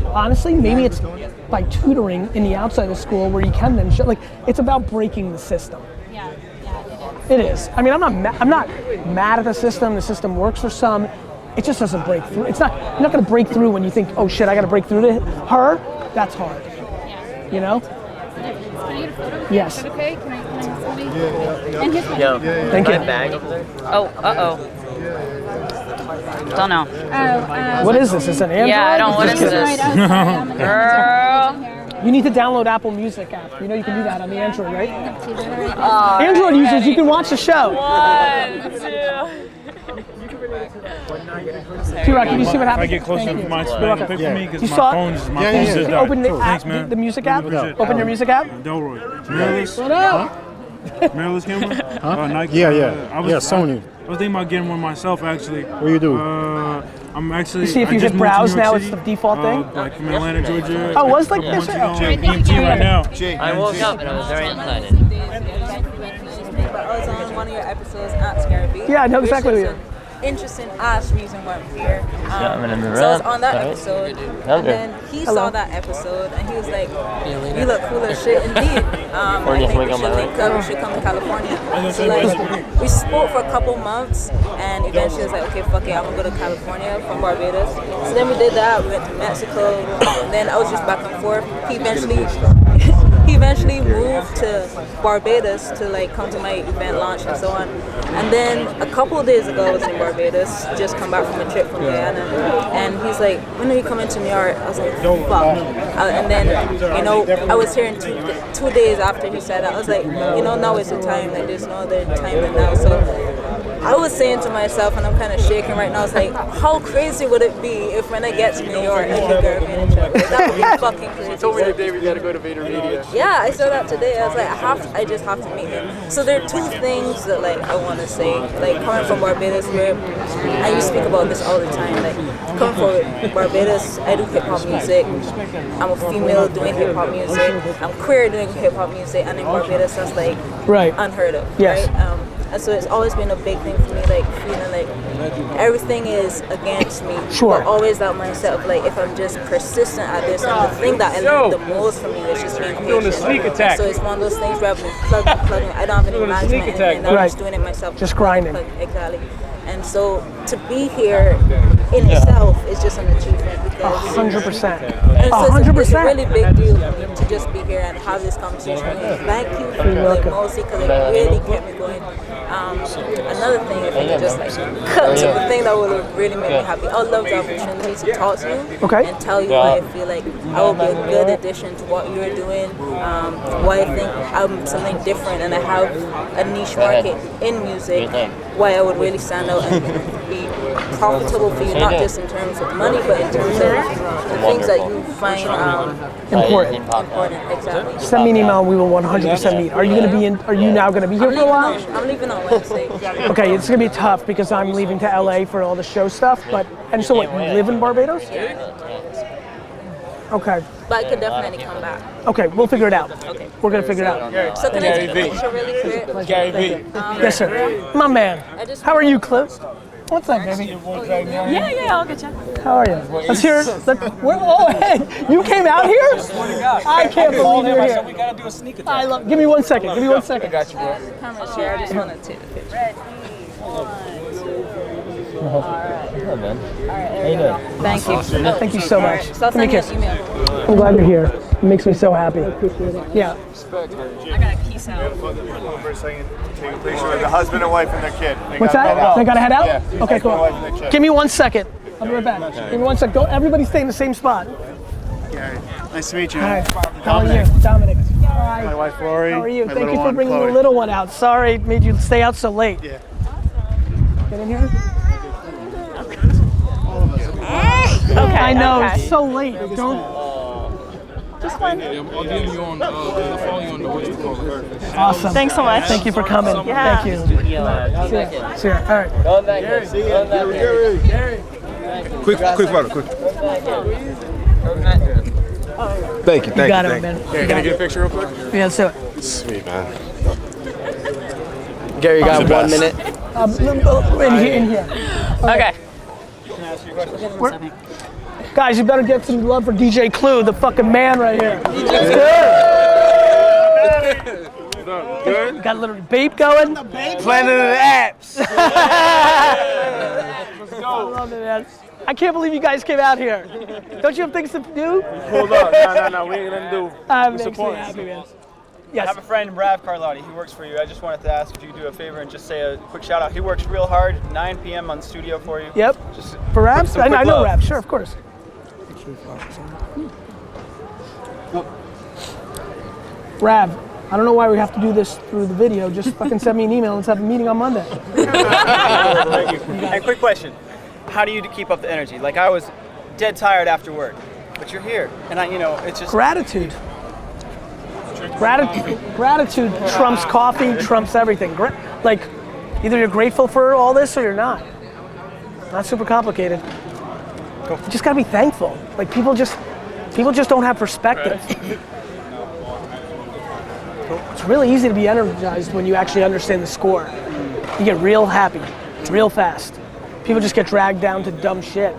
honestly, maybe it's by tutoring in the outside of school where you can then show, like, it's about breaking the system. Yeah, It is. I mean, I'm not mad at the system. The system works for some. It just doesn't break through. You're not going to break through when you think, oh shit, I got to break through to her. That's hard. You know? Yes. Okay, can I have somebody? And here's my Thank you. Bag over there? Oh, don't know. What is this? Is it an Android? Yeah, I don't. What is this? Girl. You need to download Apple Music app. You know you can do that on the Android, right? Oh, Android users, you can watch the show. 1, 2. T-Rock, can you see what happens? If I get closer to my screen, pick for me because You my saw phone it? is Can you open the Thanks, app, man. the music app? Open your music app. Delroy. Mirrorless? What up? Mirrorless camera? Nike. Sony. I was thinking about getting one myself, actually. What do you do? I'm actually. You see, if you hit browse now, it's the default thing. Like from Atlanta, Georgia. Oh, was like this? EMT right now. I woke up and I was very excited. I was on one of your episodes at GaryVee. Yeah, I know exactly what you. interesting ass reason why I'm here. So I was on that episode, and then he saw that episode, and he was like, "You look cool as shit, indeed. I think we should link up. We should come to California." So like, we spoke for a couple months, and eventually I was like, "Okay, fuck it, I'm gonna go to California from Barbados." So then we did that. We went to Mexico, and then I was just back and forth. He eventually moved to Barbados to like come to my event launch and so on. And then a couple of days ago I was in Barbados, just come back from a trip from Guyana, and he's like, "When are you coming to New York?" I was like, "Fuck." And then, you know, I was here in 2 days after he said that. I was like, you know, now is the time, like there's no other time than now. So I was saying to myself, and I'm kind of shaking right now, it's like, how crazy would it be if when I get to New York, I can go to Vaynerchuk? That would be fucking crazy. You told me today we gotta go to VaynerMedia. Yeah, I saw that today. I was like, I just have to meet him. So there are two things that like I want to say. Like coming from Barbados, where and you speak about this all the time. Like coming from Barbados, I do hip hop music. I'm a female doing hip hop music. I'm queer doing hip hop music, and in Barbados, that's like unheard of. Yes. Right? And so it's always been a big thing for me, like feeling like everything is against me. Sure. But always that mindset of like, if I'm just persistent at this, and the thing that I learned the most from me is just being patient. Doing a sneak attack. So it's one of those things where I've been plugging. I don't have any management, and I'm just doing it myself. Just grinding. Exactly. And so to be here in itself is just an achievement because 100%. And so it's a really big deal for me to just be here and have this conversation with you. Thank you for like, mostly because it really kept me going. Another thing, if I could just like cut to the thing that would really make me happy, I would love the opportunity to talk to you and tell you why I feel like I will be a good addition to what you're doing, why I think I'm something different and I have a niche market in music, why I would really stand out and be profitable for you, not just in terms of money, but in terms of the things that you find important. Exactly. Send me an email and we will 100% meet. Are you going to be in? Are you now going to be here for a while? I'm leaving on Wednesday. Okay, it's going to be tough because I'm leaving to LA for all the show stuff. But and so what? You live in Barbados? Okay. But I could definitely come back. Okay, we'll figure it out. Okay. We're going to figure it out. So can I take a picture really quick? GaryVee. Yes, sir. My man. How are you, Cliff? What's up, baby? Yeah, I'll get you. How are you? Let's hear. Oh, hey, you came out here? I can't believe you're here. We gotta do a sneak attack. Give me 1 second. Give me 1 second. I got you, bro. Camera's here. I just want to take the picture. Ready? 1, 2. All right. How you doing? Thank you. Thank you so much. So I'll send you an email. I'm glad you're here. It makes me so happy. Yeah. I gotta peace out. For a second, take a picture of the husband and wife and their kid. What's that? They gotta head out? Yeah. Okay, cool. Give me 1 second. I'll be right back. Give me 1 second. Don't everybody stay in the same spot. Gary, nice to meet you. Hi. How are you? Dominic. Hi. My wife Lori. How are you? My Thank you little for one, bringing Chloe. the little one out. Sorry, made you stay out so late. Yeah. Get in here. Okay. I know, it's so late. Don't. Just one. I'll DM you on, I'll follow you on the what you call it. Awesome. Thanks so much. Thank you for coming. Yeah. Thank you. See you. All right. Quick photo, quick. Thank you. You got it, man. Can I get a picture real quick? Yeah, let's do it. Sweet, man. Gary, you got 1 minute? In here. Okay. Guys, you better get some love for DJ Clue, the fucking man right here. Good? Got a little babe going. Planet of the Apps. Let's go. I love it, man. I can't believe you guys came out here. Don't you have things to do? Hold up. No. We ain't gonna do. Makes me happy, man. Yes. I have a friend, Rav Carlotti. He works for you. I just wanted to ask if you could do a favor and just say a quick shout out. He works real hard, 9 p.m. on studio for you. Yep. Just for Rav? I know love. Rav. Sure, of course. Rav, I don't know why we have to do this through the video. Just fucking send me an email and let's have a meeting on Monday. Thank you. And quick question. How do you keep up the energy? Like I was dead tired after work, but you're here. And it's just... Gratitude. Gratitude trumps coffee, trumps everything. Like, either you're grateful for all this or you're not. Not super complicated. Cool. You just gotta be thankful. Like people just don't have perspective. It's really easy to be energized when you actually understand the score. You get real happy, real fast. People just get dragged down to dumb shit.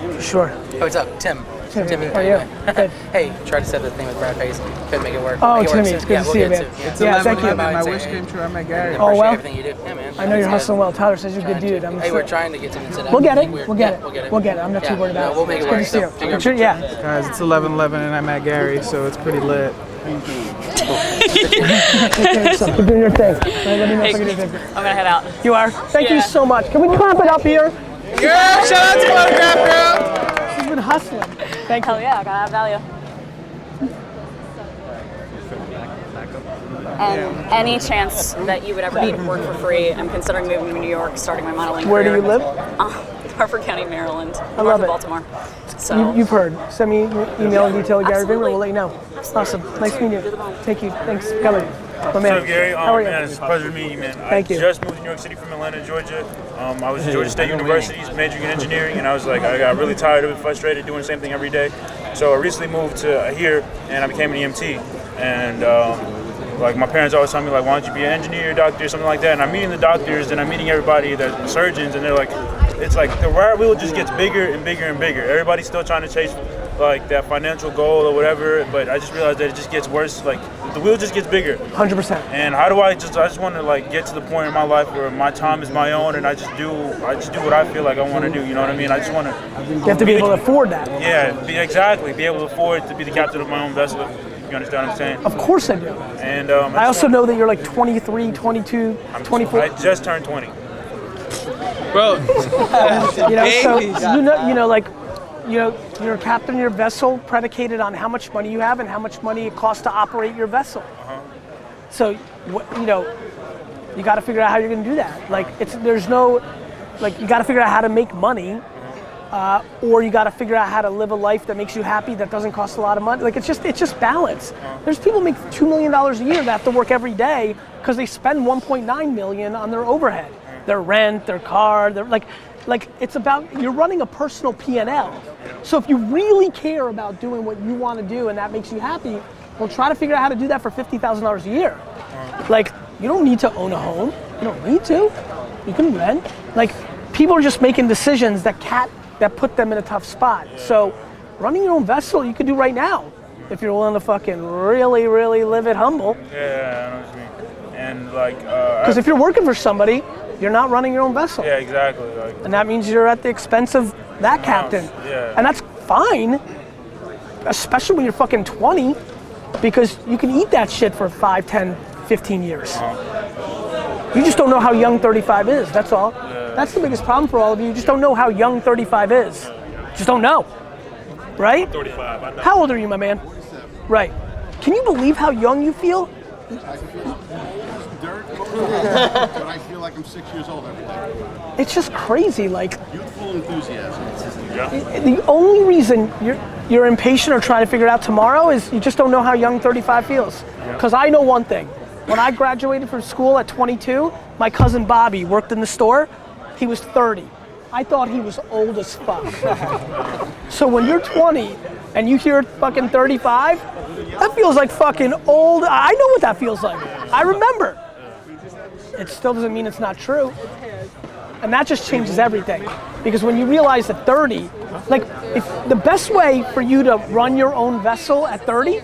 For sure. Hey, what's up, Tim? Tim, Timmy. how are you? Good. Hey, tried to set the thing with Brad Face. Couldn't make it work. Oh, Make it work Timmy, it's soon. good Yeah, to we'll see you, get man. to it. Yeah, thank you. My wish came true. I met Gary. Oh, well. Everything you do. Yeah, man. I know you're hustling well. Tyler says you're a good dude. Hey, we're trying to get to today. We'll get it. We'll We'll get it. I'm not too worried about it. We'll make it It's good work. to see you. Figure out- Sure, yeah. Guys, it's 11:11 and I met Gary, so it's pretty lit. So, keep doing your thing. Let me know if I can do anything. I'm gonna head out. You are? Thank you so much. Can we clap it up here? Yeah, shout out to Photograph Girl. She's been hustling. Thank you. Hell yeah, gotta have value. And any chance that you would ever need to work for free, I'm considering moving to New York, starting my modeling Where do career. you live? Harford County, Maryland. I love north of it. Baltimore. So You've heard. Send me an email in detail, GaryVee, we'll let you know. Awesome. Nice meeting you. Thank you. Thanks for coming. My man. What's up, Gary? How are you? Man, it's a pleasure meeting you, man. Thank you. I just moved to New York City from Atlanta, Georgia. I was at Georgia State University majoring in engineering, and I was like, I got really tired of it, frustrated doing the same thing every day. So I recently moved to here, and I became an EMT. And like my parents always tell me, like, why don't you be an engineer, doctor, something like that. And I'm meeting the doctors, and I'm meeting everybody, the surgeons, and they're like, it's like the riot wheel just gets bigger and bigger and bigger. Everybody's still trying to chase like that financial goal or whatever, but I just realized that it just gets worse. Like the wheel just gets bigger. 100%. And how do I just want to like get to the point in my life where my time is my own, and I just do what I feel like I want to do. You know what I mean? I just want to. You have to be able to afford that. Yeah, be able to afford to be the captain of my own vessel. You understand what I'm saying? Of course I do. And I also know that you're like 23, 22, 24. I just turned 20. Bro, you know, so like, you're a captain of your vessel predicated on how much money you have and how much money it costs to operate your vessel. So, you got to figure out how you're going to do that. Like, you got to figure out how to make money, or you got to figure out how to live a life that makes you happy, that doesn't cost a lot of money. Like, it's just balance. There's people who make $2 million a year that have to work every day because they spend $1.9 million on their overhead. Their rent, their car, like it's about, you're running a personal P&L. So if you really care about doing what you want to do and that makes you happy, well, try to figure out how to do that for $50,000 a year. Like, you don't need to own a home. You don't need to. You can rent. Like, people are just making decisions that put them in a tough spot. So running your own vessel, you can do right now if you're willing to fucking really, really live it humble. Yeah, I know what you mean. And like, because if you're working for somebody, you're not running your own vessel. Yeah, exactly. Like, and that means you're at the expense of that captain. Yeah. And that's fine, especially when you're fucking 20, because you can eat that shit for 5, 10, 15 years. You just don't know how young 35 is, that's all. Yeah. That's the biggest problem for all of you. You just don't know how young 35 is. Just don't know, right? I'm 35, I know. How old are you, my man? Right. Can you believe how young you feel? But I feel like I'm 6 years old every day. It's just crazy, like. Youthful enthusiasm. The only reason you're impatient or trying to figure it out tomorrow is you just don't know how young 35 feels. Because I know one thing. When I graduated from school at 22, my cousin Bobby worked in the store. He was 30. I thought he was old as fuck. So when you're 20 and you hear fucking 35, that feels like fucking old. I know what that feels like. I remember. It still doesn't mean it's not true. And that just changes everything. Because when you realize that 30, like, if the best way for you to run your own vessel at 30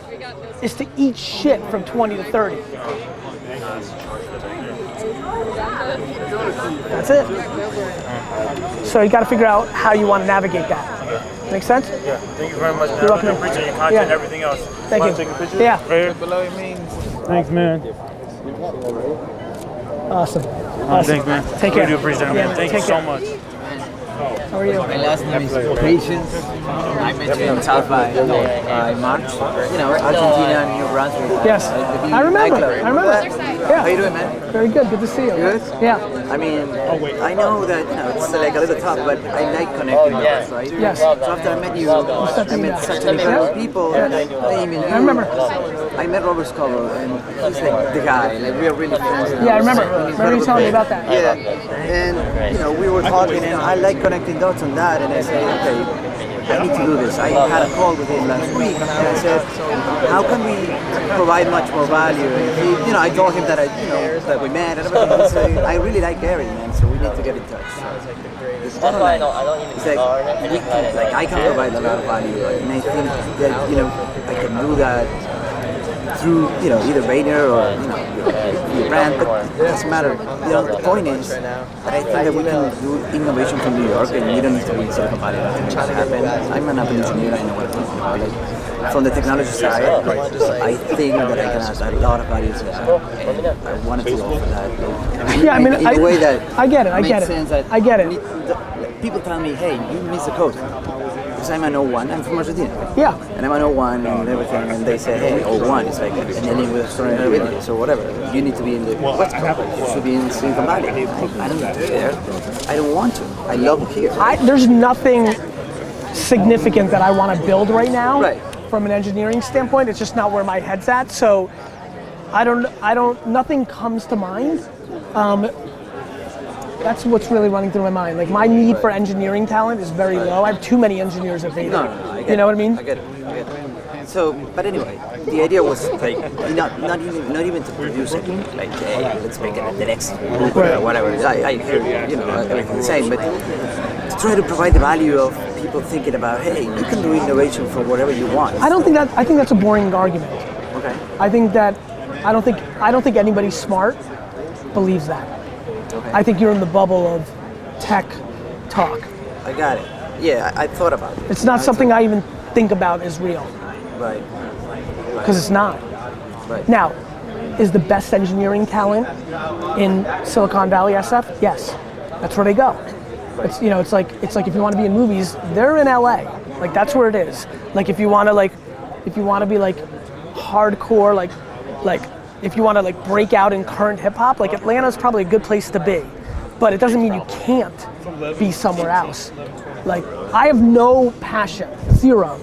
is to eat shit from 20 to 30. That's it. So you got to figure out how you want to navigate that. Make sense? Yeah. Thank you very much, man. You're I welcome. really appreciate your content and everything else. Thank you. Take a picture? Yeah. Right here. Below your means. Thanks, man. Awesome. Thanks, man. Take care. I really do appreciate it, man. Yeah, Thank you take so care. much. How are you? My last name is Patience. I met you in South by March. You know, Argentina and New Brunswick. Yes. I remember. Yeah. How you doing, man? Very good. Good to see you. Good? Yeah. I mean, I know that it's like a little tough, but I like connecting with us, right? Yes. So after I met you, I met such incredible people. And I mean, I remember. I met Robert Scoble, and he's like the guy. Like, we are really friends. Yeah, I remember. Remember you telling me about that. Yeah. And, you know, we were talking, and I like connecting dots on that, and I say, okay, I need to do this. I had a call with him last week, and I said, how can we provide much more value? And he, I told him that that we met and everything. He said, I really like Gary, man, so we need to get in touch. So it's kind of like, I can provide a lot of value, and I think that I can do that through either Vayner or your brand, but it doesn't matter. The point is that I think that we can do innovation from New York, and you don't need to be in Silicon Valley to make that happen. I'm an Apple engineer. I know what I'm talking about. From the technology side, I think that I can add a lot of value to that, and I wanted to offer that. Yeah, in a way that I get it. I get it. I get it. People tell me, hey, you missed the code. Because I'm an 01, I'm from Argentina. Yeah. And I'm an 01 and everything, and they say, hey, 01 is like an alien with extraordinary abilities or whatever. You need to be in the West Coast. You should be in Silicon Valley. I don't need to be there. I don't want to. I love it here. There's nothing significant that I want to build right now. Right. From an engineering standpoint, it's just not where my head's at. So nothing comes to mind. That's what's really running through my mind. Like, my need for engineering talent is very low. I have too many engineers at Vayner. No, I get you know what I mean? I get it. So, but anyway, the idea was like not even to produce it. Like, hey, let's make it the next book or whatever. I hear everything the same, but to try to provide the value of people thinking about, hey, you can do innovation for whatever you want. I think that's a boring argument. Okay. I don't think anybody smart believes that. Okay. I think you're in the bubble of tech talk. I got it. Yeah, I thought about it. It's not something I even think about as real. Right. Because it's not. Right. Now, is the best engineering talent in Silicon Valley SF? Yes. That's where they go. It's it's like if you want to be in movies, they're in LA. Like, that's where it is. Like, if you want to be like hardcore, like if you want to break out in current hip hop, like, Atlanta's probably a good place to be. But it doesn't mean you can't be somewhere else. Like, I have no passion, zero,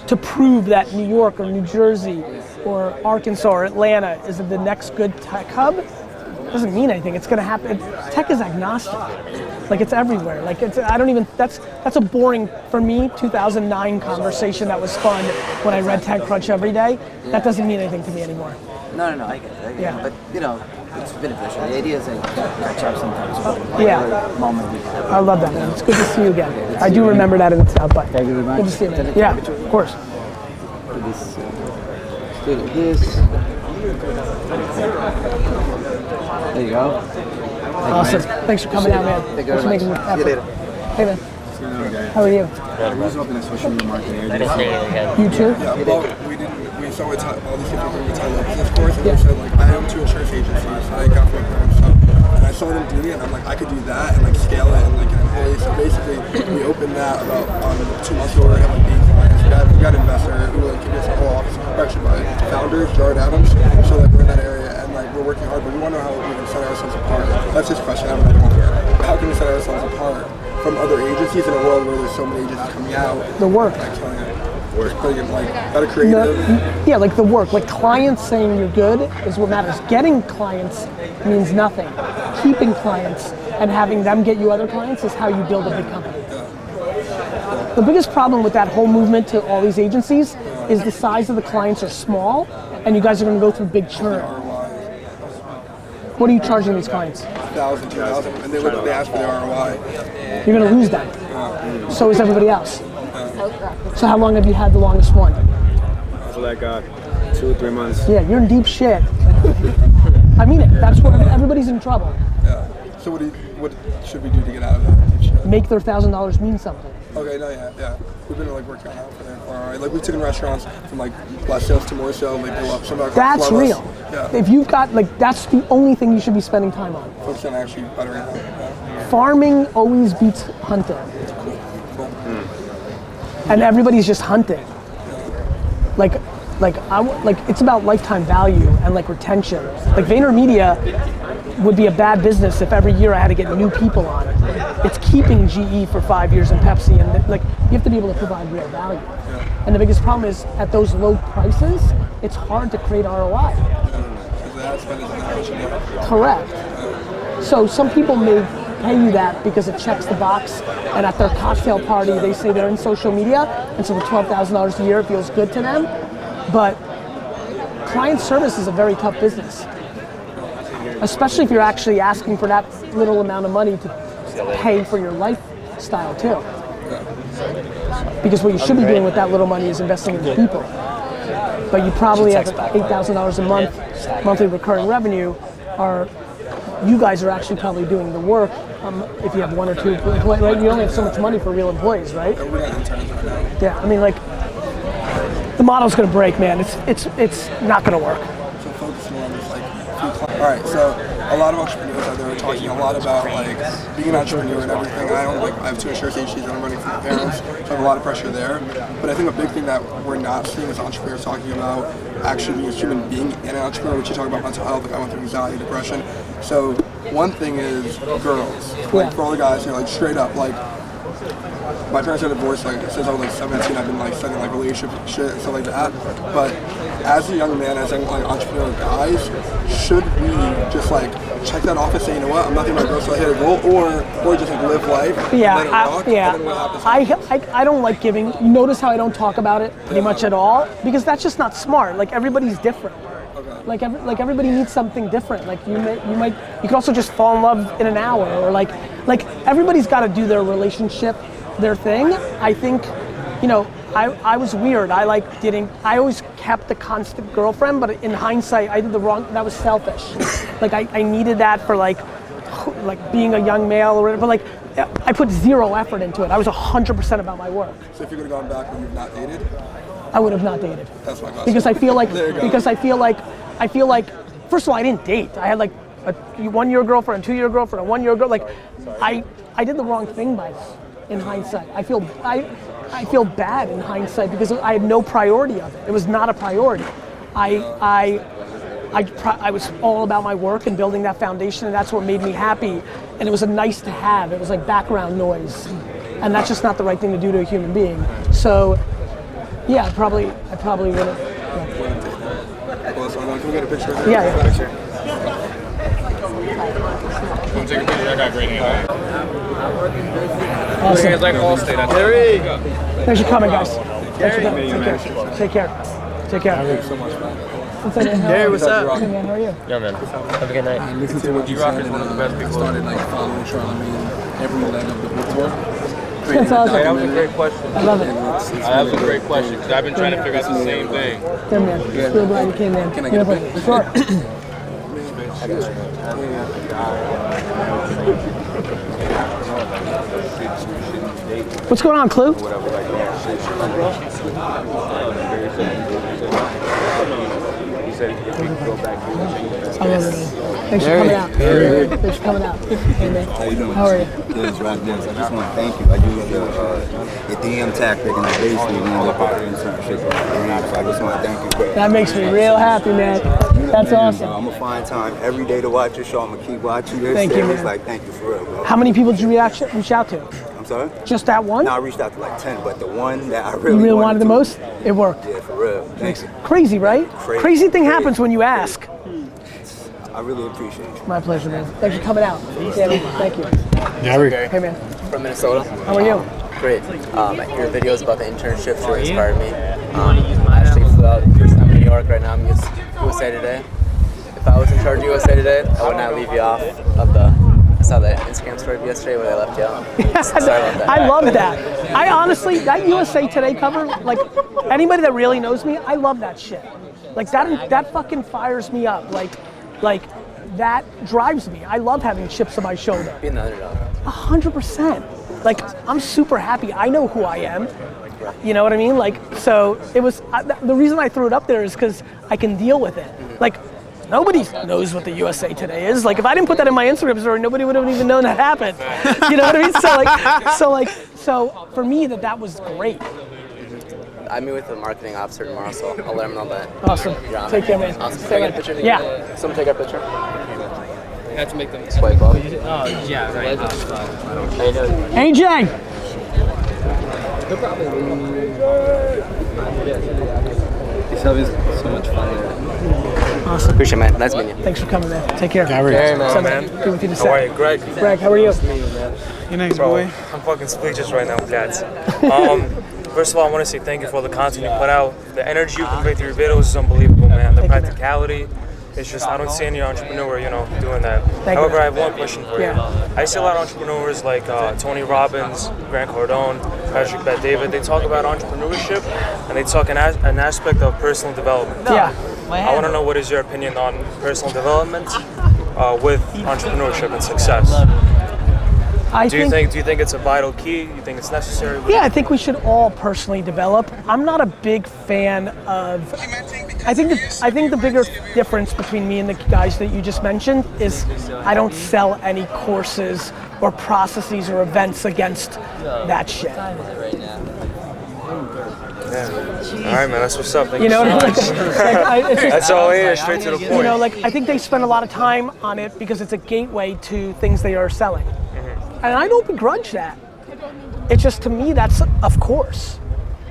to prove that New York or New Jersey or Arkansas or Atlanta is the next good tech hub. It doesn't mean anything. It's going to happen. Tech is agnostic. Like, it's everywhere. Like, that's a boring, for me, 2009 conversation that was fun when I read TechCrunch every day. That doesn't mean anything to me anymore. No, I get it. Yeah. But, it's beneficial. The idea is to catch up sometimes. Moment we have. I love that, man. It's good to see you again. I do remember that in the South by. Thank you very much. Good to see you, man. Yeah, of course. There you go. Awesome. Thanks for coming out, man. Thank you very Thanks for making much. the effort. See you later. Hey, man. How are you? We was open in social media marketing. You too? Yeah, well, we started all these different things with Tyler Business Course, and we said, I own 2 insurance agencies, I got from my parents, and I saw them doing it, and I'm like, I could do that, and scale it, and an employee. So basically, we opened that about 2 months ago. We had 8 clients. We got an investor who give us a whole office, actually by founders, Jared Adams. So we're in that area, and we're working hard, but we want to know how we can set ourselves apart. That's his question. I have another one here. How can we set ourselves apart from other agencies in a world where there's so many agencies coming out? The work. Better creative. Yeah, the work. Clients saying you're good is what matters. Getting clients means nothing. Keeping clients and having them get you other clients is how you build a big company. The biggest problem with that whole movement to all these agencies is the size of the clients are small, and you guys are going to go through big churn. What are you charging these clients? $1,000, $2,000, and they ask for the ROI. You're going to lose them. So is everybody else. So how long have you had the longest one? So 2 or 3 months. Yeah, you're in deep shit. I mean it. That's where everybody's in trouble. Yeah. So what should we do to get out of that deep shit? Make their $1,000 mean something. Okay, yeah. We've been working on that for their ROI. We've taken restaurants from less sales to more sales. They go up. That's real. Yeah. If you've got that's the only thing you should be spending time on. Focus on actually bettering it. Yeah. Farming always beats hunting. And everybody's just hunting. It's about lifetime value and retention. VaynerMedia would be a bad business if every year I had to get new people on. It's keeping GE for 5 years and Pepsi, and you have to be able to provide real value. And the biggest problem is at those low prices, it's hard to create ROI. The ad spend is not what you need. Correct. So some people may pay you that because it checks the box, and at their cocktail party they say they're in social media, and so for $12,000 a year it feels good to them. But client service is a very tough business, especially if you're actually asking for that little amount of money to pay for your lifestyle too. Because what you should be doing with that little money is investing in people. But you probably have $8,000 a month, monthly recurring revenue, you guys are actually probably doing the work if you have one or two employees, right? You only have so much money for real employees, right? Yeah, I mean, like, the model's gonna break, man. It's not gonna work. So focusing on this, like, all right, so a lot of entrepreneurs out there are talking a lot about, like, being an entrepreneur and everything. I have two insurance agencies and I'm running for my parents, so I have a lot of pressure there. But I think a big thing that we're not seeing is entrepreneurs talking about actually being a human being and an entrepreneur, which you talk about mental health, like I went through anxiety, depression. So one thing is girls, like for all the guys, like straight up, like, my parents got divorced like since I was like 17. I've been like studying like relationship shit and stuff like that. But as a young man, as like entrepreneur guys, should we just like check that off and say, you know what, I'm not gonna my girl, so I hit a goal, or just like live life? Yeah, let it rock, yeah. and then what happens? I don't like giving. You notice how I don't talk about it pretty much at all, because that's just not smart. Like everybody's different. Like everybody needs something different. Like you can also just fall in love in an hour, or like everybody's got to do their relationship, their thing. I think, you know, I was weird. I always kept the constant girlfriend, but in hindsight, I did the wrong. That was selfish. Like I needed that for like being a young male or whatever. But like I put zero effort into it. I was 100% about my work. So if you could have gone back when you've not dated, I would have not dated. That's my question. Because I feel like first of all, I didn't date. I had like a 1 year girlfriend, a 2 year girlfriend, a 1 year girl. Like I did the wrong thing by this. In hindsight, I feel bad in hindsight because I had no priority of it. It was not a priority. I was all about my work and building that foundation, and that's what made me happy. And it was a nice to have. It was like background noise, and that's just not the right thing to do to a human being. So, yeah, I probably would have. Well, so can we get a picture? Yeah. Want to take a picture? I got great hands. Awesome. Hands like Allstate. Gary! Thanks for coming, guys. Thanks for coming. Take care. Take care. Thank you so much, man. Gary, what's up? Hey, man, how are you? Yeah, man. Have a good night. Listen to what you said, and I started like following Charlamagne every leg of the book tour. That's awesome. That was a great question. I love it. That was a great question because I've been trying to figure out the same thing. Good, man. Real glad you came in. Can I get a picture? Sure. I got you. What's going on, Clue? I love it. Thanks for coming out. Thanks for coming out. Hey, man. How you doing? How are you? Good, Rock Dance. I just want to thank you. I use the DM tactic, and I basically ended up at the internship. So I just want to thank you. That makes me real happy, man. That's awesome. I'm gonna find time every day to watch your show. I'm gonna keep watching your Thank you, series. man. Like, thank you for real, bro. How many people did you reach out to? I'm sorry? Just that one? No, I reached out to like 10, but the one that I You really really wanted the to, most? It worked. Yeah, for real. Thanks. Crazy, right? Crazy thing happens when you ask. I really appreciate you. My pleasure, man. Thanks for coming out. Yeah, thank you. Gary. Hey, man. From Minnesota. How are you? Great. Your videos about the internship really inspired me. I actually flew out first time in New York. Right now I'm in USA Today. If I was in charge of USA Today, I would not leave you off of the. I saw the Instagram story yesterday where they left you out. Sorry about that. I love that. I honestly, that USA Today cover, like anybody that really knows me, I love that shit. Like that fucking fires me up. Like that drives me. I love having chips on my shoulder. Be an underdog. 100%. Like I'm super happy. I know who I am. You know what I mean? Like, so it was, the reason I threw it up there is because I can deal with it. Like, nobody knows what the USA Today is. Like, if I didn't put that in my Instagram story, nobody would have even known that happened. You know what I mean? So for me, that was great. I meet with the marketing officer tomorrow, so I'll let him know that. Awesome. Take care, man. Awesome. Stay Can I right. get a picture? Yeah. Someone take our picture. You have to make them swipe up. Oh, yeah, right. How you doing? AJ! He's having so much fun there. Awesome. Appreciate it, man. Nice meeting you. Thanks for coming, man. Take care. Gary. man. Oh, man. Good with you to How are you? Greg. Greg, how are you? Your name's Bro, boy. I'm fucking speechless right now, cats. First of all, I want to say thank you for all the content you put out. The energy you convey through your videos is unbelievable, man. The practicality, it's just, I don't see any entrepreneur, doing that. However, I have one question for you. I see a lot of entrepreneurs like Tony Robbins, Grant Cardone, Patrick Bet-David. They talk about entrepreneurship and they talk an aspect of personal development. Yeah. I want to know what is your opinion on personal development with entrepreneurship and success. Do you think it's a vital key? You think it's necessary? Yeah, I think we should all personally develop. I'm not a big fan of. I think the bigger difference between me and the guys that you just mentioned is I don't sell any courses or processes or events against that shit. Yeah. All right, man. That's what's up. Thank You know, so much. That's all it is. Straight to the point. I think they spend a lot of time on it because it's a gateway to things they are selling. And I don't begrudge that. It's just, to me, that's of course.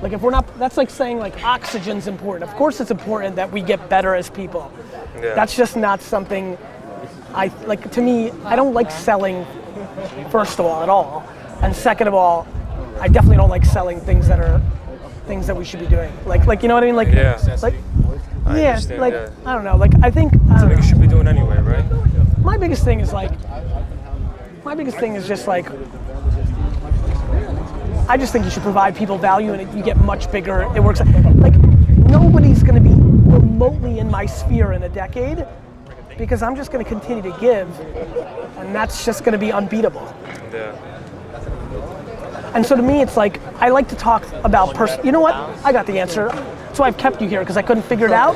Like, if we're not, that's like saying like oxygen's important. Of course it's important that we get better as people. Yeah. That's just not something I, like, to me, I don't like selling, first of all, at all. And second of all, I definitely don't like selling things that are things that we should be doing. Like you know what I mean? Like, Yeah. like, I yeah, understand, like, yeah. I don't know, like, I think you should be doing anyway, right? my biggest thing is like, just like, I just think you should provide people value and you get much bigger, it works. Like, nobody's gonna be remotely in my sphere in a decade because I'm just gonna continue to give and that's just gonna be unbeatable. Yeah. And so to me, it's like, I like to talk about you know what? I got the answer. That's why I've kept you here, because I couldn't figure it out.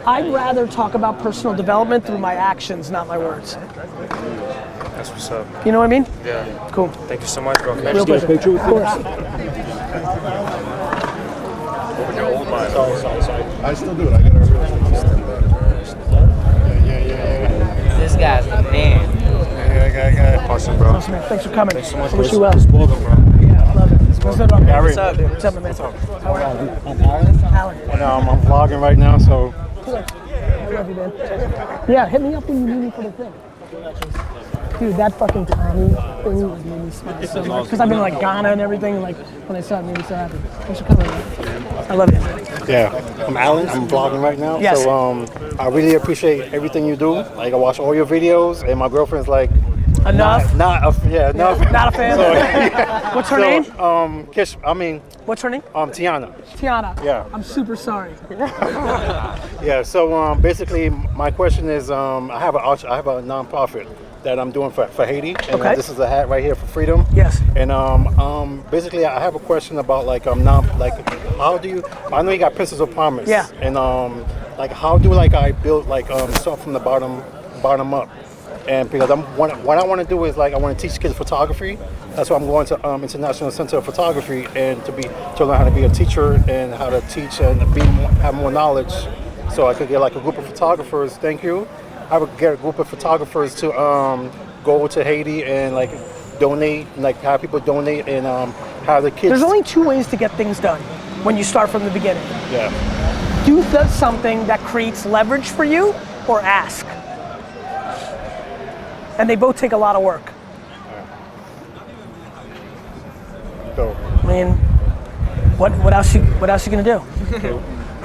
I'd rather talk about personal development through my actions, not my words. That's what's up. You know what I mean? Yeah. Cool. Thank you so much, bro. Real pleasure. Of course. I still do it. I gotta This guy's the man. Awesome, bro. Awesome, man. Thanks for coming. Thanks so much. I wish you well. Welcome, bro. Yeah, I love it. What's up, man? Gary. What's up, dude? What's up, man? How are you? I'm Alan. Alan. And I'm vlogging right now, so. I love you, man. Yeah, hit me up when you need me for the thing. Dude, that fucking Tommy thing made me smile so much. Because I've been like Ghana and everything, and like when I saw it, it made me so happy. Thanks for coming, man. I love you. Yeah, I'm Alan. I'm vlogging right now. Yes. So I really appreciate everything you do. Like, I watch all your videos, and my girlfriend's like, enough. Enough. Not a fan. What's her name? Kish. I mean. What's her name? Tiana. Tiana. Yeah. I'm super sorry. Yeah. So basically, my question is, I have a nonprofit that I'm doing for Haiti, and this is a hat right here for freedom. Yes. And basically, I have a question about how do you? I know you got Princess of Promise. Yeah. And like, how do I build start from the bottom up? And because what I want to do is I want to teach kids photography. That's why I'm going to International Center of Photography and to learn how to be a teacher and how to teach and have more knowledge. So I could get a group of photographers. Thank you. I would get a group of photographers to go to Haiti and donate, have people donate and have the kids. There's only two ways to get things done when you start from the beginning. Yeah. Do something that creates leverage for you, or ask. And they both take a lot of work. So, I mean, what else you gonna do?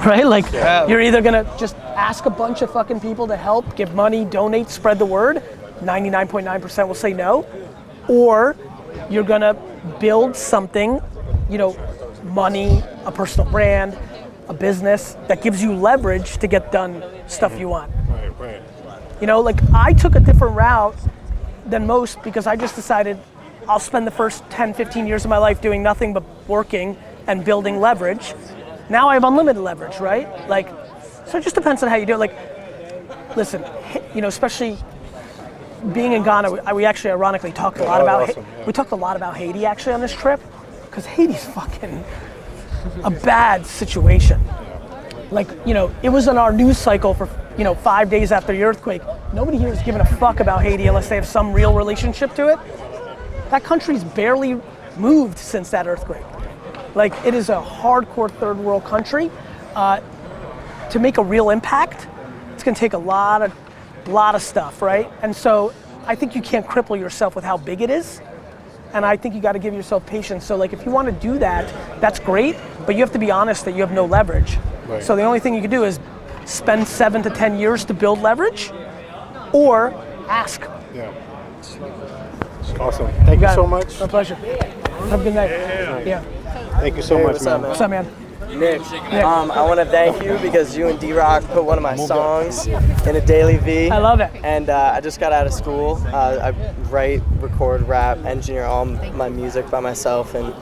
Right? You're either gonna just ask a bunch of fucking people to help, give money, donate, spread the word. 99.9% will say no. Or you're gonna build something, money, a personal brand, a business that gives you leverage to get done stuff you want. Right. I took a different route than most because I just decided I'll spend the first 10, 15 years of my life doing nothing but working and building leverage. Now I have unlimited leverage, right? So it just depends on how you do it. Listen, especially being in Ghana, we actually ironically talked a lot about we talked a lot about Haiti actually on this trip, because Haiti's fucking a bad situation. It was in our news cycle for 5 days after the earthquake. Nobody here is giving a fuck about Haiti unless they have some real relationship to it. That country's barely moved since that earthquake. It is a hardcore third world country. To make a real impact, it's gonna take a lot of stuff, right? And so I think you can't cripple yourself with how big it is. And I think you gotta give yourself patience. So like if you wanna do that, that's great, but you have to be honest that you have no leverage. Right. So the only thing you can do is spend 7 to 10 years to build leverage, or ask. Yeah. Awesome. Thank you so much. My pleasure. Have a good night. Yeah. Thank you so much, man. What's up, man? Nick, I want to thank you because you and D-Rock put one of my songs in a DailyVee. I love it. And I just got out of school. I write, record, rap, engineer all my music by myself, and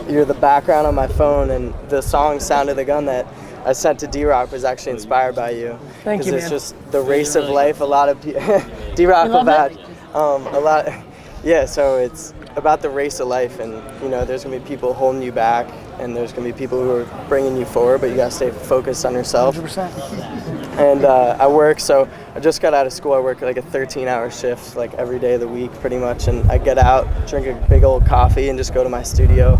you're the background on my phone, and the song Sound of the Gun that I sent to D-Rock was actually inspired by you. Thank you, Because it's man. just the race of life. A lot of D-Rock You love about it? a lot. Yeah, so it's about the race of life, and you know, there's gonna be people holding you back, and there's gonna be people who are bringing you forward, but you gotta stay focused on yourself. 100%. And I work, so I just got out of school. I work like a 13-hour shift, like every day of the week, pretty much. And I get out, drink a big old coffee, and just go to my studio,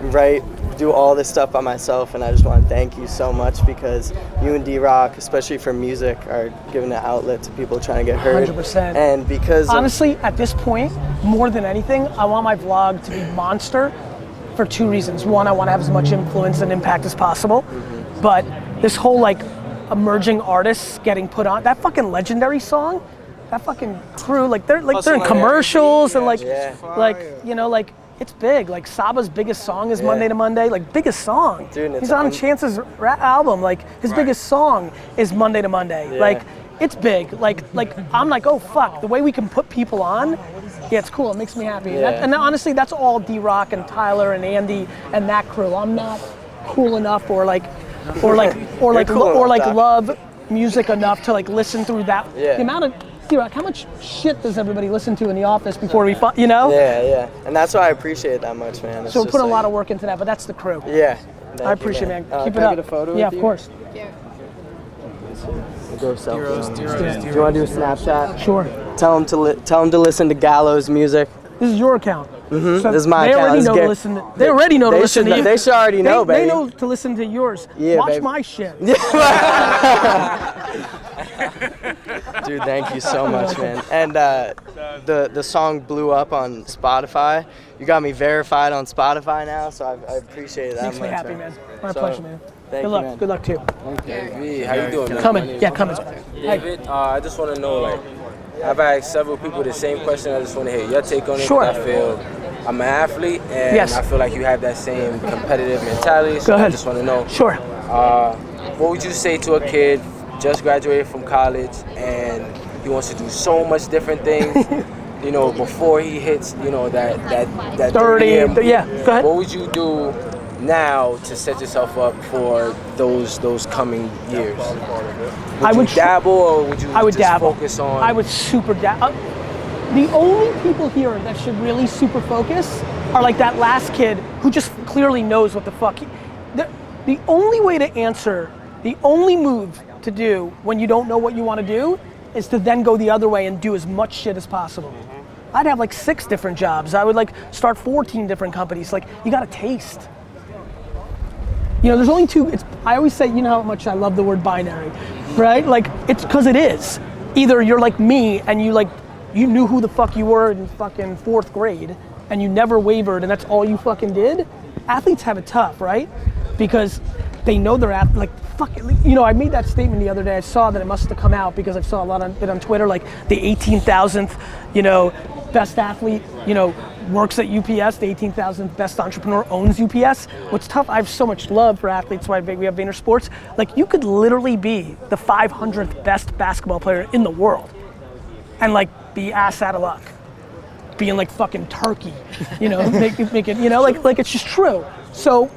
write, do all this stuff by myself. And I just want to thank you so much because you and D-Rock, especially for music, are giving an outlet to people trying to get heard. 100%. And because honestly, at this point, more than anything, I want my vlog to be monster for 2 reasons. One, I want to have as much influence and impact as possible. But this whole like emerging artists getting put on, that fucking Legendary song, that fucking crew, like they're in commercials and like you know, like it's big. Like Saba's biggest song is Monday to Monday, like biggest song. Dude, he's on Chance's album, like his biggest song is Monday to Monday. Like it's big. Like I'm like, oh fuck, the way we can put people on, yeah, it's cool. It makes me happy. And honestly, that's all D-Rock and Tyler and Andy and that crew. I'm not cool enough or love music enough to like listen through that. The amount of D-Rock, how much shit does everybody listen to in the office before we, you know? Yeah, and that's why I appreciate it that much, man. It's so we just put a like, lot of work into that, but that's the crew. Yeah. I appreciate it, man. Keep it can I up. get a photo yeah, with of you? course. We'll go selfie. Do Zeros. you want to do a Snapchat? Sure. Tell them to listen to Gallows music. This is your account. So So this is my they account. already know to listen to, they already know to listen to you. They should already know, baby. They know to listen to yours. Yeah, Watch baby. my shit. Dude, thank you so much, man. And the song blew up on Spotify. You got me verified on Spotify now, so I appreciate that Makes much. me happy, man. My So, pleasure, man. Thank Good you, luck. man. Good luck too. GaryVee, how you doing, man? Coming. Yeah, coming. David, I just want to know, like, I've asked several people the same question. I just want to hear your take on it. Sure. I feel I'm an athlete, and Yes. I feel like you have that same competitive mentality. So Go ahead. I just want to know. Sure. What would you say to a kid just graduated from college and he wants to do so much different things? You know, before he hits, you know, that 30, yeah, go ahead. What would you do now to set yourself up for those coming years? Would you dabble, or would you just dabble. focus on? I would super dabble. The only people here that should really super focus are like that last kid who just clearly knows what the fuck. The only way to answer, the only move to do when you don't know what you want to do is to then go the other way and do as much shit as possible. I'd have like 6 different jobs. I would like start 14 different companies. Like you gotta taste. You know, there's only 2, I always say, you know how much I love the word binary, right? Like, it's because it is. Either you're like me and you knew who the fuck you were in fucking 4th grade and you never wavered and that's all you fucking did. Athletes have it tough, right? Because they know they're like, fuck it. You know, I made that statement the other day. I saw that it must have come out because I saw a lot of it on Twitter, like the 18,000th, you know, best athlete, you know, works at UPS, the 18,000th best entrepreneur owns UPS. What's tough, I have so much love for athletes, why we have VaynerSports. Like you could literally be the 500th best basketball player in the world and like be ass out of luck. Being like fucking Turkey, you know, make it, you know, like it's just true. So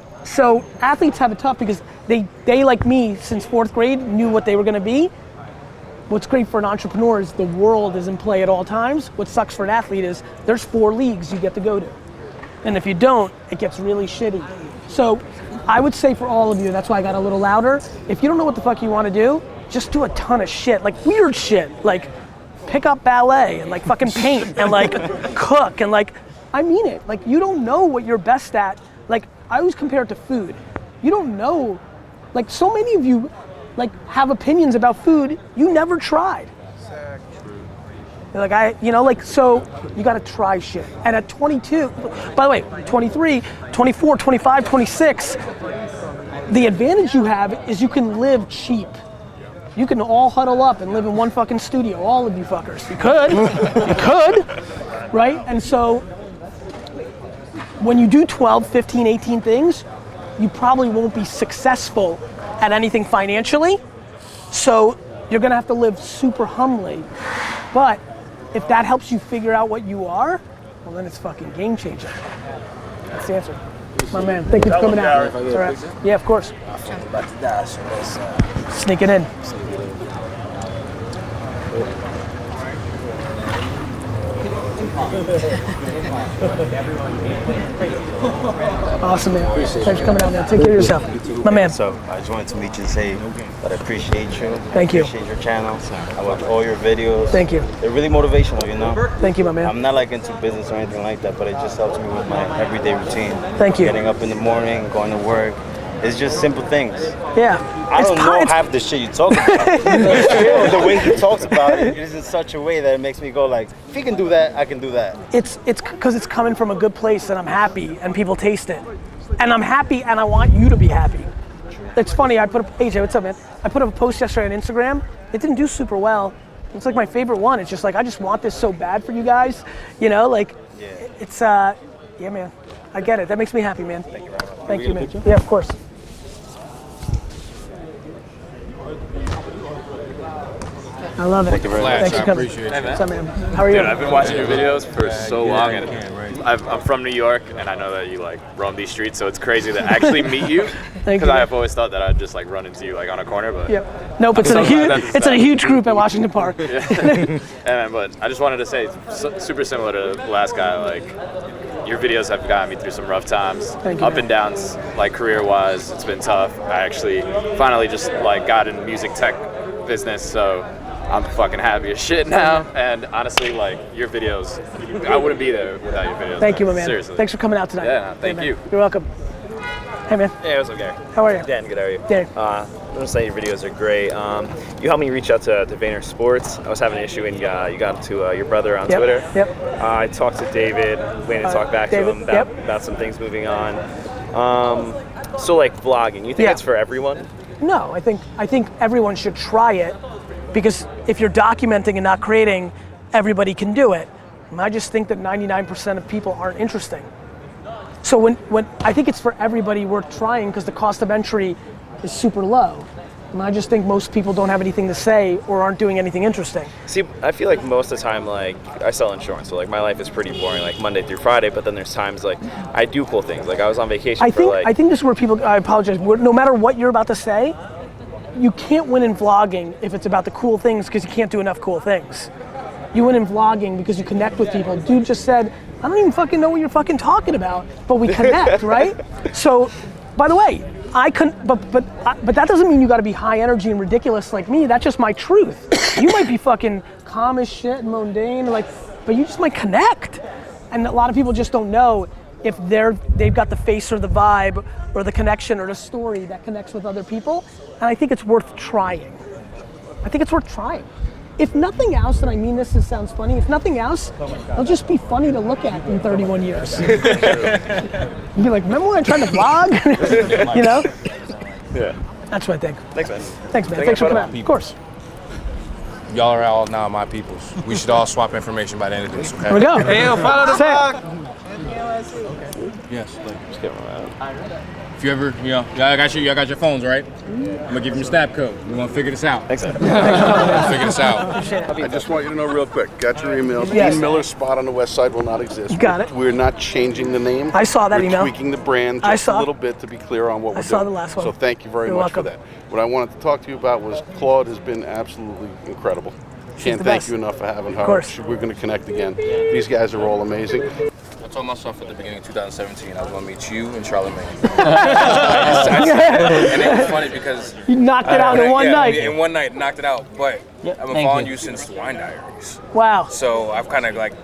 athletes have it tough because they like me since 4th grade knew what they were gonna be. What's great for an entrepreneur is the world is in play at all times. What sucks for an athlete is there's 4 leagues you get to go to. And if you don't, it gets really shitty. So I would say for all of you, that's why I got a little louder. If you don't know what the fuck you wanna do, just do a ton of shit, like weird shit, like pick up ballet and like fucking paint and like cook and like, I mean it. Like you don't know what you're best at. Like I always compare it to food. You don't know, like so many of you like have opinions about food you never tried. Like so you gotta try shit. And at 22, by the way, 23, 24, 25, 26, the advantage you have is you can live cheap. You can all huddle up and live in one fucking studio, all of you fuckers. You could, right? And so when you do 12, 15, 18 things, you probably won't be successful at anything financially. So you're gonna have to live super humbly. But if that helps you figure out what you are, well then it's fucking game changer. That's the answer. My man, thank you for coming out. Right. Yeah, of course. Sneak it in. Awesome, man. Thanks for coming out, man. Take care of yourself. My man. So I just wanted to meet you and say that I appreciate you. Thank you. I appreciate your channel. I watch all your videos. Thank you. They're really motivational, you know? Thank you, my man. I'm not like into business or anything like that, but it just helps me with my everyday routine. Thank you. Getting up in the morning, going to work. It's just simple things. Yeah. I don't know half the shit you talk about. The way he talks about it is in such a way that it makes me go like, if he can do that, I can do that. It's because it's coming from a good place and I'm happy and people taste it. And I'm happy and I want you to be happy. It's funny, I put up, AJ, what's up, man? I put up a post yesterday on Instagram. It didn't do super well. It's like my favorite one. It's just like, I just want this so bad for you guys. You know, like, it's, yeah, man. I get it. That makes me happy, man. Thank you, Thank you, man. Yeah, of course. I love it. Thank you very much. Thanks for coming. I appreciate it. What's up, man? How are you? Dude, I've been watching your videos for so long, and I'm from New York, and I know that you like roam these streets, so it's crazy to actually meet you. Because I've always thought that I'd just like run into you like on a corner, but nope, it's in a huge group at Washington Park. But I just wanted to say, super similar to the last guy, like your videos have gotten me through some rough times, up and downs, like career-wise. It's been tough. I actually finally just like got in music tech business, so I'm fucking happy as shit now. And honestly, like your videos, I wouldn't be there without your videos. Thank you, my man. Seriously. Thanks for coming out tonight. Yeah, thank you. You're welcome. Hey, man. Hey, what's up, Gary? How are you? Dan, good, how are you? Dan. I want to say your videos are great. You helped me reach out to Vayner Sports. I was having an issue and you got to your brother on Twitter. Yep. I talked to David, waiting to talk back to him about some things moving on. So like vlogging, you think it's for everyone? No, I think everyone should try it, because if you're documenting and not creating, everybody can do it. And I just think that 99% of people aren't interesting. So when I think it's for everybody worth trying, because the cost of entry is super low. And I just think most people don't have anything to say or aren't doing anything interesting. See, I feel like most of the time, like, I sell insurance, so like my life is pretty boring, like Monday through Friday, but then there's times like I do cool things. Like I was on vacation I think this is where people, I apologize, no matter what you're about to say, you can't win in vlogging if it's about the cool things, because you can't do enough cool things. You win in vlogging because you connect with people. Dude just said, I don't even fucking know what you're fucking talking about, but we connect, right? So, by the way, but that doesn't mean you gotta be high energy and ridiculous like me. That's just my truth. You might be fucking calm as shit and mundane, like, but you just might connect. And a lot of people just don't know if they've got the face or the vibe or the connection or the story that connects with other people. And I think it's worth trying. I think it's worth trying. If nothing else, and I mean this sounds funny, if nothing else, it'll just be funny to look at in 31 years. You'll be like, remember when I tried to vlog? You know? Yeah. That's what I think. Thanks, man. Thanks, man. Thanks for coming out. Of course. Y'all are all now my peoples. We should all swap information by the end of this, okay? Here we go. Hey, yo, follow the vlog. Yes. Just kidding around. If you ever, y'all got your phones, right? I'm gonna give you a snap code. We wanna figure this out. Thanks, man. Figure this out. I just want you to know real quick, got your email. Yes. Dean Miller's spot on the west side will not exist. You got it. We're not changing the name. I saw that we're email. Tweaking the brand just a little bit to be clear on what we're doing. I saw the last one. So thank you very You're much welcome. for that. What I wanted to talk to you about was Claude has been absolutely incredible. Can't the thank best. you enough for having her. Of course. We're going to connect again. These guys are all amazing. I told myself at the beginning of 2017 I was gonna meet you and Charlamagne. And it was funny because you knocked it out in one night. In one night, knocked it out. But I've been Thank following you. you since Wine Diaries. Wow. So I've kind of like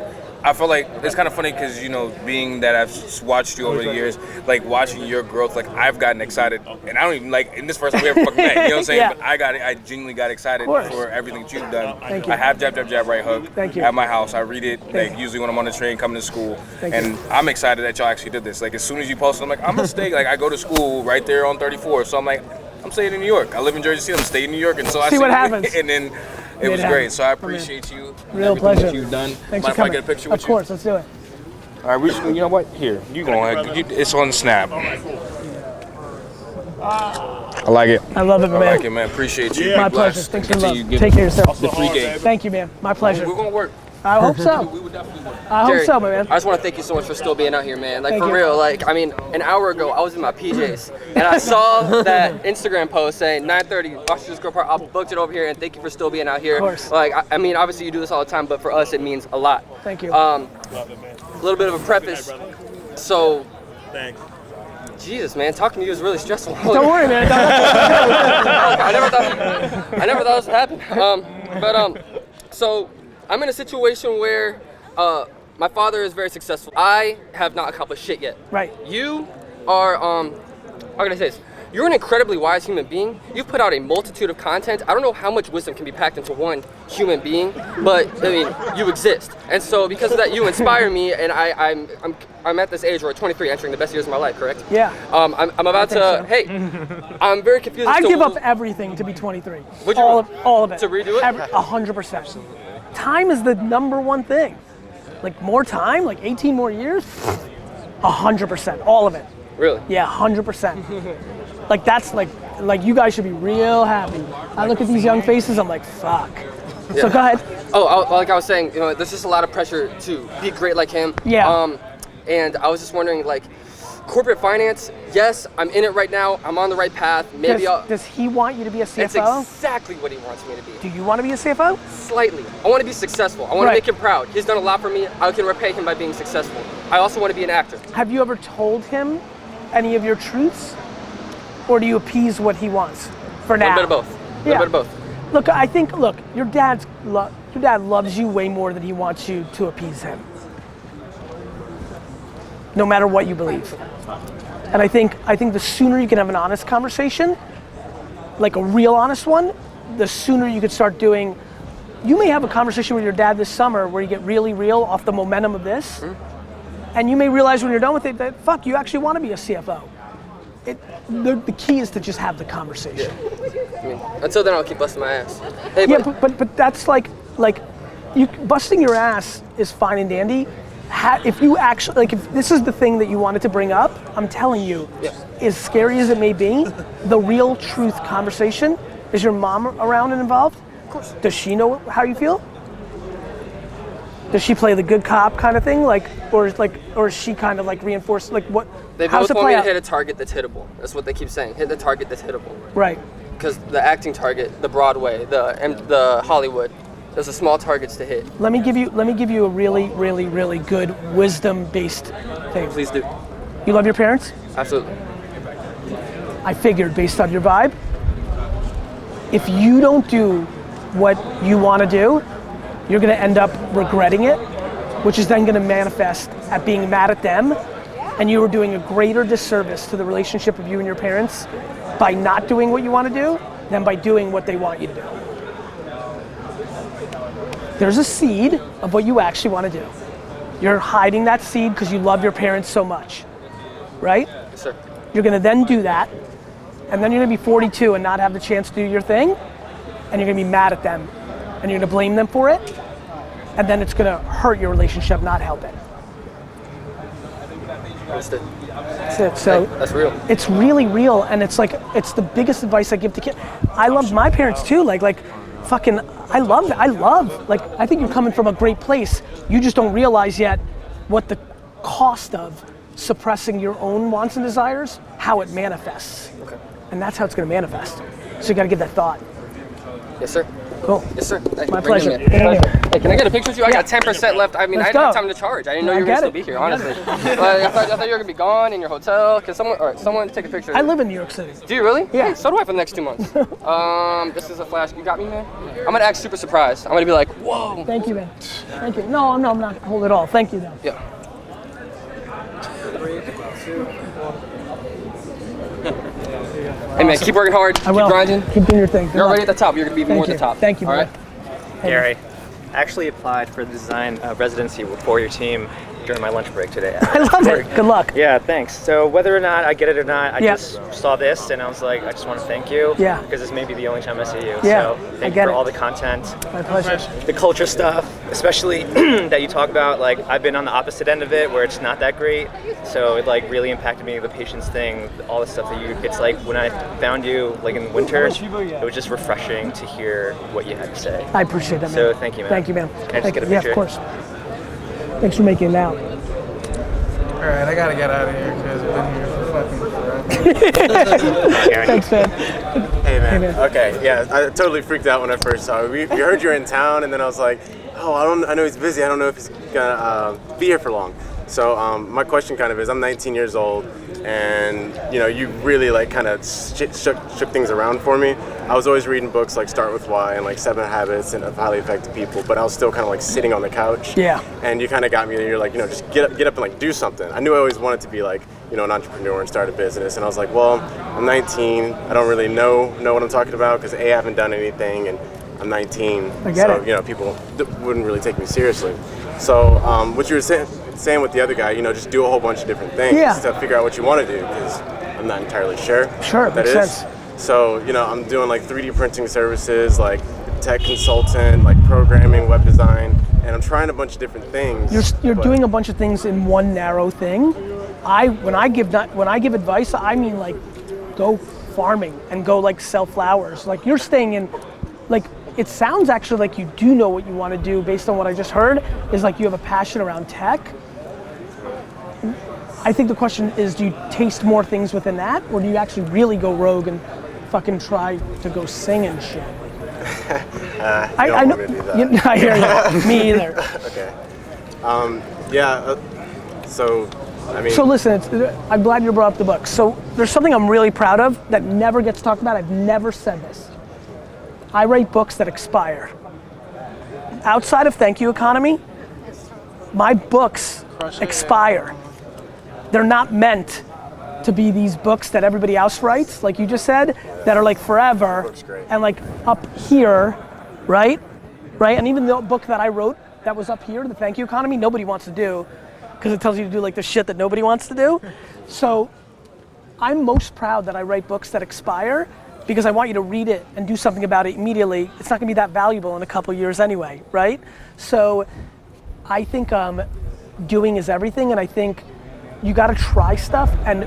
I feel like it's kind of funny because, you know, being that I've watched you over the years, like watching your growth, like I've gotten excited, and I don't even like, in this first time we ever fucking met, you know what I'm saying? Yeah. But I genuinely got excited for everything that you've done. Thank you. I have Jab, Jab, Jab, Right Hook Thank you. at my house. I read it, like usually when I'm on the train coming to school. And I'm excited that y'all actually did this. Like as soon as you posted, I'm like, I'm gonna stay, like I go to school right there on 34, so I'm like, I'm staying in New York. I live in Jersey City, I'm staying in New York, and so I see what happens. And then it was great. So I appreciate you. Real everything pleasure. that you've done. Thanks Mind for if I coming. get a picture with Of course, let's do it. All right, you know what? Here, you go ahead. It's on Snap. I like it. I love it, man. I like it, man. Appreciate you. My Be pleasure. blessed. Thanks for love. Continue Take care of yourself. the free game. Thank you, man. My pleasure. We're gonna work. I hope so. I hope Jerry, so, my man. I just want to thank you so much for still being out here, man. Like, Thank for you. real, like, I mean, an hour ago, I was in my PJs, and I saw that Instagram post saying 9:30, Washington's Grove Park. I booked it over here, and thank you for still being out here. Of course. Like, I mean, obviously you do this all the time, but for us, it means a lot. Thank you. A little bit of a preface. So, Thanks. Jesus, man, talking to you is really stressful. Don't worry, man. I never thought this would happen. So I'm in a situation where my father is very successful. I have not accomplished shit yet. Right. You are, how can I say this? You're an incredibly wise human being. You've put out a multitude of content. I don't know how much wisdom can be packed into one human being, but I mean, you exist. And so because of that, you inspire me, and I'm at this age where I'm 23, entering the best years of my life, correct? Yeah. I'm about to, so. hey, I'm very confused. I'd as to give up everything to be 23. Would you? All of it. To redo it? 100%. Time is the number one thing. Like more time, like 18 more years, 100%, all of it. Really? Yeah, 100%. Like that's like you guys should be real happy. I look at these young faces, I'm like, fuck. So go ahead. Oh, like I was saying, you know, there's just a lot of pressure to be great like him. Yeah. And I was just wondering, like, corporate finance, yes, I'm in it right now. I'm on the right path. Maybe Does he want you to be a CFO? That's exactly what he wants me to be. Do you want to be a CFO? Slightly. I want to be successful. I want to make him proud. He's done a lot for me. I can repay him by being successful. I also want to be an actor. Have you ever told him any of your truths? Or do you appease what he wants for now? A little bit of both. A little bit of both. Look, I think, your dad loves you way more than he wants you to appease him. No matter what you believe. And I think the sooner you can have an honest conversation, like a real honest one, the sooner you could start doing, you may have a conversation with your dad this summer where you get really real off the momentum of this, and you may realize when you're done with it that, fuck, you actually want to be a CFO. The key is to just have the conversation. Yeah. I mean, until then, I'll keep busting my ass. Hey, yeah, but that's like you busting your ass is fine and dandy. If you actually, like, if this is the thing that you wanted to bring up, I'm telling you, as scary as it may be, the real truth conversation, is your mom around and involved? Of course. Does she know how you feel? Does she play the good cop kind of thing, or is she kind of like reinforced, like what? They both want me to hit a target that's hittable. That's what they keep saying. Hit the target that's hittable. Right. Because the acting target, the Broadway, the Hollywood, there's a small targets to hit. Let me give you a really, really, really good wisdom-based thing. Please do. You love your parents? Absolutely. I figured based on your vibe, if you don't do what you want to do, you're going to end up regretting it, which is then going to manifest at being mad at them, and you are doing a greater disservice to the relationship of you and your parents by not doing what you want to do than by doing what they want you to do. There's a seed of what you actually want to do. You're hiding that seed because you love your parents so much, right? Yes, sir. You're going to then do that, and then you're going to be 42 and not have the chance to do your thing, and you're going to be mad at them, and you're going to blame them for it, and then it's going to hurt your relationship, not help it. Understood. That's it. So that's real. It's really real, and it's like, it's the biggest advice I give to kids. I love my parents too, like fucking, I love, like, I think you're coming from a great place. You just don't realize yet what the cost of suppressing your own wants and desires, how it manifests. Okay. And that's how it's gonna manifest. So you gotta give that thought. Yes, sir. Cool. Yes, sir. Hey, My bring pleasure. it in, man. Hey, can I get a picture with you? I got 10% left. I mean, Let's I didn't have go. time to charge. I didn't know I you were going get to it. still be here, I get honestly. it. I thought you were going to be gone in your hotel. Can someone, all right, someone take a picture? I live in New York City. Do you really? Yeah. Hey, so do I for the next 2 months. This is a flash. You got me, man? I'm going to act super surprised. I'm going to be like, whoa. Thank you, man. Thank you. No, I'm not hold it all. Thank you, though. Yeah. Hey man, keep working hard, keep grinding. Keep doing your thing. You're already at the top. You're gonna be even more at the top. Thank you, all man. right? Gary, I actually applied for the design residency for your team during my lunch break today. I love it. Good luck. Yeah, thanks. So whether or not I get it or not, I Yeah. just saw this and I was like, I just want to thank you. Yeah. Because this may be the only time I see you. Yeah, So I thank get you for it. all the content. My pleasure. The culture stuff, especially that you talk about. Like I've been on the opposite end of it where it's not that great. So it like really impacted me, the patience thing, all the stuff that you, it's like when I found you like in winter, it was just refreshing to hear what you had to say. I appreciate that, man. So thank you, man. Thank you, man. Can I just get a Yeah, picture? of course. Thanks for making it out. All right, I gotta get out of here because I've been here for fucking forever. Thanks, man. Hey man. Okay, yeah, I totally freaked out when I first saw it. We heard you were in town, and then I was like, oh, I know he's busy. I don't know if he's gonna be here for long. So my question kind of is, I'm 19 years old, and you know, you really like kind of shook things around for me. I was always reading books like Start With Why and like 7 Habits of Highly Effective People, but I was still kind of like sitting on the couch. Yeah. And you kind of got me. You're like, you know, just get up and like do something. I knew I always wanted to be like, you know, an entrepreneur and start a business. And I was like, well, I'm 19. I don't really know what I'm talking about because I haven't done anything, and I'm 19. I get so, it. you know, people wouldn't really take me seriously. So what you were saying with the other guy, you know, just do a whole bunch of different things to figure out what you want to do, because I'm not entirely sure. Sure, what that makes is. sense. So, you know, I'm doing like 3D printing services, like tech consultant, like programming, web design, and I'm trying a bunch of different things. You're doing a bunch of things in one narrow thing. When I give advice, I mean like go farming and go like sell flowers. Like you're staying in, like it sounds actually like you do know what you want to do based on what I just heard, is like you have a passion around tech. I think the question is, do you taste more things within that, or do you actually really go rogue and fucking try to go sing and shit? I know. Want me to do that. I hear you. Me either. Okay. So, I mean. So listen, I'm glad you brought up the book. So there's something I'm really proud of that never gets talked about. I've never said this. I write books that expire. Outside of Thank You Economy, my books expire. They're not meant to be these books that everybody else writes, like you just said, that are like forever and like up here, right? And even the book that I wrote that was up here, the Thank You Economy, nobody wants to do, because it tells you to do like the shit that nobody wants to do. So I'm most proud that I write books that expire, because I want you to read it and do something about it immediately. It's not gonna be that valuable in a couple years anyway, right? So I think doing is everything, and I think you gotta try stuff, and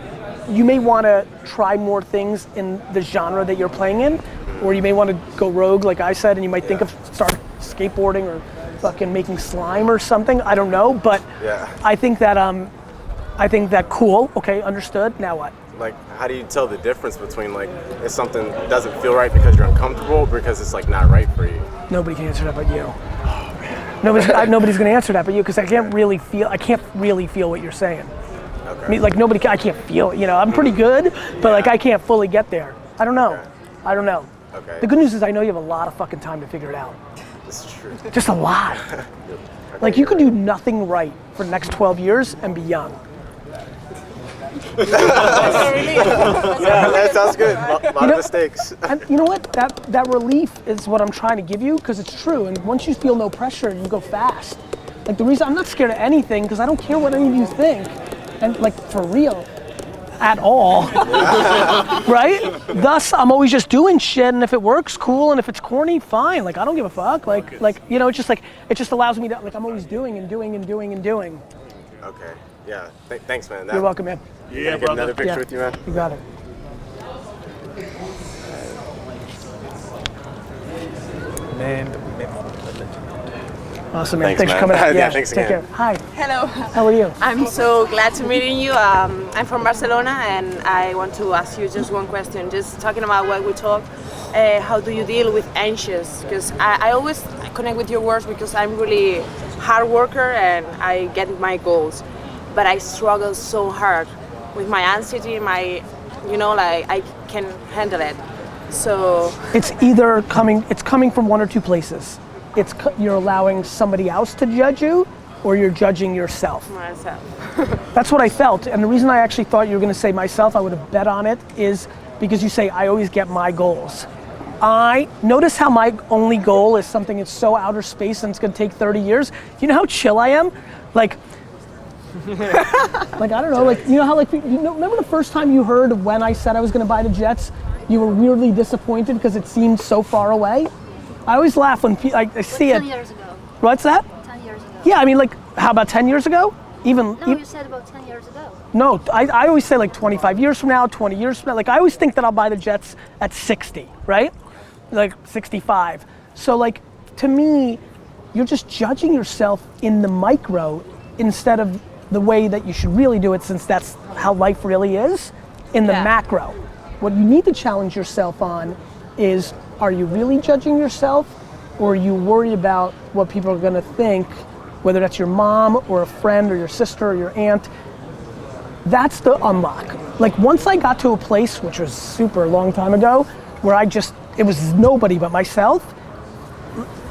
you may wanna try more things in the genre that you're playing in, or you may wanna go rogue, like I said, and you might think of start skateboarding or fucking making slime or something, I don't know, but I think that cool, okay, understood, now what? Like, how do you tell the difference between like if something doesn't feel right because you're uncomfortable, or because it's like not right for you? Nobody can answer that but you. Nobody's gonna answer that but you, because I can't really feel what you're saying. Okay. I mean, like I can't feel it, you know, I'm pretty good, but like I can't fully get there. I don't know. Okay. The good news is I know you have a lot of fucking time to figure it out. This is true. Just a lot. Like you could do nothing right for the next 12 years and be young. Yeah, that sounds good. A lot of mistakes. And you know what? That relief is what I'm trying to give you, because it's true. And once you feel no pressure, you go fast. Like the reason I'm not scared of anything, because I don't care what any of you think, and like for real, at all, right? Thus, I'm always just doing shit, and if it works, cool, and if it's corny, fine. Like I don't give a fuck. Like you know, it's just like it just allows me to like I'm always doing and doing and doing and doing. Okay. Yeah. Thanks, man. You're welcome, man. Can I get another picture with you, man? You got it. Awesome, man. Thanks for coming out. Yeah, thanks Take again. care. Hi. Hello. How are you? I'm so glad to meeting you. I'm from Barcelona, and I want to ask you just one question. Just talking about what we talked, how do you deal with anxious? Because I always connect with your words because I'm really hard worker and I get my goals, but I struggle so hard with my anxiety, like I can handle it. So it's either coming from one or two places. You're allowing somebody else to judge you, or you're judging yourself. Myself. That's what I felt, and the reason I actually thought you were going to say myself, I would have bet on it, is because you say I always get my goals. I notice how my only goal is something that's so outer space and it's going to take 30 years. You know how chill I am? Like I don't know, remember the first time you heard when I said I was going to buy the Jets? You were weirdly disappointed because it seemed so far away. I always laugh when I see it. 10 years ago. What's that? 10 years ago. Yeah, I mean, how about 10 years ago? No, you said about 10 years ago. No, I always say 25 years from now, 20 years from now. I always think that I'll buy the Jets at 60, right? 65. So to me, you're just judging yourself in the micro instead of the way that you should really do it, since that's how life really is, in the macro. What you need to challenge yourself on is, are you really judging yourself, or are you worried about what people are gonna think, whether that's your mom or a friend or your sister or your aunt? That's the unlock. Once I got to a place, which was super long time ago, where it was nobody but myself,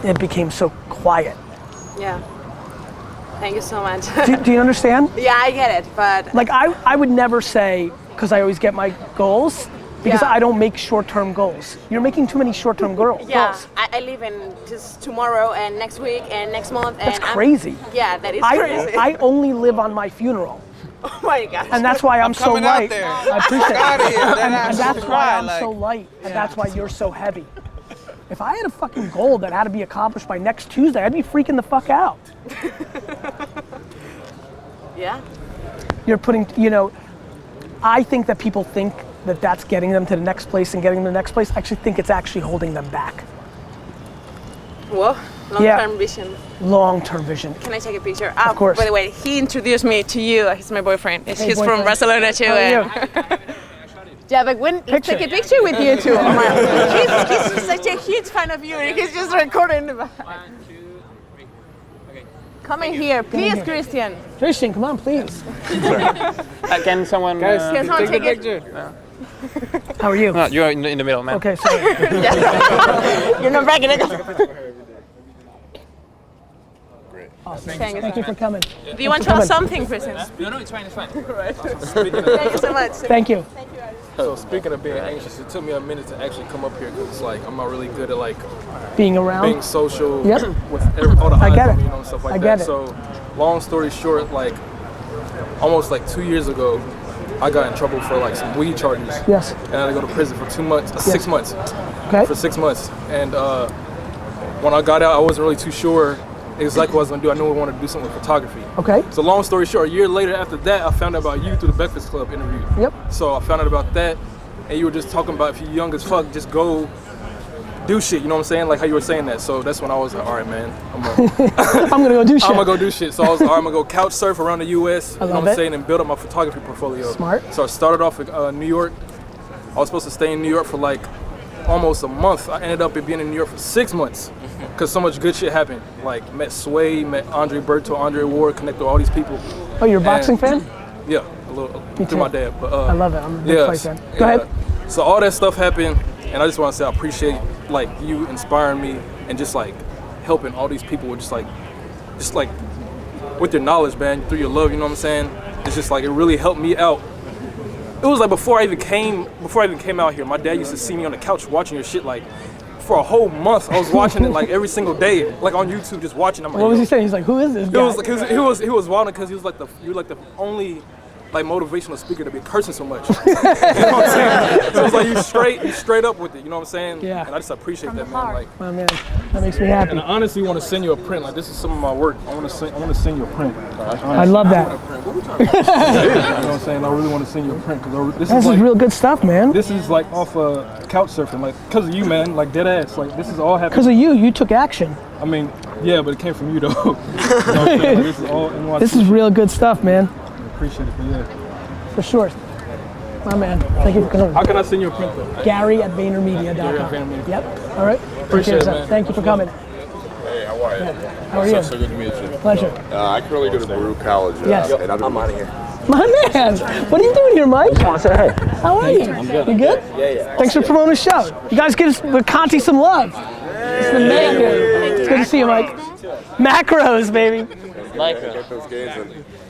it became so quiet. Yeah. Thank you so much. Do you understand? Yeah, I get it, but I would never say, because I always get my goals, because I don't make short-term goals. You're making too many short-term goals. Yeah, I live in just tomorrow and next week and next month. That's crazy. That is crazy. I only live on my funeral. Oh my gosh. And that's why I'm so light. I appreciate it. And that's why I'm so light. And that's why you're so heavy. If I had a fucking goal that had to be accomplished by next Tuesday, I'd be freaking the fuck out. Yeah. You're putting, I think that people think that that's getting them to the next place and getting them to the next place. I actually think it's actually holding them back. Whoa, long-term vision. Long-term vision. Can I take a picture? Of course. By the way, he introduced me to you. He's my boyfriend. Hey, He's boyfriend. from Barcelona too. How are you? Yeah, but let's take a picture with you too. He's such a huge fan of you, and he's just recording the back. Come in here, please, Christian. Christian, come on, please. Can someone Can someone take a it? picture? No. How are you? No, you're in the middle, man. Okay, sorry. You're not bragging. Awesome. Thank you for coming. Do you want to ask something, Christian? No, it's fine, it's fine. Right. Thank you so much. Thank you. So speaking of being anxious, it took me a minute to actually come up here because I'm not really good at being around, being social with all the I get eyes on it. me, and stuff like I that. get it. So long story short, almost 2 years ago, I got in trouble for some weed charges. Yes. And I had to go to prison for 2 months, 6 months. Okay. For 6 months. And when I got out, I wasn't really too sure exactly what I was gonna do. I knew I wanted to do something with photography. Okay. So long story short, a year later after that, I found out about you through the Breakfast Club interview. Yep. So I found out about that, and you were just talking about if you're young as fuck, just go do shit. You know what I'm saying? Like how you were saying that. So that's when I was like, all right, man, I'm gonna go do shit. I'm gonna go do shit. So I was like, all right, I'm gonna go couch surf around the U.S. I You know love what I'm it. saying, and build up my photography portfolio. Smart. So I started off in New York. I was supposed to stay in New York for almost a month. I ended up being in New York for 6 months. Because so much good shit happened. Met Sway, met Andre Berto, Andre Ward, connected with all these people. Oh, you're a boxing fan? Yeah, a little Me through too. my dad. But I love it. I'm a big fight fan. Go ahead. So all that stuff happened, and I just want to say I appreciate you inspiring me and just helping all these people with just with your knowledge, man, through your love. You know what I'm saying? It's just it really helped me out. It was before I even came out here. My dad used to see me on the couch watching your shit for a whole month. I was watching it every single day, on YouTube, just watching. I'm like, What was he saying? He's like, who is this guy? He was wild because he was you were the only motivational speaker to be cursing so much. You know what I'm saying? So it's you straight up with it. You know what I'm saying? Yeah. And I just appreciate that, man. Oh man, that makes me happy. And I honestly want to send you a print. This is some of my work. I want to send you a print. I love that. You know what I'm saying? I really want to send you a print because This is real good stuff, man. This is off couch surfing, because of you, man. Dead ass. This is all happening. Because of you took action. I mean, yeah, but it came from you though. You know what I'm saying? This is all NYC. This is real good stuff, man. I appreciate it, but yeah. For sure. My man. Thank you for coming. How can I send you a print though? Gary at VaynerMedia.com. Gary at VaynerMedia. Yep. All right. Appreciate it, man. Thank you for coming. Hey, how are you? How are you? So good to meet you. Pleasure. I currently go to Baruch College. Yes. And I'm out of here. My man, what are you doing here, Mike? Come on, say hey. How are you? I'm good. You good? Yeah. Thanks for promoting the show. You guys give Conti some love. It's the man here. It's good to see you, Mike. Macros, baby. Get those games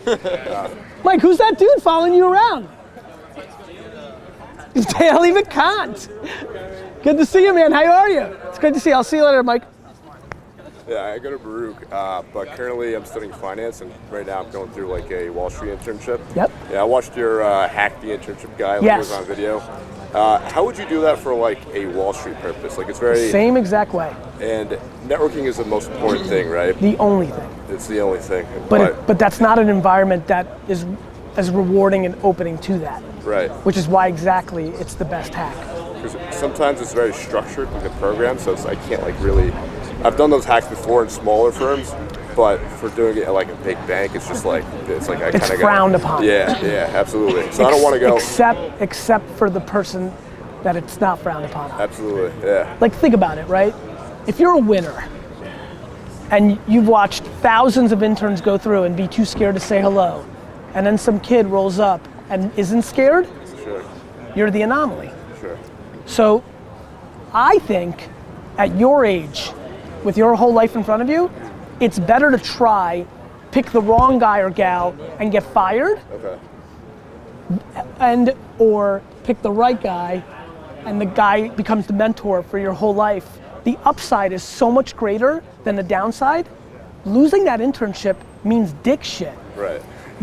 in. Mike, who's that dude following you around? Daily Vacant. Good to see you, man. How are you? It's good to see you. I'll see you later, Mike. Yeah, I go to Baruch, but currently I'm studying finance, and right now I'm going through like a Wall Street internship. Yep. Yeah, I watched your Hack the Internship guy. Like, Yes. was on video. How would you do that for like a Wall Street purpose? Like it's very Same exact way. And networking is the most important thing, right? The only thing. It's the only thing. But that's not an environment that is as rewarding and opening to that. Right. Which is why exactly it's the best hack. Because sometimes it's very structured, like a program, so I can't like really. I've done those hacks before in smaller firms, but for doing it at like a big bank, it's just like I It's kind of frowned upon. Yeah, absolutely. So I don't want to go. Except for the person that it's not frowned upon. Absolutely, yeah. Like think about it, right? If you're a winner and you've watched thousands of interns go through and be too scared to say hello, and then some kid rolls up and isn't scared, Sure. you're the anomaly. Sure. So I think at your age, with your whole life in front of you, it's better to try, pick the wrong guy or gal and get fired, Okay. and or pick the right guy and the guy becomes the mentor for your whole life. The upside is so much greater than the downside. Losing that internship means dick shit. Right.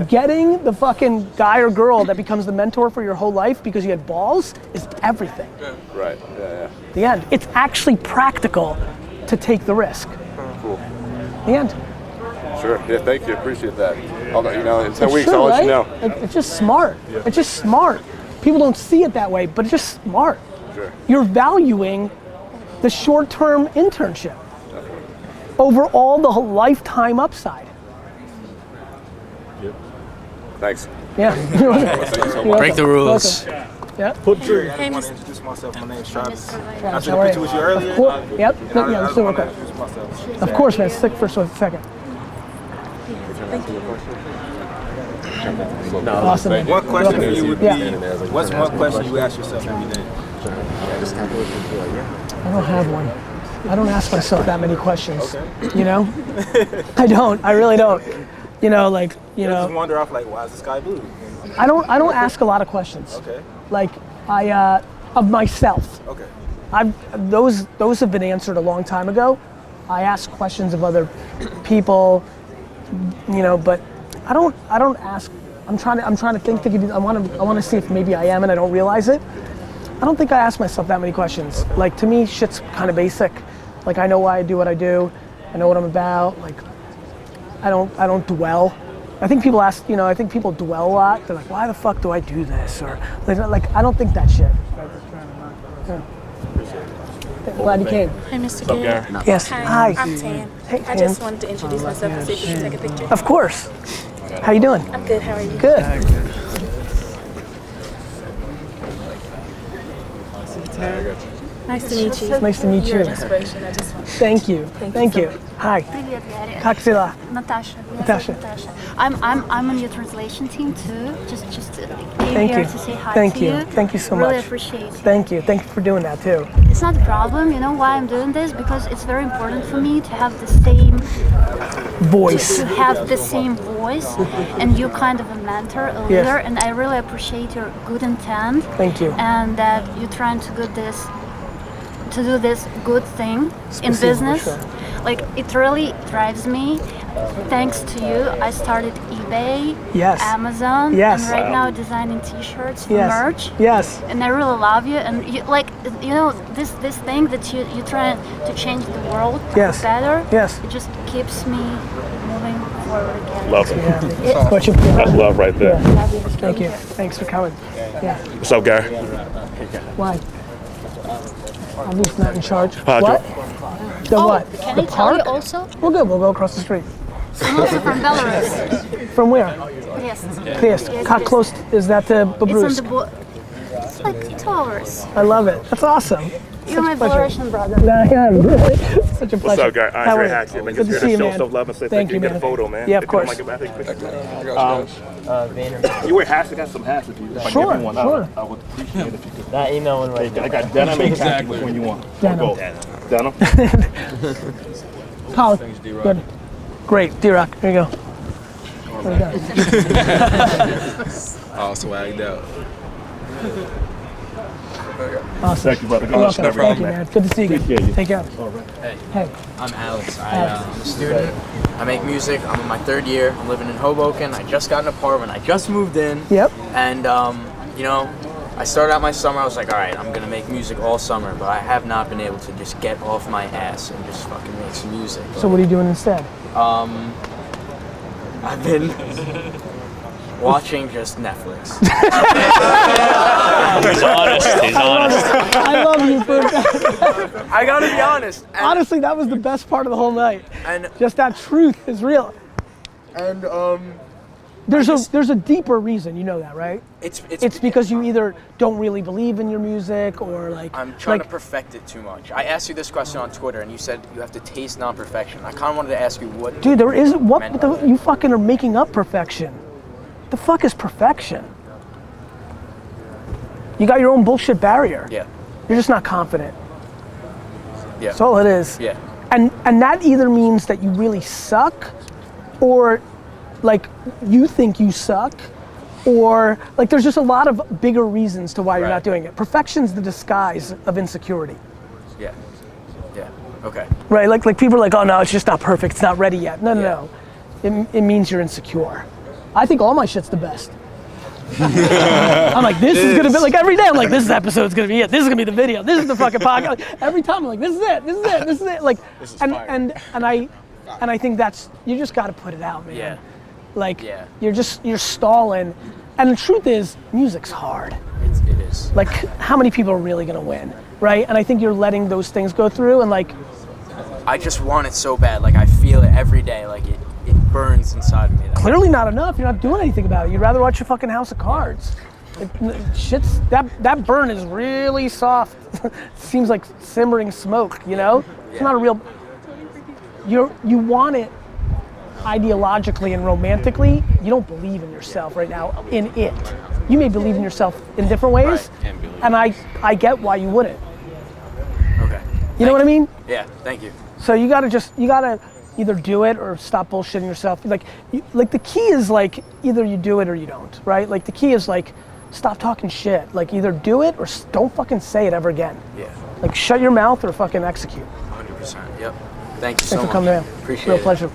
Getting the fucking guy or girl that becomes the mentor for your whole life because you had balls is everything. Right. Yeah. The end. It's actually practical to take the risk. Cool. The end. Sure. Yeah. Thank you. Appreciate that. In 10 It's weeks, true, I'll let right? you know. It's just smart. Yeah. It's just smart. People don't see it that way, but it's just smart. Sure. You're valuing the short-term internship over all the lifetime upside. Yep. Thanks. Yeah. Break the rules. Yeah. Hey, I want to introduce myself. My name's Travis. I Travis, took how a are picture you? with you earlier. Of course. Yep. Yeah, let's do it real quick. Introduce myself. Of course, man. Stick first one second. Awesome. One question for you would be, Yeah. what's one question you ask yourself every day? I don't have one. I don't ask myself that many questions. You know? I don't. I really don't. You know, I just wonder off like, why is the sky blue? I don't ask a lot of questions. Okay. Like of myself. Okay. Those have been answered a long time ago. I ask questions of other people, but I don't ask. I'm trying to think. I want to see if maybe I am and I don't realize it. I don't think I ask myself that many questions. Like to me, shit's kind of basic. Like I know why I do what I do. I know what I'm about. Like I don't dwell. I think people ask. I think people dwell a lot. They're like, why the fuck do I do this? Or like I don't think that shit. Yeah. Glad you came. Hi, Mr. Gary. Yes. Hi. I'm Tan. Hey, I just wanted to introduce myself and see if you can take a picture. Of course. How you doing? I'm good. How are you? Good. Nice to meet you. Nice to meet You're you. an inspiration. I just want to Thank you. Thank you. Hi. Привет, Gary. Как дела? Natasha. Natasha. I'm on your translation team too. Just came Thank here you. to say hi Thank to you. you. Thank you so Really much. appreciate it. Thank you. Thank you for doing that too. It's not a problem. You know why I'm doing this? Because it's very important for me to have the same voice. To have the same voice, and you're kind of a mentor, a Yes. leader, and I really appreciate your good intent. Thank you. And that you're trying to do this good thing in Спасибо business. большое. Like it really drives me. Thanks to you, I started eBay, Yes. Amazon, Yes. and right Wow. now designing T-shirts, Yes. merch. Yes. And I really love you. And this thing that you're trying to change the world Yes. better. Yes. It just keeps me moving forward again. Love it. Yeah. What you That's love right there. Yeah. Thank you. Thanks for coming. Yeah. What's up, Gary? Why? I'm just not in charge. Hi, What? The what? Can The I tell you park? also? Well, good. We'll go across the street. I'm also from Belarus. From where? Yes. Yes. How close is that to It's on Babruysk? the just like 2 hours. I love it. That's awesome. You're my Russian brother. Nah, yeah, such a pleasure. What's up, guys? How are Andre you? Hatchett. Good to see you, man. Show love and say Thank you, Get man. a photo, man. Yeah, of course. You wear hats. I got some hats if you. If Sure, I give you one, sure. I would appreciate it if you could. That email one right I got denim. Exactly. When you want. Denim. Denim. Colin, good. Great, D-Rock, here you go. There we go. All swagged out. Awesome. Thank you, brother. You're welcome. Thank you, man. Good to see you again. Take care. Hey, Hey. I'm Alex. I'm a student. I make music. I'm in my 3rd year. I'm living in Hoboken. I just got an apartment. I just moved in. Yep. And, you know, I started out my summer. I was like, all right, I'm going to make music all summer. But I have not been able to just get off my ass and just fucking make some music. So what are you doing instead? I've been watching just Netflix. He's honest. He's honest. I love you for I gotta be honest. Honestly, that was the best part of the whole night. And just that truth is real. And there's a deeper reason, you know that, right? It's because you either don't really believe in your music or like I'm trying to perfect it too much. I asked you this question on Twitter, and you said you have to taste non-perfection. I kind of wanted to ask you what. Dude, there isn't what meant the, by that. you fucking are making up perfection. The fuck is perfection? You got your own bullshit barrier. Yeah. You're just not confident. Yeah. That's all it is. Yeah. And that either means that you really suck, or like you think you suck, or like there's just a lot of bigger reasons to why you're not doing it. Perfection's the disguise of insecurity. Yeah. Yeah. Okay. Right? Like people are like, oh no, it's just not perfect, it's not ready yet. No. It means you're insecure. I think all my shit's the best. I'm like, this is gonna be like every day. I'm like, this episode's gonna be it. This is gonna be the video. This is the fucking podcast. Like, every time I'm like, this is it. This is it. This is it. Like, and I think that's you just got to put it out, man. Yeah. Like, you're stalling. And the truth is, music's hard. It is. Like, how many people are really gonna win, right? And I think you're letting those things go through, and like, I just want it so bad. Like I feel it every day. Like it burns inside of me. clearly not enough. You're not doing anything about it. You'd rather watch your fucking House of Cards. That burn is really soft. Seems like simmering smoke, you know? It's not a real. You want it ideologically and romantically. You don't believe in yourself right now in it. You may believe in yourself in different ways, and I get why you wouldn't. Okay. You know what I mean? Yeah. Thank you. So you gotta either do it or stop bullshitting yourself. Like the key is like either you do it or you don't, right? Like the key is like stop talking shit. Like either do it or don't fucking say it ever again. Yeah. Like shut your mouth or fucking execute. 100%. Yep. Thank you Thanks so much. for coming in. Appreciate Real it. pleasure.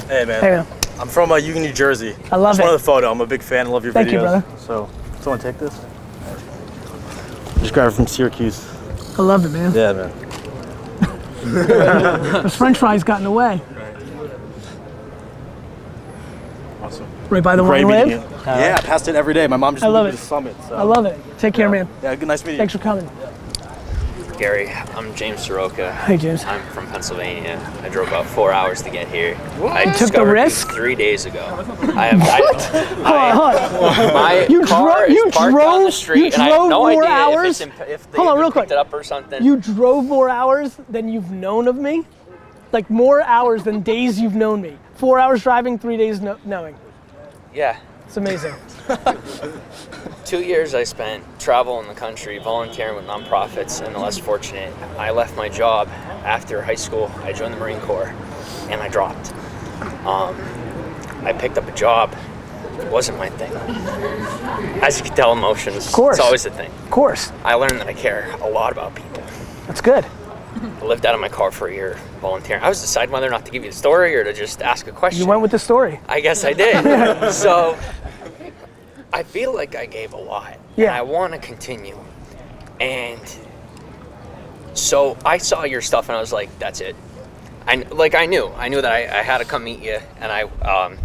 Hey man. Hey man. I'm from Union, New Jersey. I love Just it. wanted the photo. I'm a big fan. I love your Thank videos. you, brother. So, someone take this? Just grab it from Syracuse. I love it, man. Yeah, man. Those French fries got in the way. Awesome. Right by the Great wine meeting lid? you. Yeah, I passed it every day. My mom just I love moved it. to the Summit. So. I love it. Take care, man. Yeah, good, nice meeting you. Thanks for coming. Gary, I'm James Soroka. Hey, James. I'm from Pennsylvania. I drove about 4 hours to get here. I You took the discovered you risk? 3 days ago. I have Hold on. My car is parked on the street, and I have no more idea hours? if they Hold on, even real quick. picked it up or something. You drove more hours than you've known of me? Like more hours than days you've known me. 4 hours driving, 3 days knowing. Yeah. It's amazing. 2 years I spent traveling the country, volunteering with nonprofits, and the less fortunate. I left my job after high school. I joined the Marine Corps, and I dropped. I picked up a job. It wasn't my thing. As you can tell, emotions. Of course. It's always a thing. Of course. I learned that I care a lot about people. That's good. I lived out of my car for a year volunteering. I was deciding whether or not to give you the story or to just ask a question. You went with the story. I guess I did. So I feel like I gave a lot. Yeah. And I want to continue. And so I saw your stuff and I was like, that's it. I knew that I had to come meet you. And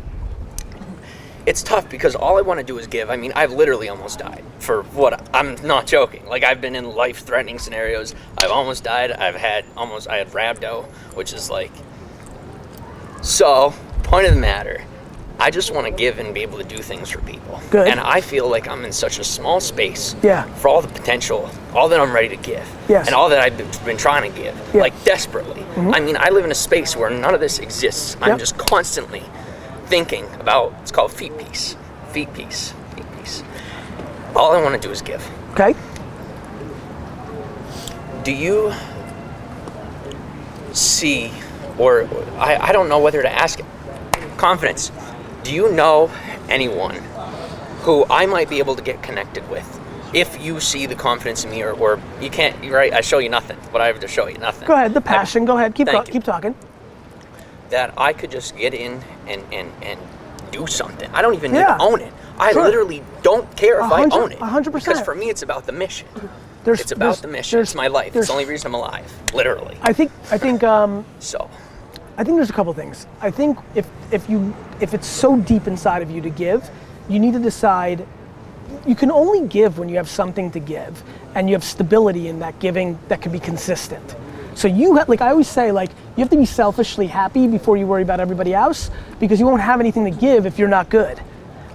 it's tough because all I want to do is give. I mean, I've literally almost died for what, I'm not joking. Like I've been in life-threatening scenarios. I've almost died. I had rhabdo, which is like, so point of the matter, I just want to give and be able to do things for people. Good. And I feel like I'm in such a small space Yeah. for all the potential, all that I'm ready to give, Yes. and all that I've been trying to give, Yeah. like desperately. I mean, I live in a space where none of this exists. I'm Yep. just constantly thinking about, it's called feet piece, feet piece, feet piece. All I want to do is give. Okay. Do you see, or I don't know whether to ask it, confidence, do you know anyone who I might be able to get connected with if you see the confidence in me, or you can't, right? I show you nothing, but I have to show you nothing. Go ahead, the passion. Go ahead, keep Thank you. keep talking. That I could just get in and do something. I don't even need Yeah. to own it. I Sure. literally don't care if I own it. 100%. Because for me, it's about the mission. It's about there's- the mission. It's my life. It's there's- the only reason I'm alive, literally. I think So. I think there's a couple things. I think if it's so deep inside of you to give, you need to decide you can only give when you have something to give and you have stability in that giving that can be consistent. So you have, like I always say, like you have to be selfishly happy before you worry about everybody else, because you won't have anything to give if you're not good.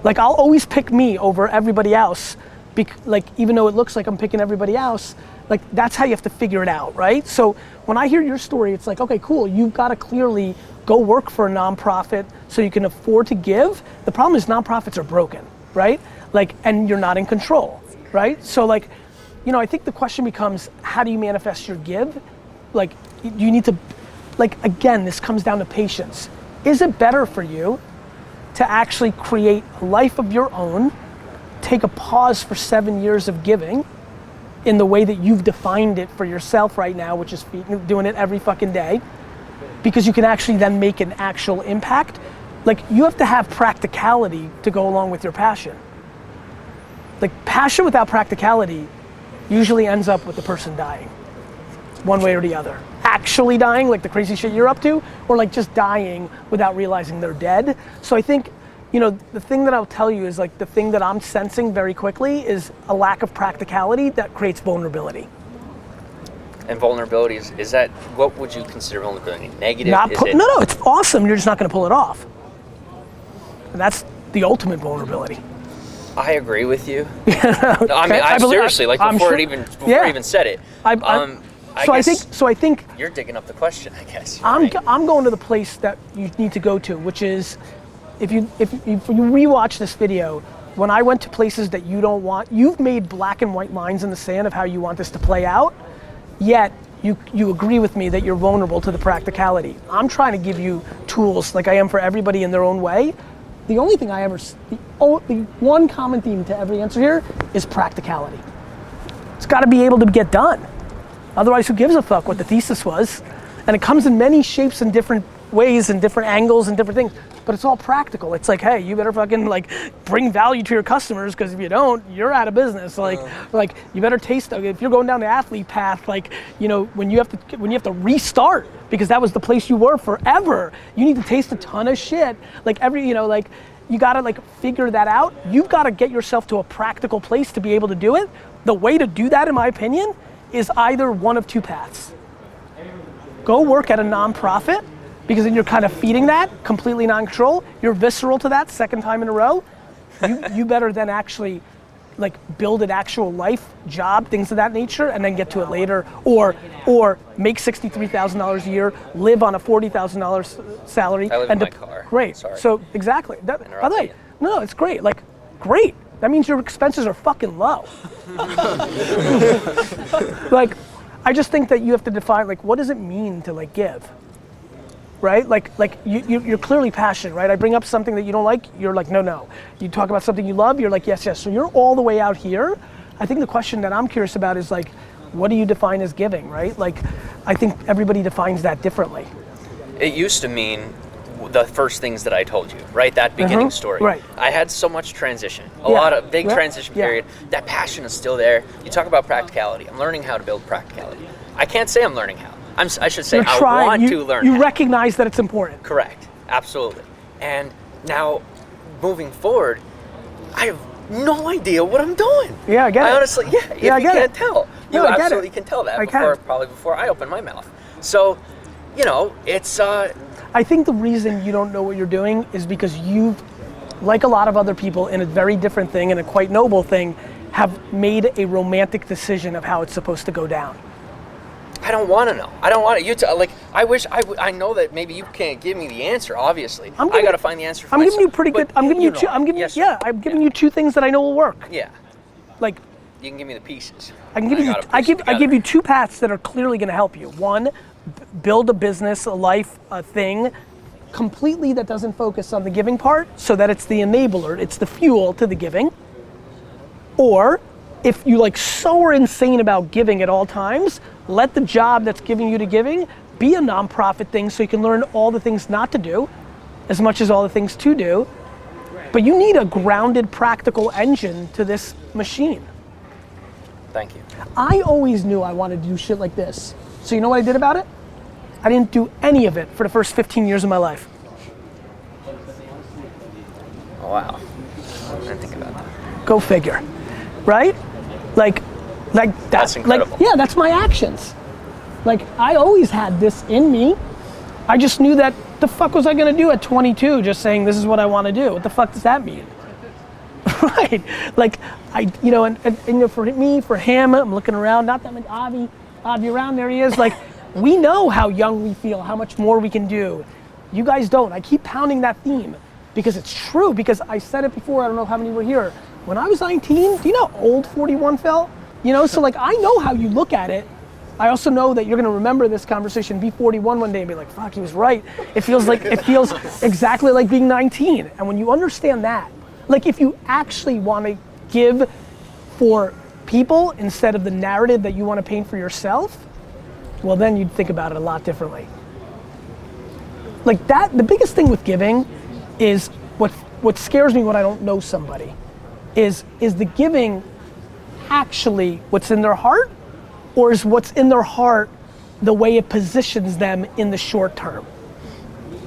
Like I'll always pick me over everybody else, like even though it looks like I'm picking everybody else, like that's how you have to figure it out, right? So when I hear your story, it's like, okay, cool, you've got to clearly go work for a nonprofit so you can afford to give. The problem is nonprofits are broken, right? Like, and you're not in control, right? So like, you know, I think the question becomes, how do you manifest your give? Like, you need to, like, again, this comes down to patience. Is it better for you to actually create a life of your own, take a pause for 7 years of giving in the way that you've defined it for yourself right now, which is doing it every fucking day, because you can actually then make an actual impact? Like, you have to have practicality to go along with your passion. Like, passion without practicality usually ends up with the person dying, one way or the other. Actually dying, like the crazy shit you're up to, or like just dying without realizing they're dead. So I think, you know, the thing that I'll tell you is like the thing that I'm sensing very quickly is a lack of practicality that creates vulnerability. And vulnerability, is that, what would you consider vulnerability? Negative? No, it's awesome, you're just not gonna pull it off. And that's the ultimate vulnerability. I agree with you. No, I mean, seriously, like before I even said it. I think you're digging up the question, I guess. I'm going to the place that you need to go to, which is, if you rewatch this video, when I went to places that you don't want, you've made black and white lines in the sand of how you want this to play out, yet you agree with me that you're vulnerable to the practicality. I'm trying to give you tools like I am for everybody in their own way. The only thing the one common theme to every answer here is practicality. It's gotta be able to get done. Otherwise, who gives a fuck what the thesis was? And it comes in many shapes and different ways and different angles and different things, but it's all practical. It's like, hey, you better fucking like bring value to your customers, because if you don't, you're out of business. Like you better taste, if you're going down the athlete path, like, you know, when you have to restart, because that was the place you were forever, you need to taste a ton of shit. Like you gotta like figure that out. You've gotta get yourself to a practical place to be able to do it. The way to do that, in my opinion, is either one of two paths. Go work at a nonprofit, because then you're kind of feeding that, completely non-control. You're visceral to that, second time in a row. You better then actually like build an actual life, job, things of that nature, and then get to it later. Or make $63,000 a year, live on a $40,000 salary. I live in my car. Great. Sorry. So exactly. By the way, no, it's great. Like, great. That means your expenses are fucking low. Like, I just think that you have to define, like, what does it mean to like give? Right? Like you're clearly passionate, right? I bring up something that you don't like, you're like, no. You talk about something you love, you're like, yes. So you're all the way out here. I think the question that I'm curious about is like, what do you define as giving, right? Like, I think everybody defines that differently. It used to mean the first things that I told you, right? That beginning story. Right. I had so much transition, a lot of big transition period. That passion is still there. You talk about practicality. I'm learning how to build practicality. I can't say I'm learning how. I should say I want to learn You how. recognize that it's important. Correct, absolutely. And now, moving forward, I have no idea what I'm doing. Yeah, I get it. I honestly, if you can't tell. You absolutely can tell that probably before I open my mouth. So, you know, it's... I think the reason you don't know what you're doing is because you've like a lot of other people in a very different thing and a quite noble thing, have made a romantic decision of how it's supposed to go down? I don't want to know. I don't want it. I wish I know that maybe you can't give me the answer. Obviously, I got to find the answer for myself. I'm giving you pretty good. I'm giving you two. I'm giving you two things that I know will work. Yeah. Like, you can give me the pieces. I give you two paths that are clearly going to help you. One, build a business, a life, a thing, completely that doesn't focus on the giving part, so that it's the enabler, it's the fuel to the giving. Or, if you so are insane about giving at all times, let the job that's giving you to giving be a nonprofit thing so you can learn all the things not to do as much as all the things to do. But you need a grounded, practical engine to this machine. Thank you. I always knew I wanted to do shit like this. So you know what I did about it? I didn't do any of it for the first 15 years of my life. Oh, wow. I didn't think about that. Go figure, right? That's incredible. That's my actions. I always had this in me. I just knew that the fuck was I gonna do at 22 just saying this is what I wanna do? What the fuck does that mean? Right, and for me, for him, I'm looking around, not that much Avi around, there he is. We know how young we feel, how much more we can do. You guys don't. I keep pounding that theme because it's true, because I said it before, I don't know how many were here. When I was 19, do you know how old 41 felt? So I know how you look at it. I also know that you're gonna remember this conversation, be 41 one day and be like, fuck, he was right. It feels exactly like being 19. And when you understand that, if you actually wanna give for people instead of the narrative that you wanna paint for yourself, well then you'd think about it a lot differently. The biggest thing with giving is what scares me when I don't know somebody is the giving actually what's in their heart, or is what's in their heart the way it positions them in the short term?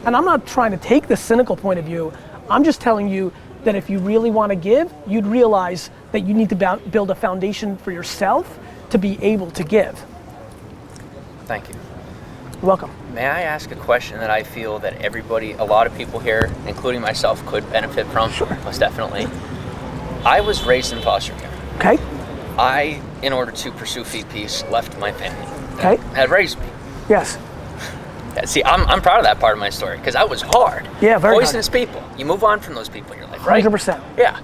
And I'm not trying to take the cynical point of view, I'm just telling you that if you really want to give, you'd realize that you need to build a foundation for yourself to be able to give. Thank you. You're welcome. May I ask a question that I feel that a lot of people here, including myself, could benefit from? Sure. Most definitely. I was raised in foster care. Okay. I, in order to pursue Feed Peace, left my family. Okay. Had raised me. Yes. Yeah, see, I'm proud of that part of my story, because that was hard. Yeah, very Poisonous people. You move on from those people in your life, right? 100%. Yeah.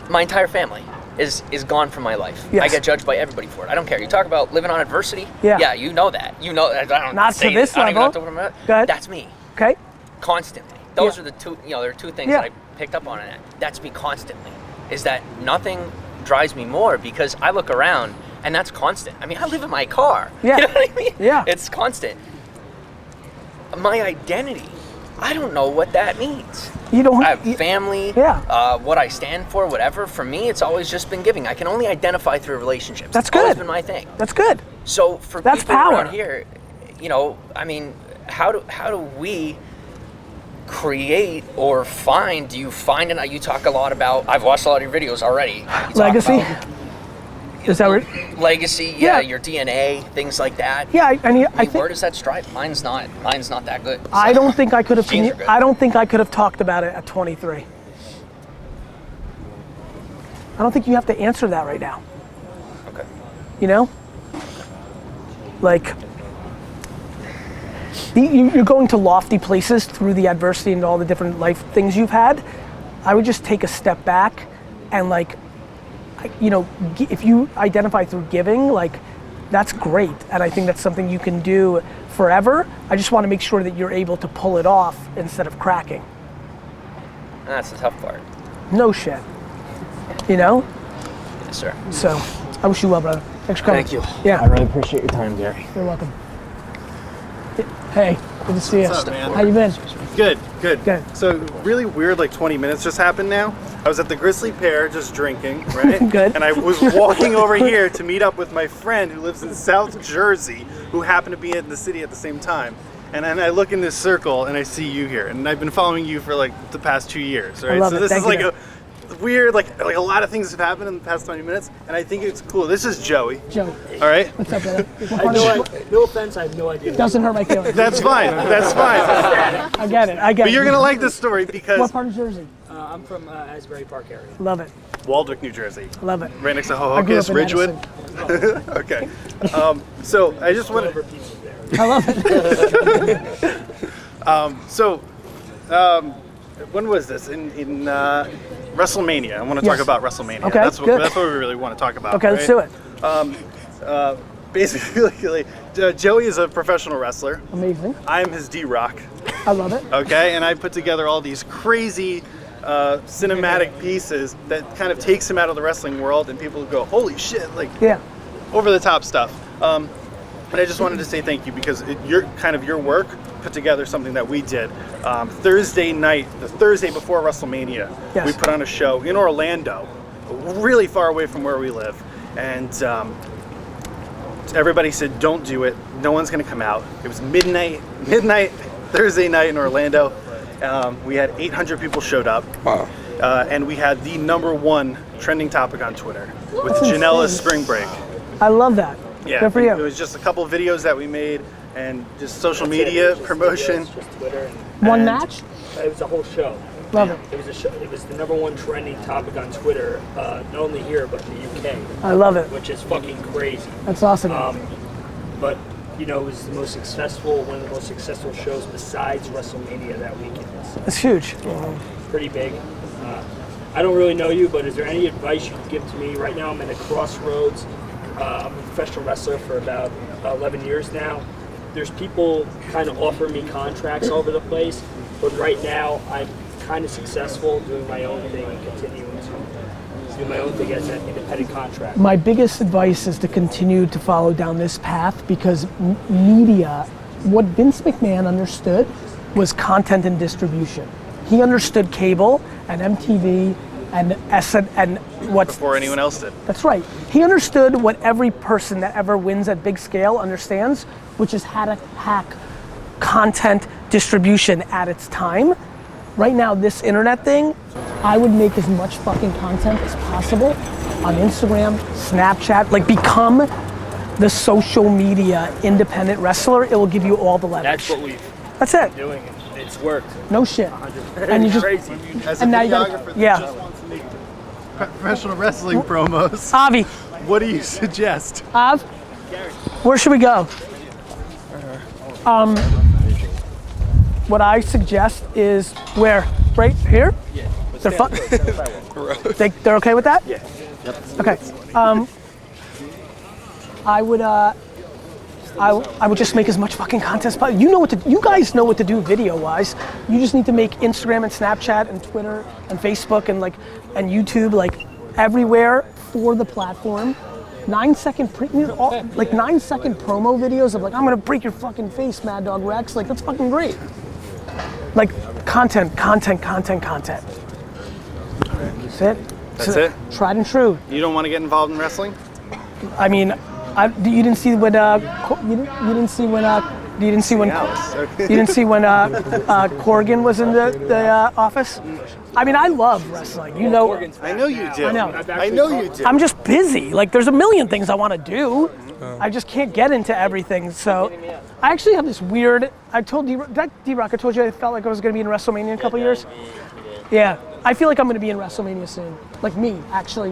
My entire family is gone from my life. Yes. I get judged by everybody for it. I don't care. You talk about living on adversity. Yeah. Yeah, you know that. You know that. I don't Not say to this I don't even level. have to put them out. Go ahead. That's me. Okay. Constantly. Those are the two, there are two things that I picked up on in that. That's me constantly. Is that nothing drives me more, because I look around and that's constant. I mean, I live in my car. Yeah. You know what I mean? Yeah. It's constant. My identity, I don't know what that means. You don't. I have family, what I stand for, whatever. For me, it's always just been giving. I can only identify through relationships. That's It's always good. been my thing. That's good. So for That's people power. around here, I mean, how do we create or find? Do you find you talk a lot about? I've watched a lot of your videos already. You talk Legacy. about Is that right? legacy, your DNA, things like that. Yeah, I think. Where does that strive? Mine's not that good. I don't think I could have. Genes are good. I don't think I could have talked about it at 23. I don't think you have to answer that right now. Okay. You're going to lofty places through the adversity and all the different life things you've had. I would just take a step back and if you identify through giving, that's great. And I think that's something you can do forever. I just want to make sure that you're able to pull it off instead of cracking. That's the tough part. No shit. Yes, sir. So, I wish you well, brother. Thanks for coming. Thank you. Yeah. I really appreciate your time, Gary. You're welcome. Hey, good to see you. What's up, man? How you been? Good. Good. So really weird, 20 minutes just happened now. I was at the Grizzly Pear just drinking, right? Good. And I was walking over here to meet up with my friend who lives in South Jersey, who happened to be in the city at the same time. And then I look in this circle and I see you here. And I've been following you for the past 2 years, right? I love so it. this Thank is you. a weird, a lot of things have happened in the past 20 minutes, and I think it's cool. This is Joey. Joey. All right? What's up, brother? No offense, I have no idea. Doesn't hurt my feelings. That's fine. That's fine. I get it. But you're going to like this story because... What part of Jersey? I'm from Asbury Park area. Love it. Waldwick, New Jersey. Love it. Right next to I grew up Hohokus, in Ridgewood. Okay. So I just want to. I love it. When was this? In WrestleMania. I want to Yes. talk about WrestleMania. Okay, That's what good. we really want to talk about. Okay, let's right? do it. Basically, Joey is a professional wrestler. Amazing. I'm his D-Rock. I love it. Okay, and I put together all these crazy cinematic pieces that kind of takes him out of the wrestling world, and people go, "Holy shit!" Like, over the top stuff. And I just wanted to say thank you because your work put together something that we did Thursday night, the Thursday before WrestleMania. Yes. We put on a show in Orlando, really far away from where we live, and everybody said, "Don't do it. No one's going to come out." It was midnight Thursday night in Orlando. We had 800 people showed up. Wow. And we had the #1 trending topic on Twitter with That's Janella's insane. spring break. I love that. Yeah, Good for you. It was just a couple of videos that we made and just social media promotion. Just Twitter. One match? It was a whole show. Love it. It was a show. It was the #1 trending topic on Twitter, not only here but in the UK. I love it. Which is fucking crazy. That's awesome. But it was one of the most successful shows besides WrestleMania that weekend. It's huge. Pretty big. I don't really know you, but is there any advice you could give to me? Right now I'm at a crossroads. I'm a professional wrestler for about 11 years now. There's people kind of offering me contracts all over the place, but right now I'm kind of successful doing my own thing and continuing to do my own thing as an independent contractor. My biggest advice is to continue to follow down this path because media, what Vince McMahon understood was content and distribution. He understood cable and MTV and what's Before anyone else did. That's right. He understood what every person that ever wins at big scale understands, which is how to hack content distribution at its time. Right now, this internet thing, I would make as much fucking content as possible on Instagram, Snapchat, like become the social media independent wrestler. It will give you all the leverage. That's what we've That's it. been doing. It's worked. No shit. 100%. And you just crazy. As a and now you videographer gotta, that yeah. just wants to make professional wrestling promos, Avi, what do you suggest? Av, where should we go? What I suggest is where? Right here? Yeah. They're fun. They're okay with that? Yeah. Yep. Okay. I would just make as much fucking content as possible. You guys know what to do video wise. You just need to make Instagram and Snapchat and Twitter and Facebook and YouTube everywhere for the platform. 9-second 9-second promo videos of I'm gonna break your fucking face, Mad Dog Rex. That's fucking great. Content. That's it. That's it? Tried and true. You don't want to get involved in wrestling? I mean, you didn't see when Corgan was in the office. I mean, I love wrestling. I know you do. I know. I know you do. I'm just busy. There's a million things I want to do. I just can't get into everything. So, I actually have this weird. I told D-Rock. I told you I felt like I was going to be in WrestleMania in a couple years. Yeah, I feel like I'm going to be in WrestleMania soon. Me, actually,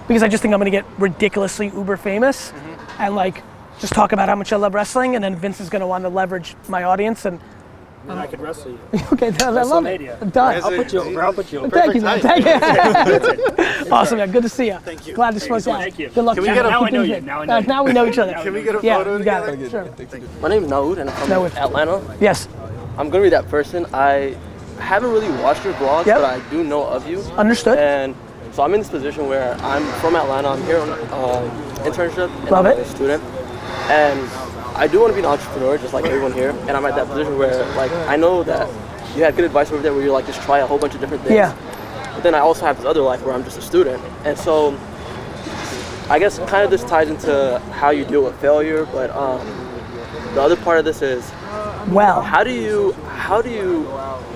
because I just think I'm going to get ridiculously uber famous, and just talk about how much I love wrestling, and then Vince is going to want to leverage my audience and. And I could wrestle you. Okay, I love it. I'm done. I'll put you over. Thank you, man. Thank you. Awesome, man. Good to see you. Thank you. Glad to spoke out. Thank you. Good luck. Can we get now I know you. Now we know each other. Can we get a photo together? Yeah, sure. My name is Naud and I'm from Atlanta. Yes. I'm gonna be that person. I haven't really watched your vlogs, but I do know of you. Understood. And so I'm in this position where I'm from Atlanta. I'm here on internship and Love I'm it. a student. And I do want to be an entrepreneur, just like everyone here. And I'm at that position where, I know that you had good advice over there, where you're just try a whole bunch of different things. Yeah. But then I also have this other life where I'm just a student, and so I guess kind of this ties into how you deal with failure. But the other part of this is, how do you?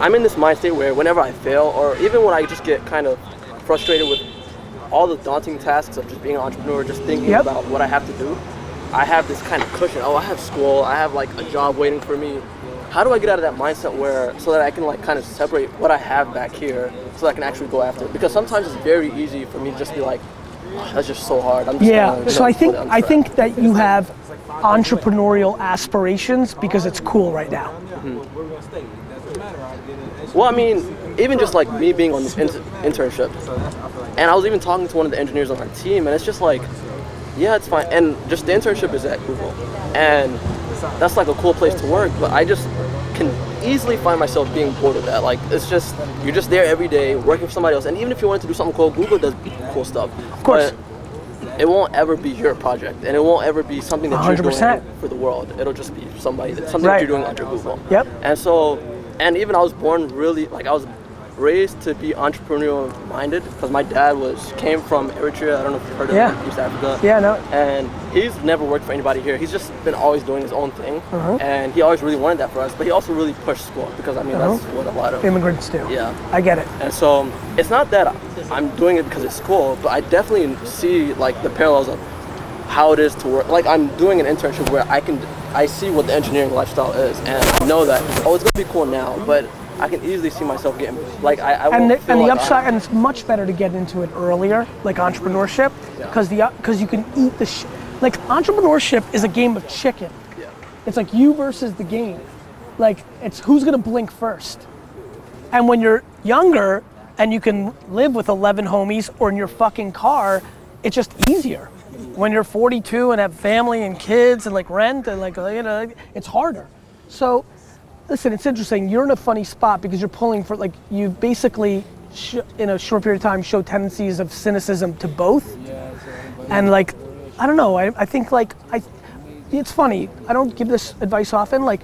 I'm in this mind state where whenever I fail, or even when I just get kind of frustrated with all the daunting tasks of just being an entrepreneur, just thinking about what I have to do. I have this kind of cushion. Oh, I have school. I have a job waiting for me. how do I get out of that mindset so that I can like kind of separate what I have back here so that I can actually go after it? Because sometimes it's very easy for me to just be like, oh, that's just so hard. I'm just so I think that you have entrepreneurial aspirations because it's cool right now. Well, I mean, even just like me being on this internship, and I was even talking to one of the engineers on my team, and it's just like, yeah, it's fine. And just the internship is at Google, and that's like a cool place to work, but I just can easily find myself being bored of that. Like, it's just, you're just there every day working for somebody else, and even if you wanted to do something cool, Google does cool stuff. Of course. But it won't ever be your project, and it won't ever be something that 100%. You're doing for the world. It'll just be something that you're doing under Google. Yep. And so, and even I was born really, like I was raised to be entrepreneurial minded because my dad came from Eritrea. I don't know if you've heard of it, East Africa. Yeah, no. And he's never worked for anybody here. He's just been always doing his own thing. And he always really wanted that for us, but he also really pushed school because I mean, that's what a lot of immigrants do. Yeah. I get it. And so it's not that I'm doing it because it's cool, but I definitely see like the parallels of how it is to work. Like I'm doing an internship where I see what the engineering lifestyle is and I know that, oh, it's gonna be cool now, but I can easily see myself getting, like I won't feel and the like upside, and it's much better to get into it earlier, like entrepreneurship, because you can eat like entrepreneurship is a game of chicken. Yeah. It's like you versus the game. Like it's who's gonna blink first. And when you're younger and you can live with 11 homies or in your fucking car, it's just easier. When you're 42 and have family and kids and like rent and like, you know, it's harder. So, listen, it's interesting. You're in a funny spot because you're pulling for, like, you basically, in a short period of time, show tendencies of cynicism to both. And like, I don't know, I think like, it's funny, I don't give this advice often, like,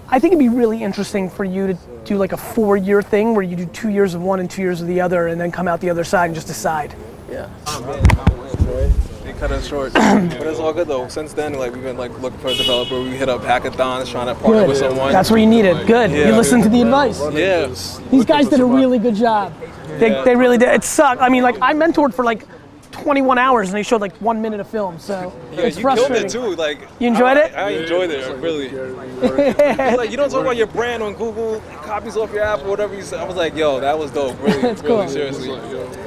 I think it'd be really interesting for you to do like a 4-year thing where you do 2 years of one and 2 years of the other and then come out the other side and just decide. Yeah. They cut it short, but it's all good though. Since then, like we've been like looking for a developer. We hit up hackathons, trying to partner with someone. That's where you need it. Good. Yeah. You listened to the advice. Yeah. These guys did a really good job. They really did. It sucked. I mean, like I mentored for like 21 hours and they showed like 1 minute of film. So it's frustrating. You killed it too. Like you enjoyed it? I enjoyed it really. Like you don't talk about your brand on Google, copies off your app or whatever you said. I was like, yo, that was dope. Really, That's really cool. seriously.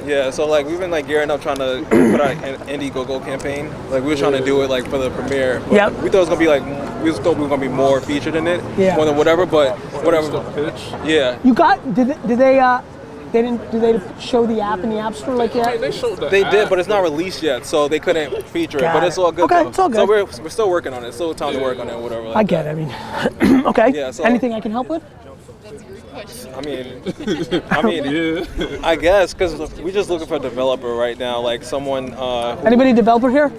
Yeah. So like we've been like gearing up trying to put out an Indiegogo campaign. Like we were trying to do it like for the premiere. Yep. We thought it was gonna be like we thought we were gonna be more featured in it. Yeah. More than whatever, but whatever. Yeah. You got? Did they show the app in the App Store like yet? They showed that. They did, but it's not released yet, so they couldn't feature it. But it's all good. Okay, though. it's all good. So we're still working on it. Still time to work on it, or whatever. Like I get it. I mean, okay. Yeah, so, anything I can help with? I mean, I guess because we're just looking for a developer right now, like someone. Anybody developer here?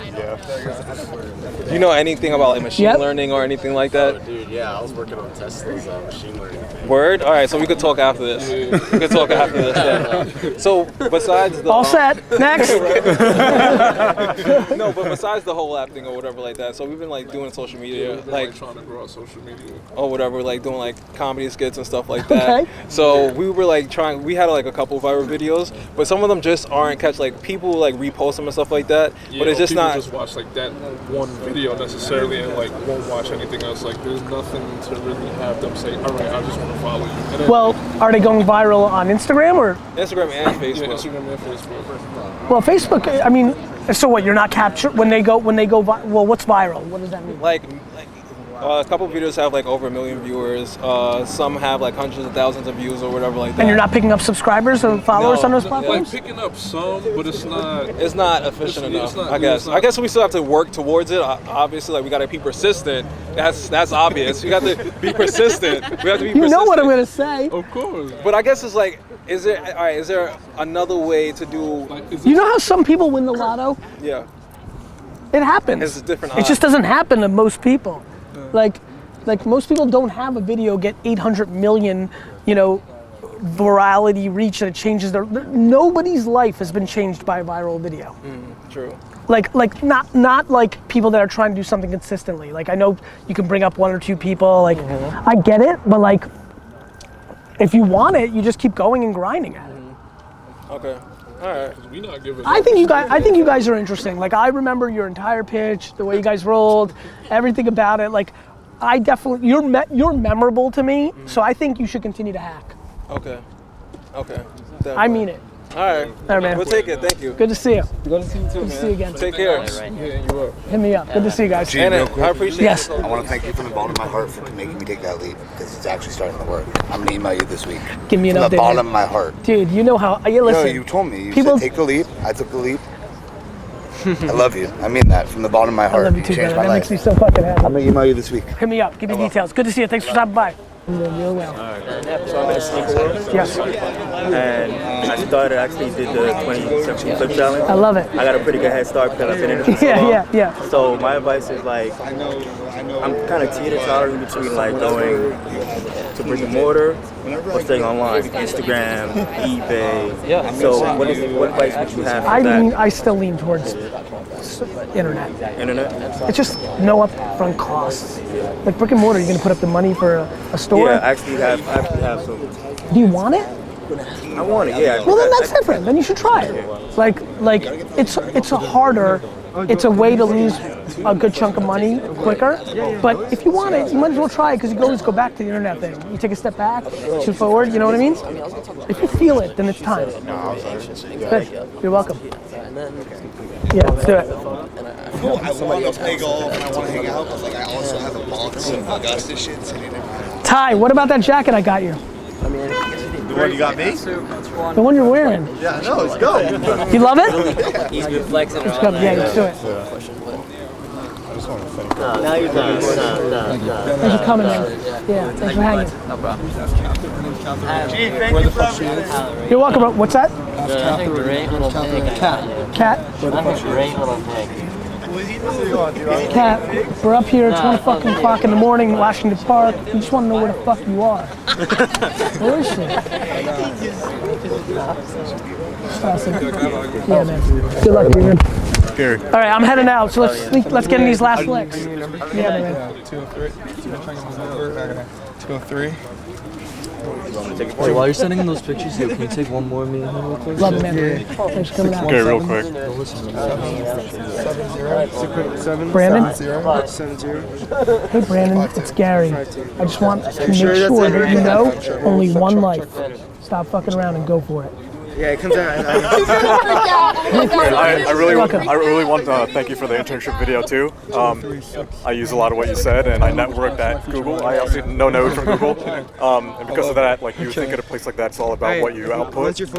Do you know anything about like machine learning or anything like that? Oh, dude, yeah, I was working on Tesla's machine learning thing. Word? All right, so we could talk after this. We could talk after this. Yeah. So besides the all set. Next. No, but besides the whole app thing or whatever like that, so we've been like doing social media, like trying to grow out social media or whatever, like doing like comedy skits and stuff like that. Okay. So we were like trying. We had like a couple viral videos, but some of them just aren't catch. Like people like repost them and stuff like that, but it's just people not. Just watch like that one video necessarily and like won't watch anything else. Like there's nothing to really have them say, all right, I just want to follow you. And then, Well, are they going viral on Instagram or? Instagram and Facebook. Yeah, Instagram and Facebook. Well, Facebook. I mean, so what? You're not captured when they go. Well, what's viral? What does that mean? Like a couple of videos have like over 1 million viewers. Some have like hundreds of thousands of views or whatever like that. And you're not picking up subscribers or followers on those platforms? Like picking up some, but it's not. It's not efficient enough. I guess we still have to work towards it. Obviously, like we got to be persistent. That's obvious. You got to be persistent. We have to be. You know what I'm gonna say. Of course. But I guess it's like, is there another way to do? You know how some people win the lotto? Yeah. It happens. It's a different. It just doesn't happen to most people. Like most people don't have a video get 800 million, virality reach and it changes nobody's life has been changed by a viral video. True. Like not like people that are trying to do something consistently. Like I know you can bring up 1 or 2 people, like I get it, but like if you want it, you just keep going and grinding at it. Okay. All right. I think you guys are interesting. Like I remember your entire pitch, the way you guys rolled, everything about it. Like I definitely, you're memorable to me, so I think you should continue to hack. Okay. I mean it. All right. All right, man. We'll take it. Thank you. Good to see you. Good to see you too, Good to see you again. Take care. Hit me up. Good to see you guys. I appreciate Yes. I want to thank you from the bottom of my heart for making me take that leap because it's actually starting to work. I'm going to email you this week. Give me an from update. the bottom of my heart. Dude, you know how, listen. No, you told me. You people, said take the leap. I took the leap. I love you. I mean that from the bottom of my heart. I love you too, changed brother. my That life. makes me so fucking happy. I'm going to email you this week. Hit me up. Give me details. Good to see you. Thanks for stopping by. I'm doing real well. So I'm in a sneaker world. Yes. And I did the 20-section flip challenge. I love it. I got a pretty good head start because I've been in it for so long. Yeah. So my advice is like, I'm kind of teeter-tottering between like going to brick and mortar or staying online, Instagram, eBay. Yeah. So what advice would you have for that? I still lean towards internet. It's just no upfront costs. Like brick and mortar, you're gonna put up the money for a store. Yeah, I actually have some. Do you want it? I want it, yeah. Well, then that's different. Then you should try it. Like it's a way to lose a good chunk of money quicker. But if you want it, you might as well try it because you can always go back to the internet thing. You take a step back, shoot forward. You know what I mean? If you feel it, then it's time. Good. You're welcome. Yeah, let's do it. Cool. I want to play golf and I want to hang out, but like I also have a box of Augusta shit sitting in my. Ty, what about that jacket I got you? The one you got me? The one you're wearing. Yeah, no, let's go. You love it? He's been flexing it Let's all go. Yeah, night. let's do it. Now you're done. Thanks for coming, man. Yeah, thanks for hanging. No problem. Gee, thank you for everything. You're welcome, bro. What's that? That's a great little pig. Cat. That's a great little pig. Cat, we're up here at 20 fucking o'clock in the morning in Washington Park. We just want to know where the fuck you are. Where is she? Awesome. Yeah, man. Good luck, man. Gary. All right, I'm heading out, so let's get in these last licks. Yeah, man. 203. Hey, while you're sending in those pictures, can you take one more of me and him real quick? Love it, man. Thanks for coming out. Okay, real quick. Brandon? 70. Hey, Brandon, it's Gary. I just want to make sure that you know only one life. Stop fucking around and go for it. Yeah, it comes out. I really want to thank you for the internship video too. I use a lot of what you said, and I networked at Google. I also no node from Google, and because of that, like you think at a place like that, it's all about what you output. But it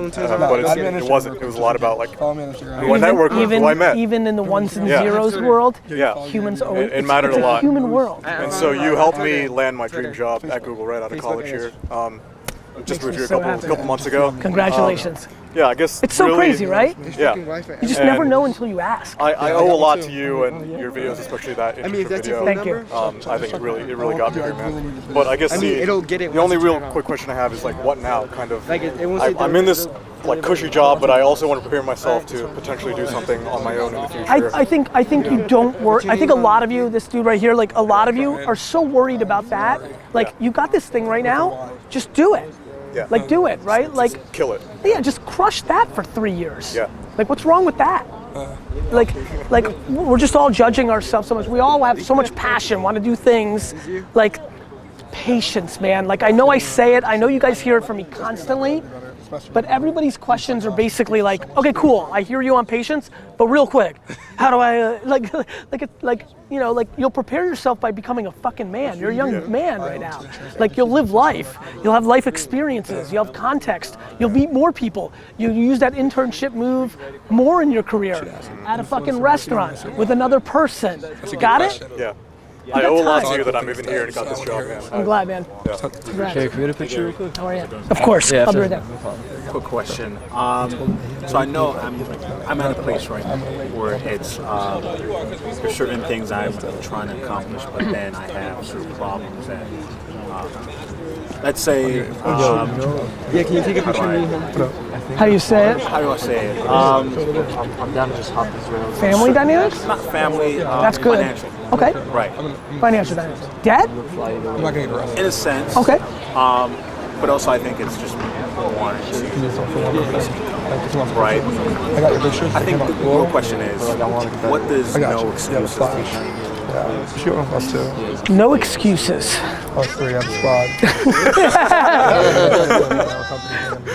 wasn't. It was a lot about like who I networked with, who I met. Even in the ones and zeros world, humans always. It mattered a lot. Human world. And so you helped me land my dream job at Google right out of college here. Just moved here a couple months ago. Congratulations. Yeah, I guess it's so really, crazy, right? Yeah. You just never know until you ask. I owe a lot to you and your videos, especially that internship video. Thank you. I think it really got me here, man. But I guess the only real quick question I have is like, what now? Kind of. I'm in this like cushy job, but I also want to prepare myself to potentially do something on my own in the future. I think you don't worry. I think a lot of you, this dude right here, like a lot of you are so worried about that. Like you got this thing right now, just do it. Yeah. Like do it, right? Like kill it. Yeah, just crush that for 3 years. Yeah. Like what's wrong with that? Like we're just all judging ourselves so much. We all have so much passion, want to do things. Like patience, man. Like I know I say it, I know you guys hear it from me constantly, but everybody's questions are basically like, okay, cool, I hear you on patience, but real quick, how do I you know, like you'll prepare yourself by becoming a fucking man. You're a young man right now. Like you'll live life. You'll have life experiences. You'll have context. You'll meet more people. You use that internship move more in your career at a fucking restaurant with another person. Got it? Yeah. I owe a lot to you that I'm even here and got this job, man. I'm glad, man. Yeah. Hey, can we get a picture real quick? How are you? Of course. Yeah, I'll be right there. Quick question. So I know I'm at a place right now where it's there's certain things I'm trying to accomplish, but then I have certain problems and let's say. Yeah, can you take a picture of me? How do you say it? How do I say it? I'm down to just hop this rail. Family dynamics? Not family. That's good. Financial. Okay. Right. Financial dynamics. Debt? I'm not getting arrested. In a sense. Okay. But also I think it's just wanting to. Right. I got your picture. I think the real question is, what does no excuses teach you? Sure, us too. No excuses. Us three at the spot.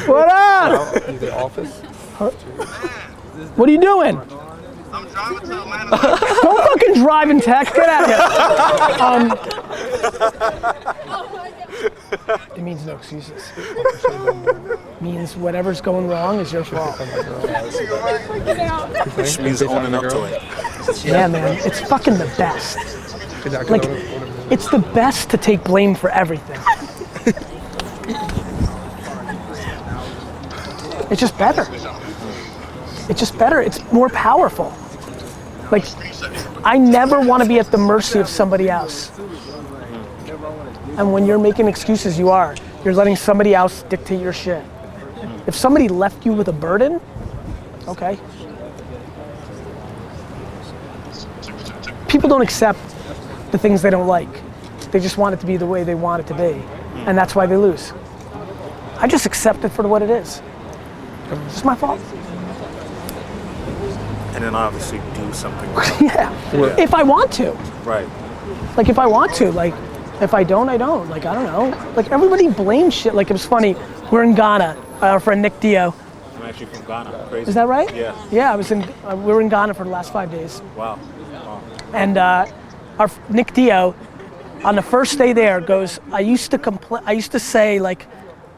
What up? The office. What are you doing? I'm driving to Atlanta. Don't fucking drive and text. Get out of here. It means no excuses. Means whatever's going wrong is your fault. Which means owning up to it. Yeah, man, it's fucking the best. Like, it's the best to take blame for everything. It's just better. It's just better. It's more powerful. Like, I never want to be at the mercy of somebody else. And when you're making excuses, you are. You're letting somebody else dictate your shit. If somebody left you with a burden, okay. People don't accept the things they don't like. They just want it to be the way they want it to be. And that's why they lose. I just accept it for what it is. It's just my fault. And then obviously do something. Yeah. If I want to. Right. Like if I want to, like if I don't, I don't. Like I don't know. Like everybody blames shit. Like it was funny. We're in Ghana. Our friend Nick Dio. I'm actually from Ghana. Crazy. Is that right? Yeah. Yeah, we were in Ghana for the last 5 days. Wow. And our Nick Dio, on the first day there, goes, I used to say like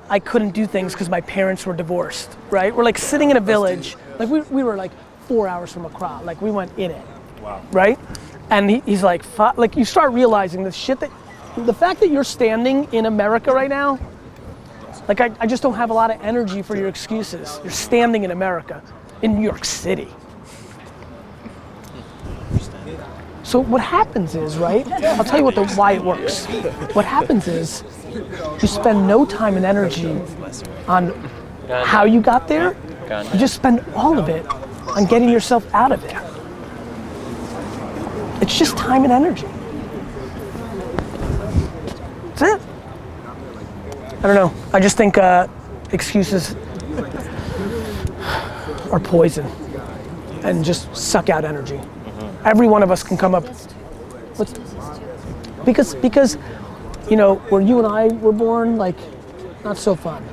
I couldn't do things because my parents were divorced, right? We're like sitting in a village, like we were like 4 hours from Accra, like we went in it, wow. Right? And he's like, like you start realizing the fact that you're standing in America right now, like I just don't have a lot of energy for your excuses. You're standing in America, in New York City. So what happens is, right, I'll tell you why it works. What happens is, you spend no time and energy on how you got there, you just spend all of it on getting yourself out of there. It's just time and energy. That's it. I don't know, I just think excuses are poison and just suck out energy. Every one of us can come up because you know, where you and I were born, like, not so fun,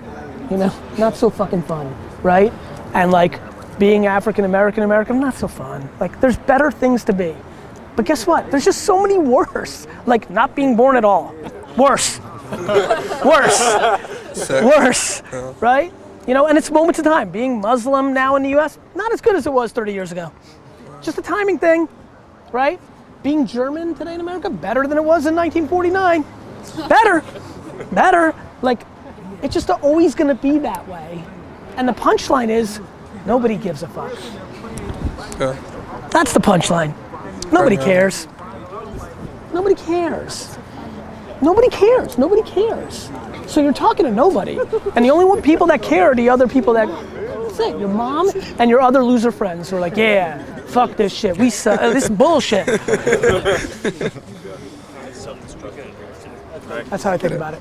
you know, not so fucking fun, right? And like being African American, not so fun. Like there's better things to be. But guess what? There's just so many worse. Like not being born at all. Worse. Worse, right? You know, and it's moments of time. Being Muslim now in the US, not as good as it was 30 years ago. Just a timing thing, right? Being German today in America, better than it was in 1949. Better. Like, it's just always gonna be that way. And the punchline is, nobody gives a fuck. That's the punchline. Nobody cares. Nobody cares. Nobody cares. Nobody cares. So you're talking to nobody. And the only people that care are the other people that, that's it, your mom and your other loser friends who are like, yeah, fuck this shit. We suck. This is bullshit. That's how I think about it.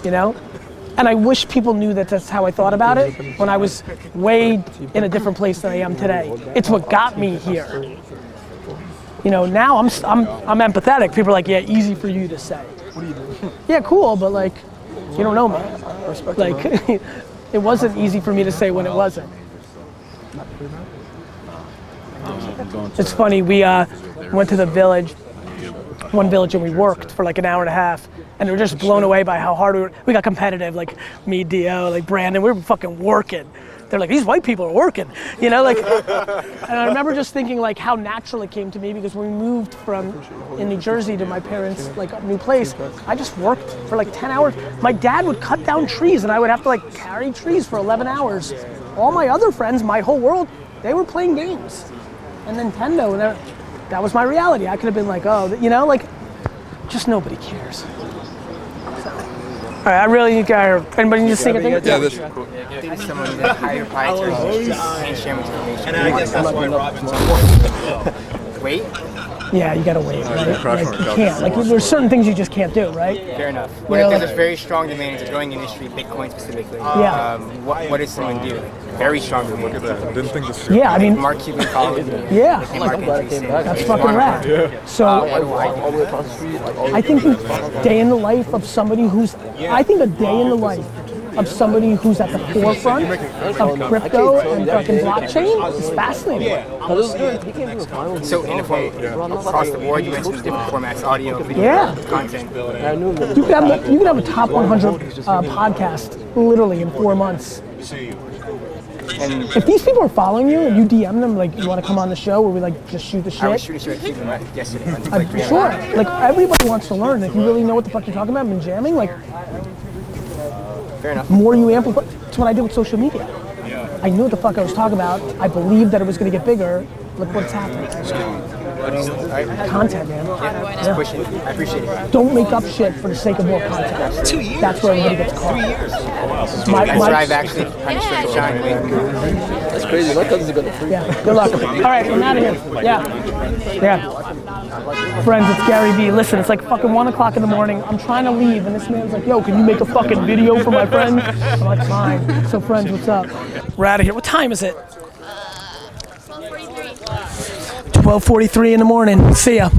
You know? And I wish people knew that that's how I thought about it when I was way in a different place than I am today. It's what got me here. You know, now I'm empathetic. People are like, yeah, easy for you to say. What do you do? Yeah, cool, but like, you don't know me. Like, it wasn't easy for me to say when it wasn't. It's funny, we went to the village, one village, and we worked for like an hour and a half, and we were just blown away by how hard we got competitive, like me, Dio, like Brandon, we were fucking working. They're like, these white people are working, you know, like, and I remember just thinking like how natural it came to me because when we moved from in New Jersey to my parents' like new place, I just worked for like 10 hours. My dad would cut down trees and I would have to like carry trees for 11 hours. All my other friends, my whole world, they were playing games and Nintendo, and that was my reality. I could have been like, oh, you know, like, just nobody cares. All right, I really need anybody need to sing a thing? Yeah, this. Someone need to hire proprietary can't share information. And I guess that's why Robin's important. Wait. Yeah, you gotta wait, right? Crush Like, on you the can't. Like, there's certain things you just can't do, right? Fair enough. You What know, if there's like- a very strong demand? It's a growing industry, Bitcoin specifically. Yeah. What does someone do? Very strong demand. Look at that. Didn't think this. Yeah, I mean, Mark Cuban followed me. yeah, Became Mark Andreessen. that's fucking rad. So, What do I do? I think a day in the life of somebody who's, I think a day in the life of somebody who's at the forefront of crypto and fucking blockchain is fascinating. So in the form across the board, you mentioned different formats, audio, video, Yeah. content. You could have a top 100 podcast literally in 4 months. And If these people are following you and you DM them like you want to come on the show where we like just shoot the shit, I was shooting straight to them yesterday. sure. Like everybody wants to learn. If you really know what the fuck you're talking about and been jamming, like Fair enough. the more you amplify. That's what I did with social media. I knew what the fuck I was talking about. I believed that it was going to get bigger. Look what's happening. Content, man. Yeah, just push it. I appreciate it. Don't make up shit for the sake of more content. 2 years. That's where everybody gets caught. 3 years. My- That's my- where I've actually kind of started shining. That's crazy. My cousin's gonna free. Yeah, good luck. All right, I'm out of here. Yeah. Friends, it's GaryVee. Listen, it's like fucking 1 o'clock in the morning. I'm trying to leave, and this man's like, yo, can you make a fucking video for my friend? I'm like, fine. So, friends, what's up? We're out of here. What time is it? 12:43 in the morning. See ya.